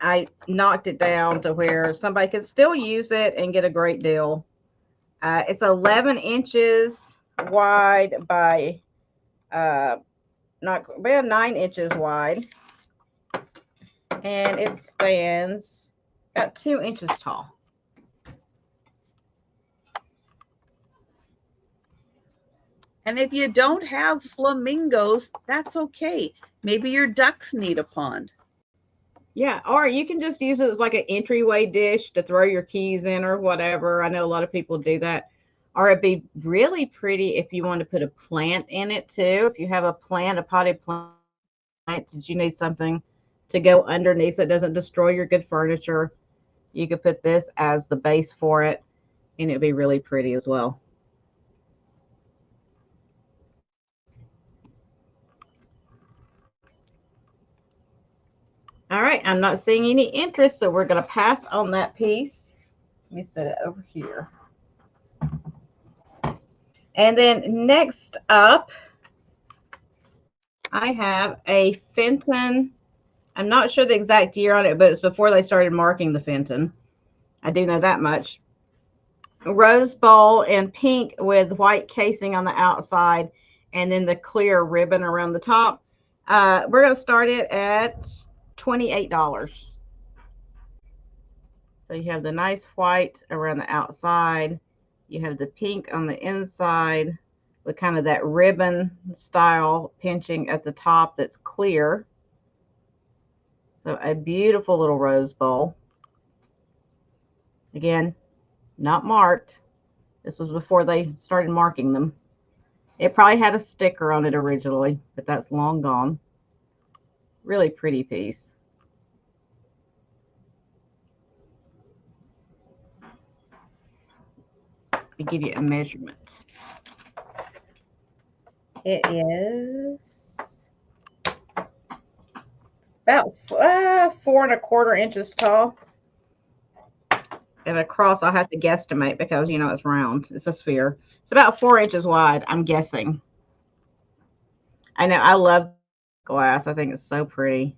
S2: I knocked it down to where somebody can still use it and get a great deal. It's 11 inches wide by not about 9 inches wide. And it stands about 2 inches tall.
S1: And if you don't have flamingos, that's okay. Maybe your ducks need a pond.
S2: Yeah, or you can just use it as like an entryway dish to throw your keys in or whatever. I know a lot of people do that. Or it'd be really pretty if you want to put a plant in it too. If you have a plant, a potted plant, did you need something to go underneath so it doesn't destroy your good furniture? You could put this as the base for it, and it'd be really pretty as well. All right, I'm not seeing any interest, so we're going to pass on that piece. Let me set it over here. And then next up, I have a Fenton. I'm not sure the exact year on it, but it's before they started marking the Fenton. I do know that much. Rose bowl in pink with white casing on the outside and then the clear ribbon around the top. We're going to start it at $28. So you have the nice white around the outside. You have the pink on the inside with kind of that ribbon style pinching at the top that's clear. So a beautiful little rose bowl. Again, not marked. This was before they started marking them. It probably had a sticker on it originally, but that's long gone. Really pretty piece. Let me give you a measurement. It is about 4¼ inches tall. And across, I'll have to guesstimate because, you know, it's round. It's a sphere. It's about 4 inches wide, I'm guessing. I know, I love glass. I think it's so pretty.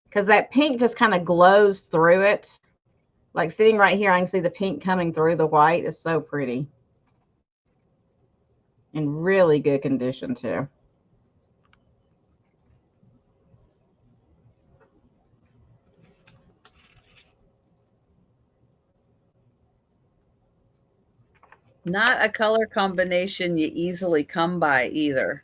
S2: Because that pink just kind of glows through it. Like sitting right here, I can see the pink coming through the white. It's so pretty. In really good condition, too.
S1: Not a color combination you easily come by either.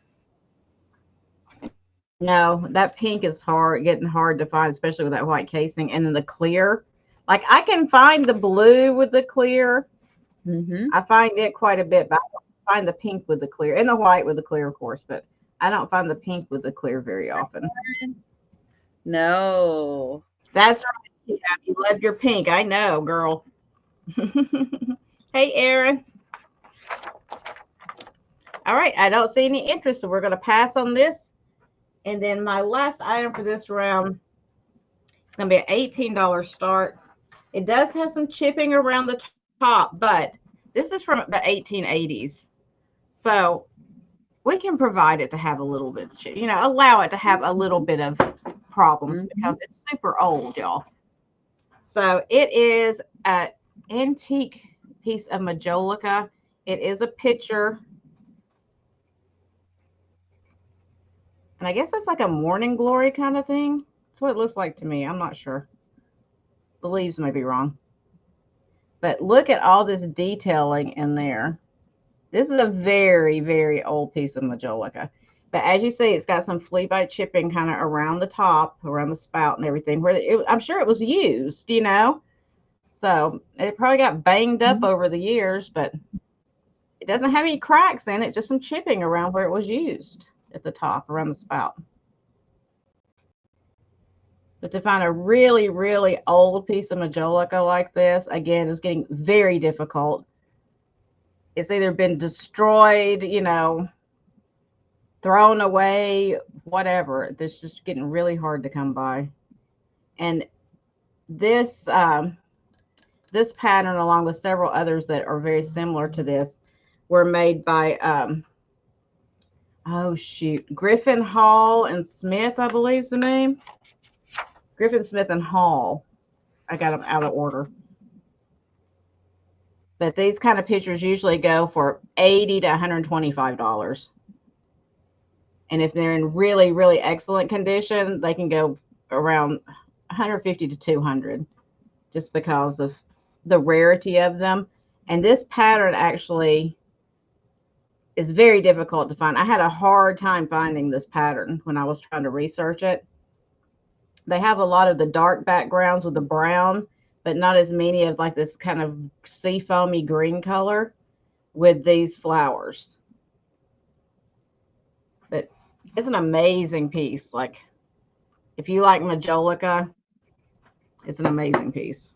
S2: No, that pink is getting hard to find, especially with that white casing. And then the clear. Like I can find the blue with the clear. I find it quite a bit, but I don't find the pink with the clear and the white with the clear, of course, but I don't find the pink with the clear very often.
S1: No.
S2: That's right. Yeah, you love your pink. I know, girl. Hey, Erin. All right, I don't see any interest, so we're going to pass on this. And then my last item for this round, it's going to be an $18 start. It does have some chipping around the top, but this is from the 1880s. So we can provide it to have a little bit, you know, allow it to have a little bit of problems because it's super old, y'all. So it is an antique piece of majolica. It is a picture. And I guess it's like a morning glory kind of thing. That's what it looks like to me. I'm not sure. The leaves may be wrong. But look at all this detailing in there. This is a very, very old piece of majolica. But as you see, it's got some flea bite chipping kind of around the top, around the spout and everything. Where I'm sure it was used, you know. So it probably got banged up over the years, but it doesn't have any cracks in it, just some chipping around where it was used at the top, around the spout. But to find a really, really old piece of majolica like this, again, is getting very difficult. It's either been destroyed, you know, thrown away, whatever. It's just getting really hard to come by. And this this pattern, along with several others that are very similar to this, were made by oh shoot, Griffin Hall and Smith, I believe is the name. Griffin Smith and Hall. I got them out of order. But these kind of pictures usually go for $80 to $125. And if they're in really, really excellent condition, they can go around 150 to 200 just because of the rarity of them. And this pattern actually is very difficult to find. I had a hard time finding this pattern when I was trying to research it. They have a lot of the dark backgrounds with the brown, but not as many of like this kind of sea foamy green color with these flowers. But it's an amazing piece. Like if you like majolica, it's an amazing piece.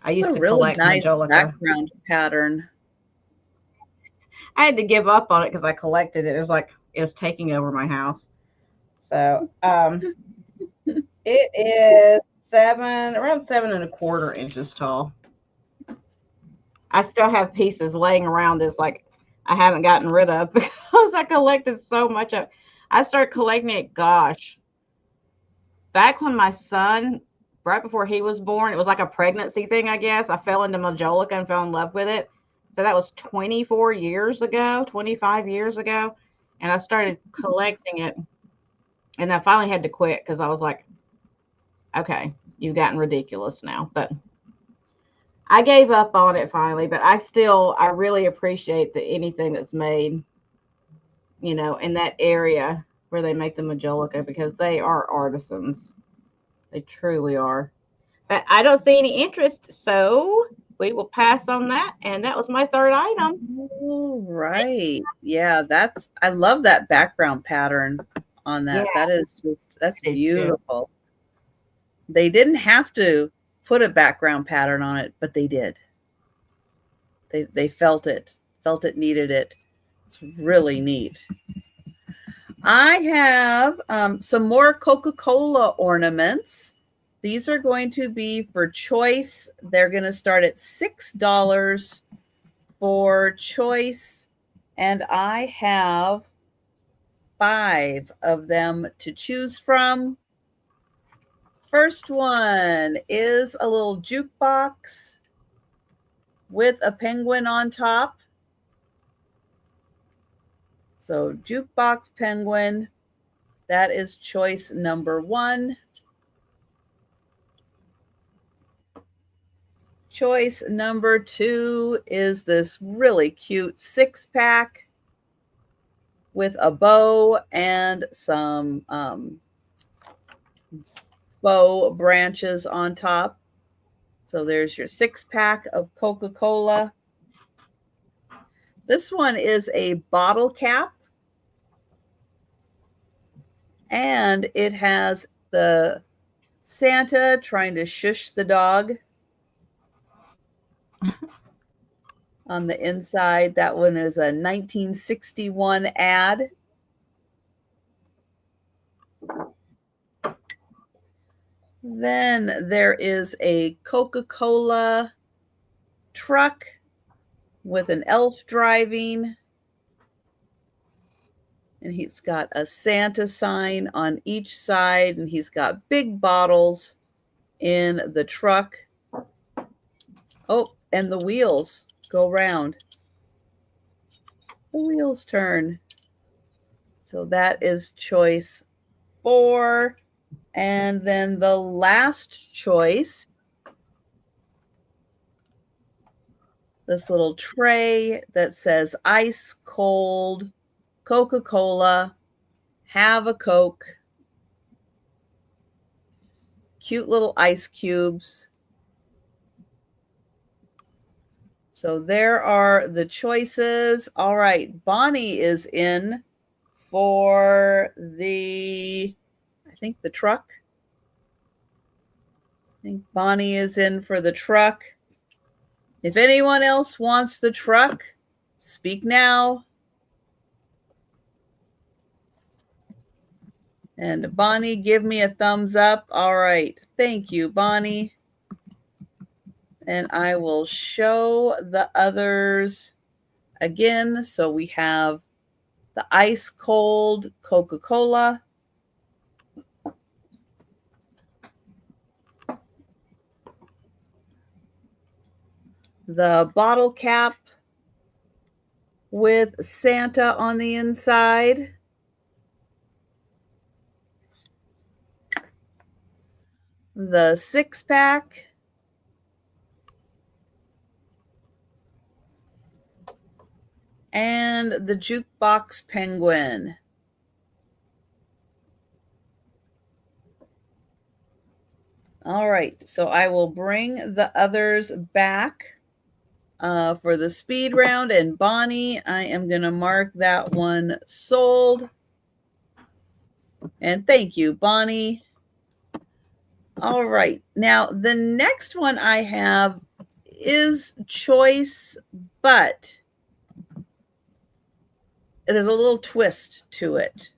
S2: I
S1: It's
S2: used
S1: a
S2: to
S1: really
S2: collect
S1: nice
S2: majolica.
S1: background pattern.
S2: I had to give up on it because I collected it. It was like it was taking over my house. So it is around 7.25 inches tall. I still have pieces laying around this like I haven't gotten rid of because I collected so much of it. I started collecting it, gosh, back when my son, right before he was born, it was like a pregnancy thing, I guess. I fell into majolica and fell in love with it. So that was 24 years ago, 25 years ago. And I started collecting it. And I finally had to quit because I was like, okay, you've gotten ridiculous now. But I gave up on it finally. But I really appreciate anything that's made, in that area where they make the majolica because they are artisans. They truly are. But I don't see any interest, so we will pass on that. And that was my third item.
S1: All right. Yeah, I love that background pattern on
S2: Yeah,
S1: that. That's
S2: I did too.
S1: beautiful. They didn't have to put a background pattern on it, but they did. They felt it needed it. It's really neat. I have some more Coca-Cola ornaments. These are going to be for choice. They're going to start at $6 for choice, and I have 5 of them to choose from. First one is a little jukebox with a penguin on top. So jukebox penguin, that is choice number 1. Choice number 2 is this really cute 6-pack with a bow and some bow branches on top. So there's your 6-pack of Coca-Cola. This one is a bottle cap, and it has the Santa trying to shush the dog on the inside. That one is a 1961 ad. Then there is a Coca-Cola truck with an elf driving. And he's got a Santa sign on each side, and he's got big bottles in the truck. Oh, and the wheels go round. The wheels turn. So that is choice 4. And then the last choice, this little tray that says ice cold Coca-Cola, have a Coke. Cute little ice cubes. So there are the choices. All right, Bonnie is in for the truck. I think Bonnie is in for the truck. If anyone else wants the truck, speak now. And Bonnie, give me a thumbs up. All right. Thank you, Bonnie. And I will show the others again. So we have the ice cold Coca-Cola. The bottle cap with Santa on the inside. the 6-pack, and the jukebox penguin. All right, so I will bring the others back for the speed round. And Bonnie, I am going to mark that one sold. And thank you, Bonnie. All right, now the next one I have is choice, but there's a little twist to it.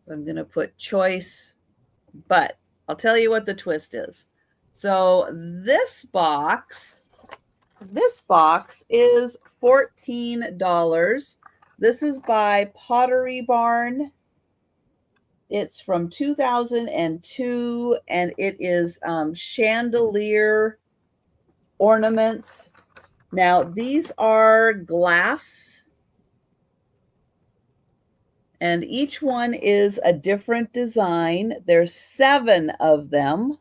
S1: So I'm going to put choice, but I'll tell you what the twist is. So this box is $14. This is by Pottery Barn. It's from 2002, and it is chandelier ornaments. Now, these are glass, and each one is a different design. There's 7 of them.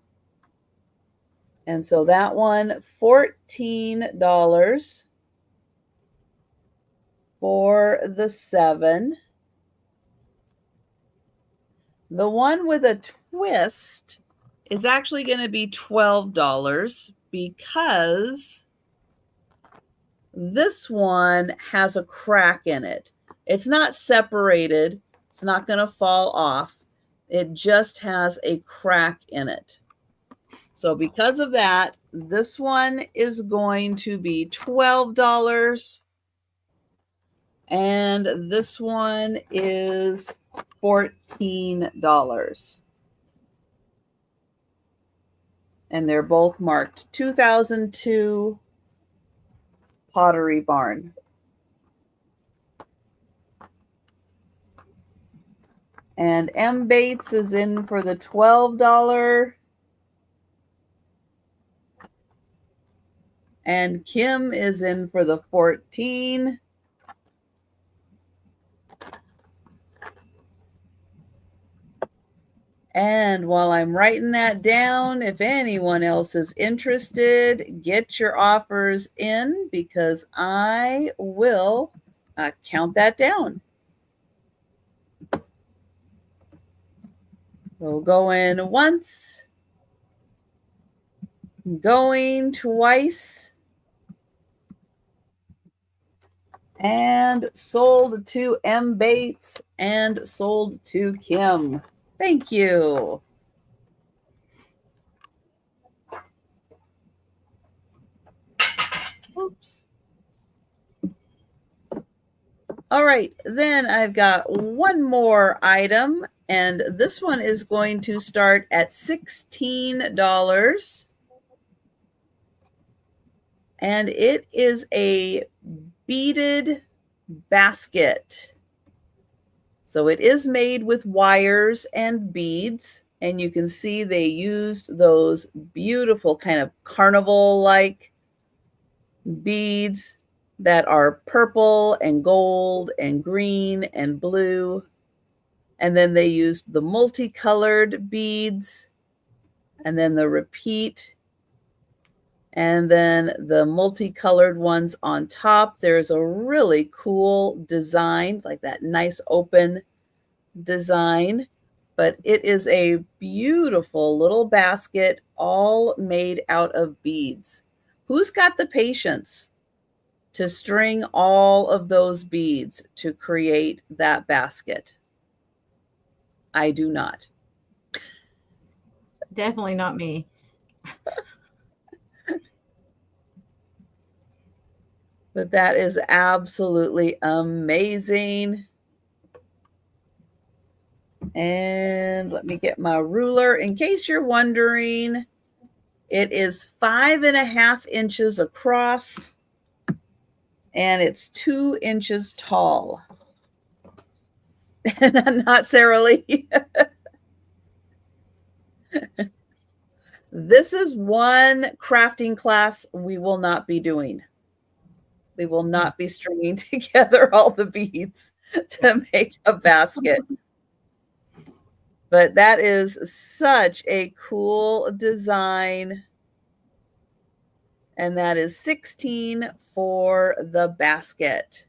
S1: And so that one, $14 for the 7. The one with a twist is actually going to be $12 because this one has a crack in it. It's not separated. It's not going to fall off. It just has a crack in it. So because of that, this one is going to be $12. And this one is $14. And they're both marked 2002 Pottery Barn. And M. Bates is in for the $12. And Kim is in for the 14. And while I'm writing that down, if anyone else is interested, get your offers in because I will count that down. We'll go in once, going twice, and sold to M. Bates and sold to Kim. Thank you. Oops. All right, then I've got one more item, and this one is going to start at $16. And it is a beaded basket. So it is made with wires and beads, and you can see they used those beautiful kind of carnival-like beads that are purple and gold and green and blue. And then they used the multicolored beads and then the repeat and then the multicolored ones on top. There's a really cool design, like that nice open design, but it is a beautiful little basket all made out of beads. Who's got the patience to string all of those beads to create that basket? I do not.
S2: Definitely not me.
S1: But that is absolutely amazing. And let me get my ruler. In case you're wondering, it is 5.5 inches across and it's 2 inches tall. And not Sarah Lee. This is one crafting class we will not be doing. We will not be stringing together all the beads to make a basket. But that is such a cool design. And that is 16 for the basket.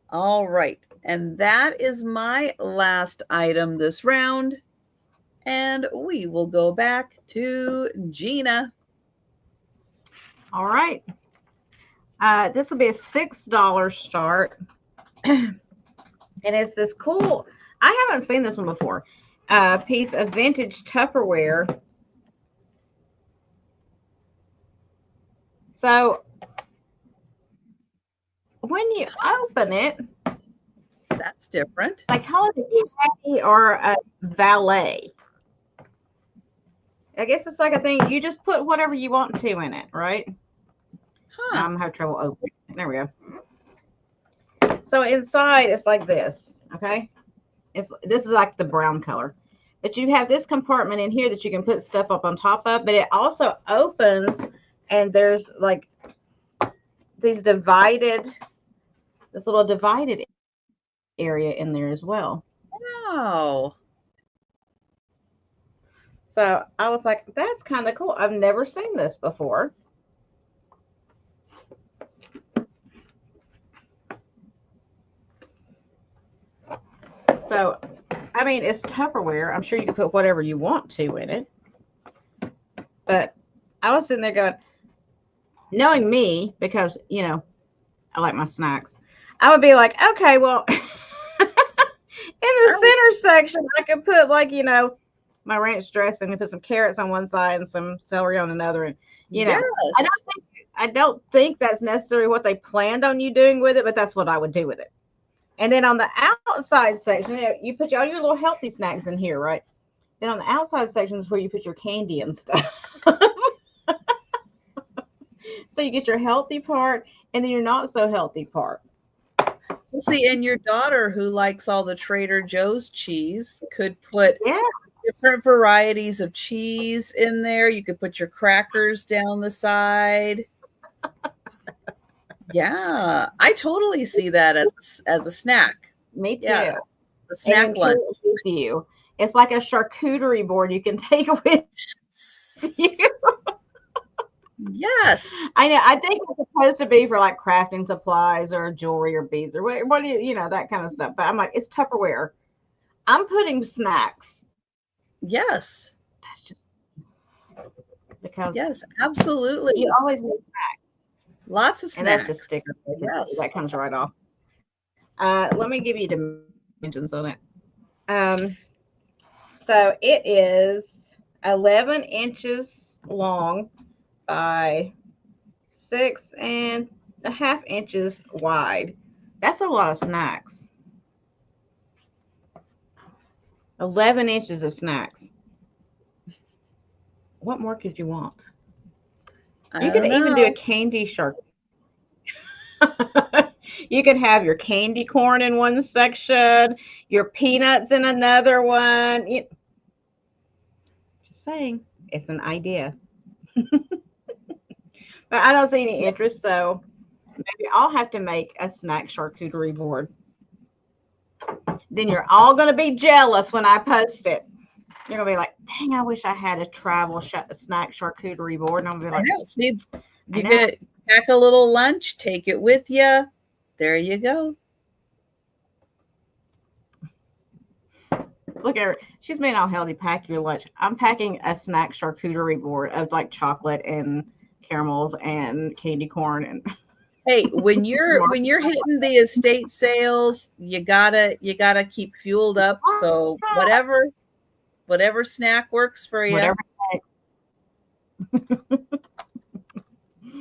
S1: All right. And that is my last item this round. And we will go back to Gina.
S2: All right. This will be a $6 start. And it's this cool, I haven't seen this one before, piece of vintage Tupperware. So when you open it,
S1: that's different.
S2: They call it a caddy or a valet. I guess it's like a thing. You just put whatever you want to in it, right?
S1: Huh.
S2: Now I'm gonna have trouble opening it. There we go. So inside it's like this, okay? This is like the brown color. But you have this compartment in here that you can put stuff up on top of, but it also opens and there's like these this little divided area in there as well.
S1: Wow.
S2: So I was like, that's kind of cool. I've never seen this before. So, I mean, it's Tupperware. I'm sure you can put whatever you want to in it. But I was sitting there going, knowing me, because, you know, I like my snacks, I would be like, okay, well, in the center section, I could put like, you know, my ranch dressing and put some carrots on one side and some celery on another. And, you know,
S1: yes.
S2: I don't think that's necessarily what they planned on you doing with it, but that's what I would do with it. And then on the outside section, you know, you put all your little healthy snacks in here, right? Then on the outside section is where you put your candy and stuff. So you get your healthy part and then your not so healthy part.
S1: See, and your daughter who likes all the Trader Joe's cheese could put different varieties of cheese in there. You could put your crackers down the side. Yeah, I totally see that as a snack.
S2: Me too.
S1: Yeah, the snack lunch.
S2: With you. It's like a charcuterie board you can take with you.
S1: Yes.
S2: I know. I think it's supposed to be for like crafting supplies or jewelry or beads or what you know, that kind of stuff. But I'm like, it's Tupperware. I'm putting snacks.
S1: Yes.
S2: That's just because
S1: yes, absolutely.
S2: You always need snacks.
S1: Lots of snacks.
S2: And that's just sticker.
S1: Yes.
S2: That comes right off. Let me give you dimensions on it. So it is 11 inches long by 6.5 inches wide. That's a lot of snacks. 11 inches of snacks. What more could you want? You could even do a candy shark. You could have your candy corn in one section, your peanuts in another one. Just saying, it's an idea. But I don't see any interest, so maybe I'll have to make a snack charcuterie board. Then you're all going to be jealous when I post it. You're going to be like, dang, I wish I had a travel snack charcuterie board. And I'm going to be like,
S1: see, you could pack a little lunch, take it with you. There you go.
S2: Look at her. She's made all healthy. Pack your lunch. I'm packing a snack charcuterie board of like chocolate and caramels and candy corn and
S1: hey, when you're hitting the estate sales, you gotta keep fueled up. So whatever snack works for you.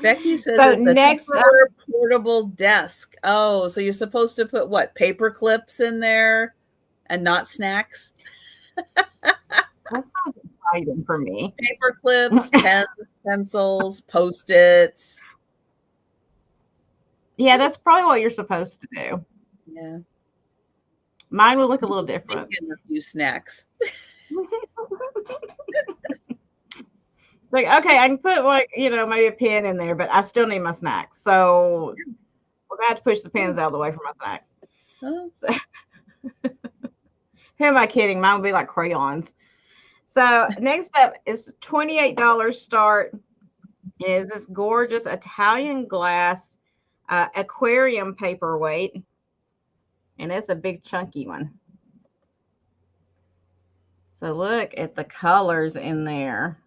S1: Becky says so it's a next portable desk. Oh, so you're supposed to put what, paper clips in there and not snacks?
S2: That sounds exciting for me.
S1: Paper clips, pens, pencils, Post-its.
S2: Yeah, that's probably what you're supposed to do.
S1: Yeah.
S2: Mine will look a little different.
S1: A few snacks.
S2: Like, okay, I can put like, you know, maybe a pen in there, but I still need my snacks. So we're going to have to push the pens out of the way for my snacks. Oh. So, Who am I kidding? Mine would be like crayons. So next up is $28 start. Is this gorgeous Italian glass aquarium paperweight. And it's a big chunky one. So look at the colors in there.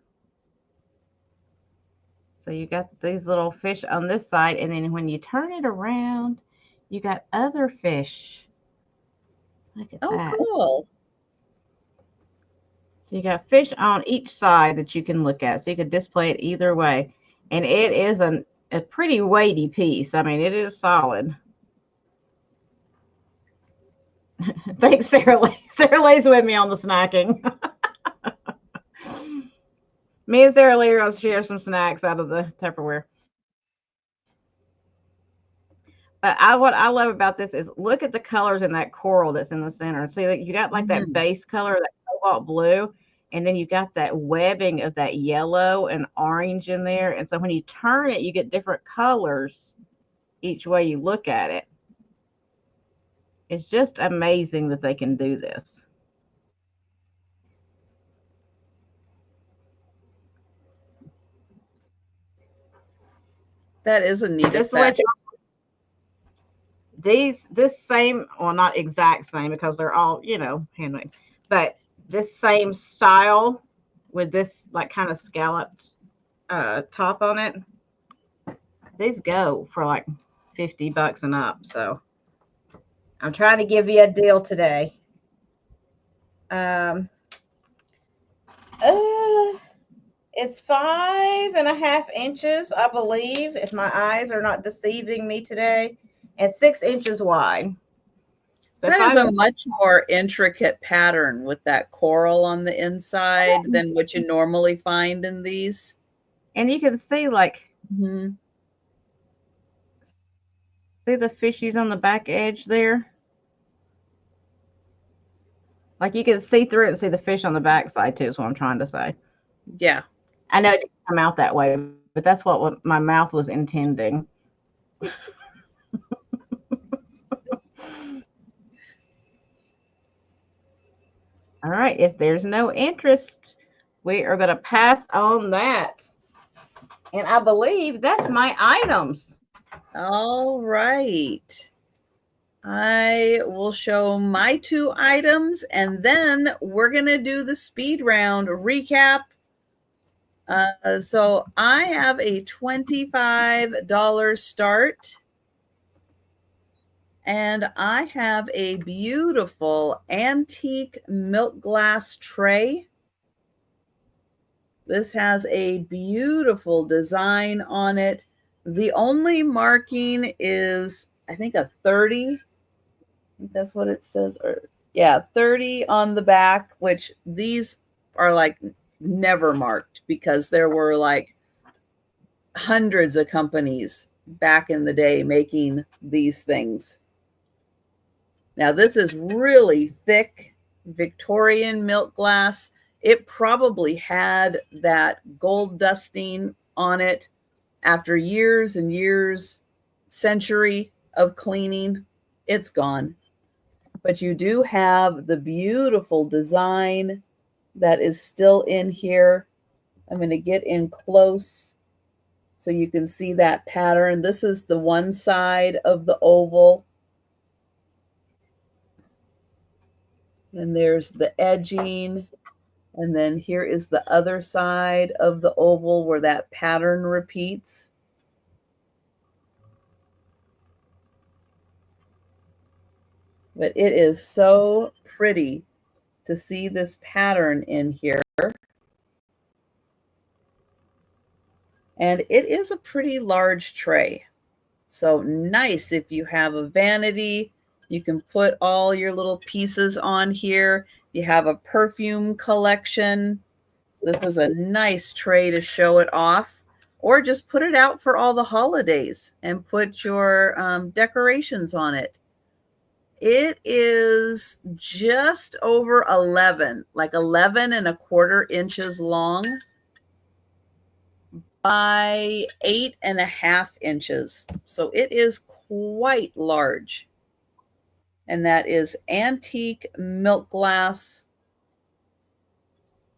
S2: So you got these little fish on this side, and then when you turn it around, you got other fish. Look at that.
S1: Oh, cool.
S2: So you got fish on each side that you can look at. So you could display it either way. And it is a pretty weighty piece. I mean, it is solid. Thanks, Sarah Lee. Sarah Lee's with me on the snacking. Me and Sarah Lee are going to share some snacks out of the Tupperware. But what I love about this is look at the colors in that coral that's in the center. See, like you got like that base color, that cobalt blue, and then you got that webbing of that yellow and orange in there. And so when you turn it, you get different colors each way you look at it. It's just amazing that they can do this.
S1: That is a neat effect.
S2: This same, well, not exact same because they're all, you know, handmade, but this same style with this like kind of scalloped top on it, these go for like $50 and up. So I'm trying to give you a deal today. It's 5.5 inches, I believe, if my eyes are not deceiving me today, and 6 inches wide.
S1: So that is a much more intricate pattern with that coral on the inside than what you normally find in these.
S2: And you can see like, see the fishies on the back edge there? Like you can see through it and see the fish on the back side too, is what I'm trying to say.
S1: Yeah.
S2: I know it didn't come out that way, but that's what my mouth was intending. All right, if there's no interest, we are going to pass on that. And I believe that's my items.
S1: All right. I will show my 2 items, and then we're going to do the speed round recap. So I have a $25 start, and I have a beautiful antique milk glass tray. This has a beautiful design on it. The only marking is, I think, a 30. I think that's what it says. Or yeah, 30 on the back, which these are like never marked because there were like hundreds of companies back in the day making these things. Now this is really thick Victorian milk glass. It probably had that gold dusting on it after years and years, century of cleaning. It's gone. But you do have the beautiful design that is still in here. I'm going to get in close so you can see that pattern. This is the one side of the oval. And there's the edging. And then here is the other side of the oval where that pattern repeats. But it is so pretty to see this pattern in here. And it is a pretty large tray. So nice if you have a vanity, you can put all your little pieces on here. You have a perfume collection. This is a nice tray to show it off, or just put it out for all the holidays and put your decorations on it. It is just over 11, like 11.25 inches long by 8.5 inches. So it is quite large. and that is antique milk glass,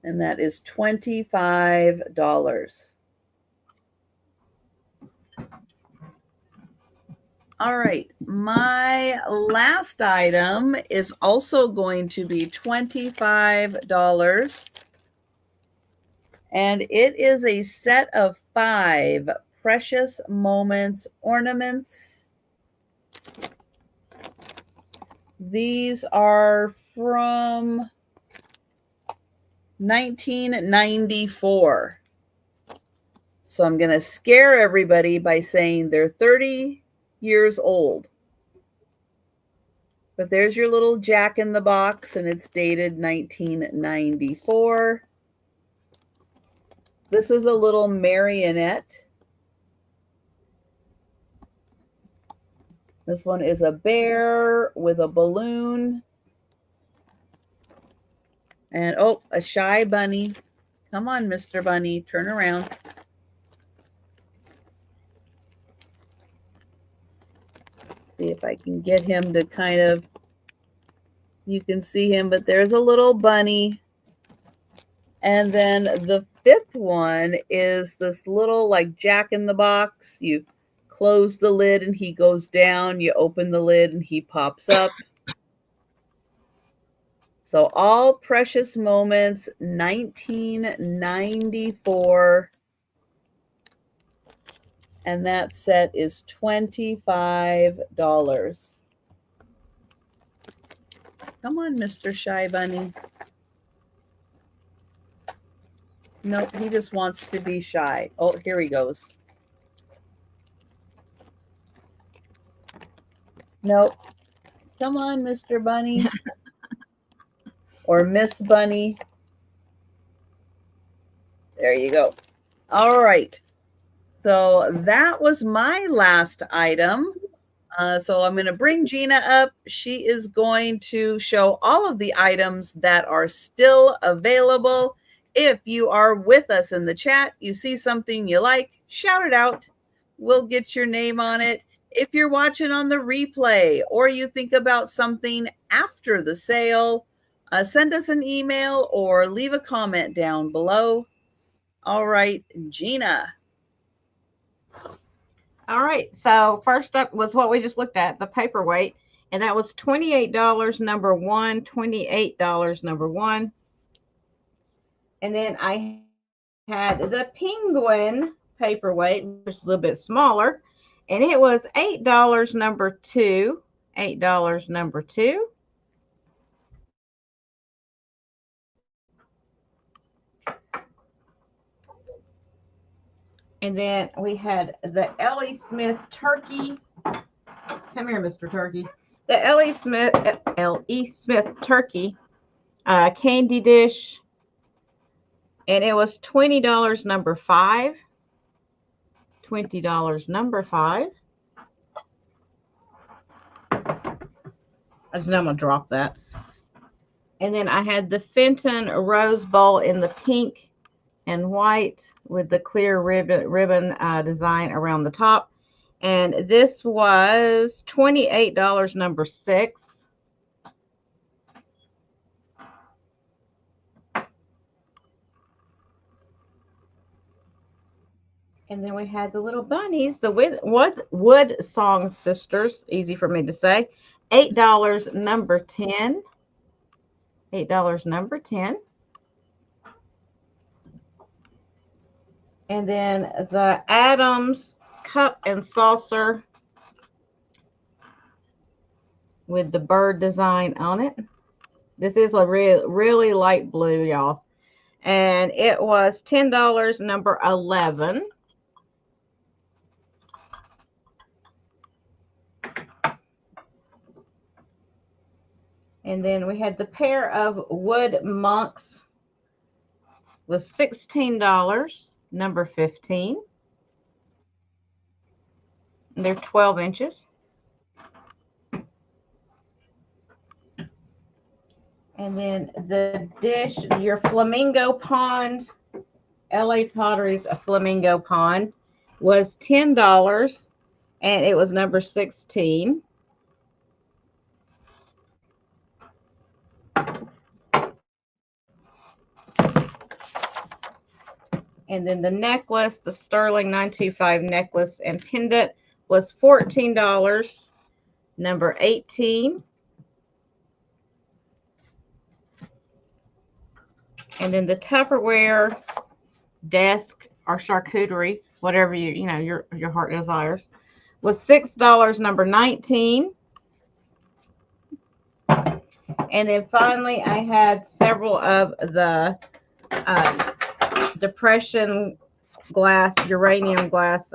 S1: and that is $25. All right, my last item is also going to be $25, and it is a set of 5 Precious Moments ornaments. These are from 1994. So I'm going to scare everybody by saying they're 30 years old. But there's your little Jack in the Box, and it's dated 1994. This is a little marionette. This one is a bear with a balloon. And oh, a shy bunny. Come on, Mr. Bunny, turn around. See if I can get him to kind of, you can see him, but there's a little bunny. And then the 5th one is this little like Jack in the Box. You close the lid and he goes down. You open the lid and he pops up. So all Precious Moments, 1994. And that set is $25. Come on, Mr. Shy Bunny. Nope, he just wants to be shy. Oh, here he goes. Nope. Come on, Mr. Bunny. Or Miss Bunny. There you go. All right. So that was my last item. So I'm going to bring Gina up. She is going to show all of the items that are still available. If you are with us in the chat, you see something you like, shout it out. We'll get your name on it. If you're watching on the replay or you think about something after the sale, send us an email or leave a comment down below. All right, Gina.
S2: All right, so first up was what we just looked at, the paperweight, and that was $28, number 1, $28, number 1. And then I had the penguin paperweight, which is a little bit smaller, and it was $8, number 2, $8, number 2. And then we had the Ellie Smith turkey. Come here, Mr. Turkey. The Ellie Smith turkey candy dish. And it was $20, number 5. $20, number 5. I just know I'm going to drop that. And then I had the Fenton Rose Bowl in the pink and white with the clear ribbon design around the top. And this was $28, number 6. And then we had the little bunnies, the Wood Song Sisters, easy for me to say, $8, number 10. $8, number 10. And then the Adams cup and saucer with the bird design on it. This is a really light blue, y'all. And it was $10, number 11. And then we had the pair of wood monks with $16, number 15. And they're 12 inches. And then the dish, your flamingo pond, LA Pottery's a flamingo pond, was $10, and it was number 16. And then the necklace, the sterling 925 necklace and pendant was $14. Number 18. And then the Tupperware desk or charcuterie, whatever your heart desires, was $6. Number 19. And then finally, I had several of the depression glass, uranium glass,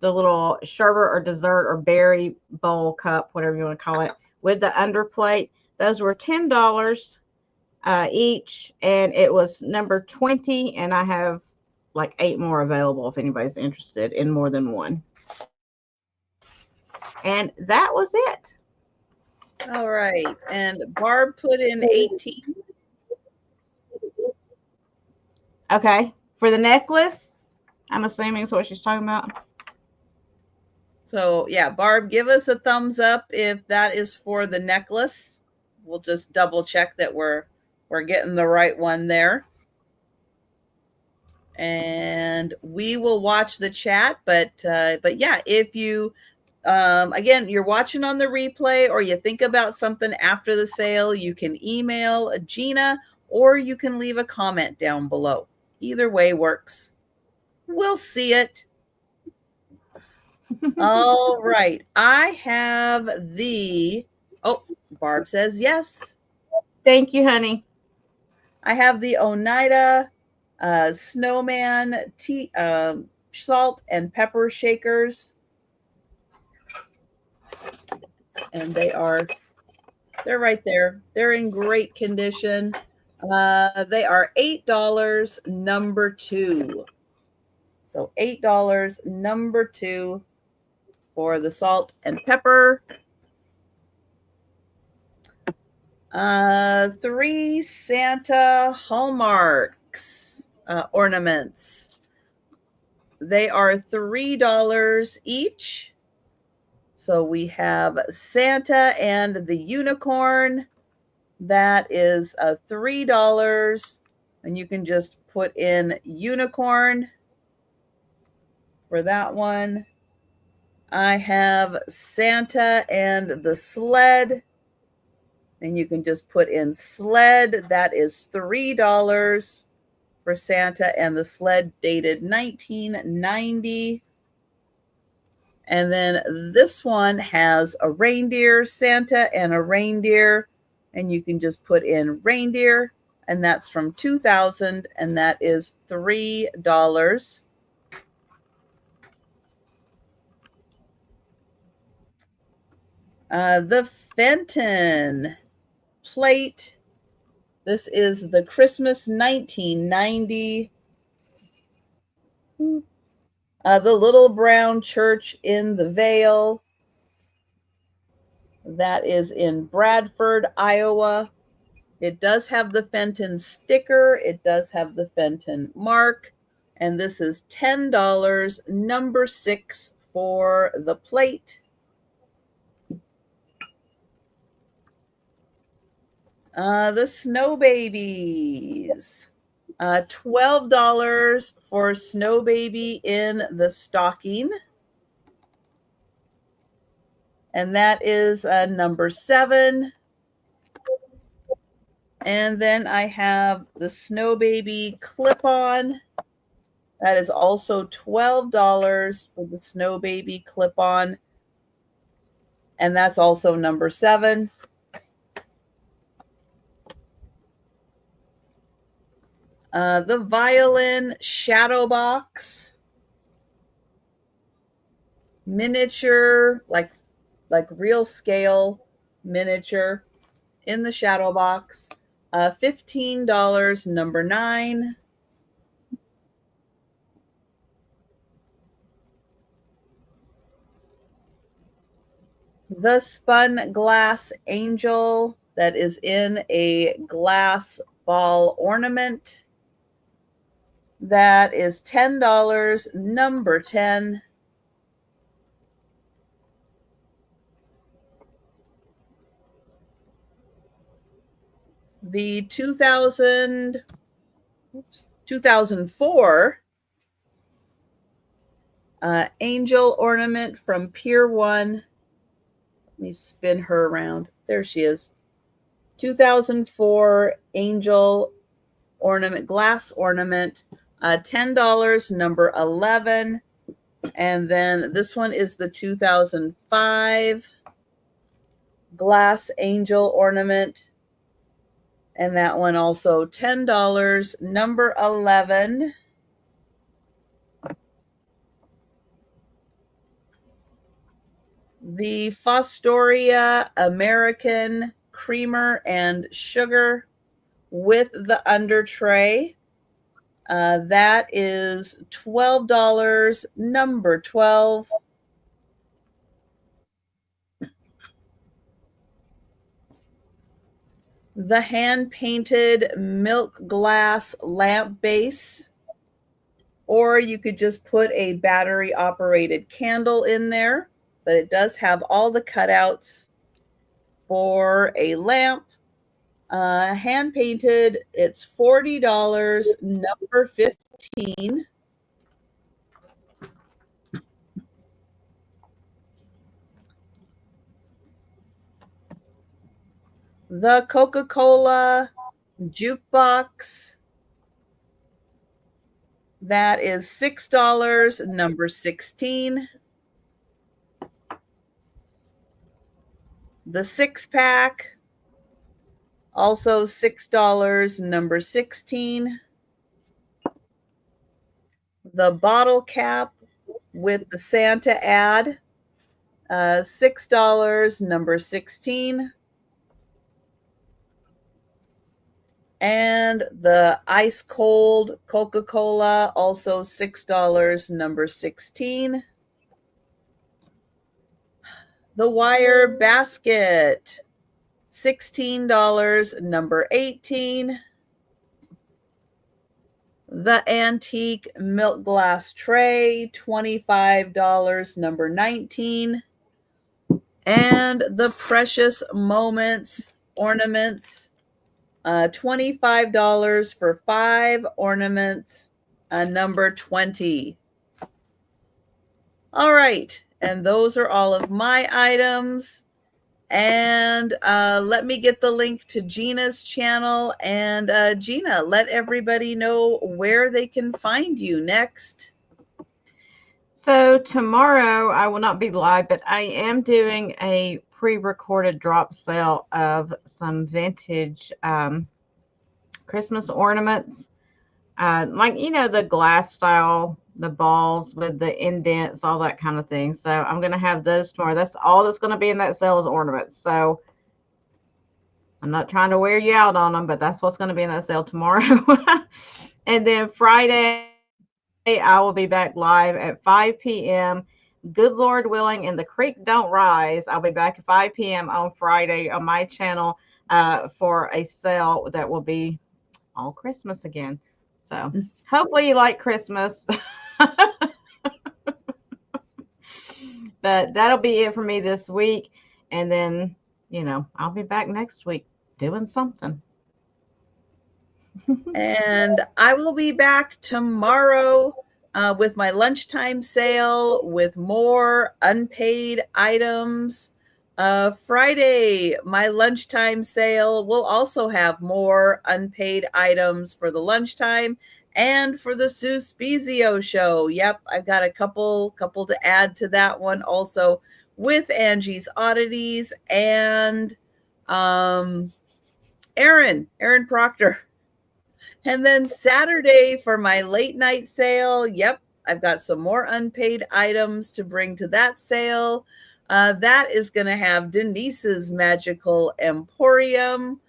S2: the little sherbet or dessert or berry bowl cup, whatever you want to call it, with the underplate. Those were $10 each, and it was number 20, and I have like 8 more available if anybody's interested in more than one. And that was it.
S1: All right. And Barb put in 18.
S2: Okay. For the necklace, I'm assuming is what she's talking about.
S1: So yeah, Barb, give us a thumbs up if that is for the necklace. We'll just double check that we're getting the right one there. And we will watch the chat, but yeah, if you again, you're watching on the replay or you think about something after the sale, you can email Gina or you can leave a comment down below. Either way works. We'll see it. All right. I have Barb says yes.
S2: Thank you, honey.
S1: I have the Oneida snowman salt and pepper shakers. And they're right there. They're in great condition. They are $8, number 2. So $8, number 2 for the salt and pepper. 3 Santa Hallmarks ornaments. They are $3 each. So we have Santa and the unicorn. That is $3. And you can just put in unicorn for that one. I have Santa and the sled. And you can just put in sled. That is $3 for Santa and the sled, dated 1990. And then this one has a reindeer, Santa and a reindeer. And you can just put in reindeer. And that's from 2000. And that is $3. The Fenton plate. This is the Christmas 1990. The Little Brown Church in the Vale. That is in Bradford, Iowa. It does have the Fenton sticker. It does have the Fenton mark. And this is $10, number 6 for the plate. The Snow Babies. $12 for Snow Baby in the stocking. And that is number 7. And then I have the Snow Baby clip-on. That is also $12 for the Snow Baby clip-on. And that's also number 7. The Violin Shadow Box. Miniature, like real scale miniature in the shadow box. $15, number 9. The Spun Glass Angel, that is in a glass ball ornament. That is $10, number 10. The 2000 2004 angel ornament from Pier 1. Let me spin her around. There she is. 2004 angel ornament, glass ornament, $10, number 11. And then this one is the 2005 glass angel ornament. And that one also $10, number 11. The Fostoria American creamer and sugar with the under tray. That is $12, number 12. The hand-painted milk glass lamp base, or you could just put a battery-operated candle in there, but it does have all the cutouts for a lamp. Hand-painted, it's $40, number 15. The Coca-Cola jukebox, that is $6, number 16. The 6-pack, also $6, number 16. The bottle cap with the Santa ad, $6, number 16. And the ice cold Coca-Cola, also $6, number 16. The wire basket, $16, number 18. The antique milk glass tray, $25, number 19. And the precious moments ornaments, $25 for 5 ornaments, number 20. All right, and those are all of my items. And let me get the link to Gina's channel. And Gina, let everybody know where they can find you next.
S2: So tomorrow I will not be live, but I am doing a pre-recorded drop sale of some vintage Christmas ornaments, like, you know, the glass style, the balls with the indents, all that kind of thing. So I'm going to have those tomorrow. That's all that's going to be in that sale is ornaments. So I'm not trying to wear you out on them, but that's what's going to be in that sale tomorrow. And then Friday, I will be back live at 5 p.m. Good Lord willing, and the creek don't rise. I'll be back at 5 p.m. on Friday on my channel for a sale that will be all Christmas again. So hopefully you like Christmas. But that'll be it for me this week. And then, you know, I'll be back next week doing something.
S1: And I will be back tomorrow with my lunchtime sale with more unpaid items. Friday, my lunchtime sale will also have more unpaid items for the lunchtime and for the Sue Spezio show. Yep, I've got a couple to add to that one also with Angie's Oddities and Aaron Proctor. And then Saturday for my late night sale, yep, I've got some more unpaid items to bring to that sale. That is going to have Denise's Magical Emporium,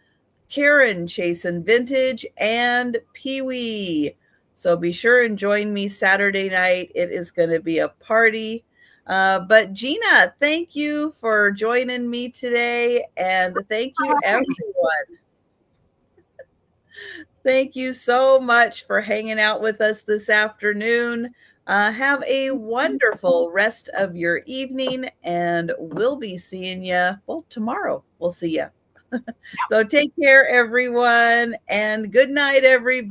S1: Karen Chasin Vintage, and Pee-wee. So be sure and join me Saturday night. It is going to be a party. But Gina, thank you for joining me today. And thank you, everyone. Thank you so much for hanging out with us this afternoon. Have a wonderful rest of your evening, and we'll be seeing you, well, tomorrow. We'll see you. So take care, everyone, and good night, everybody.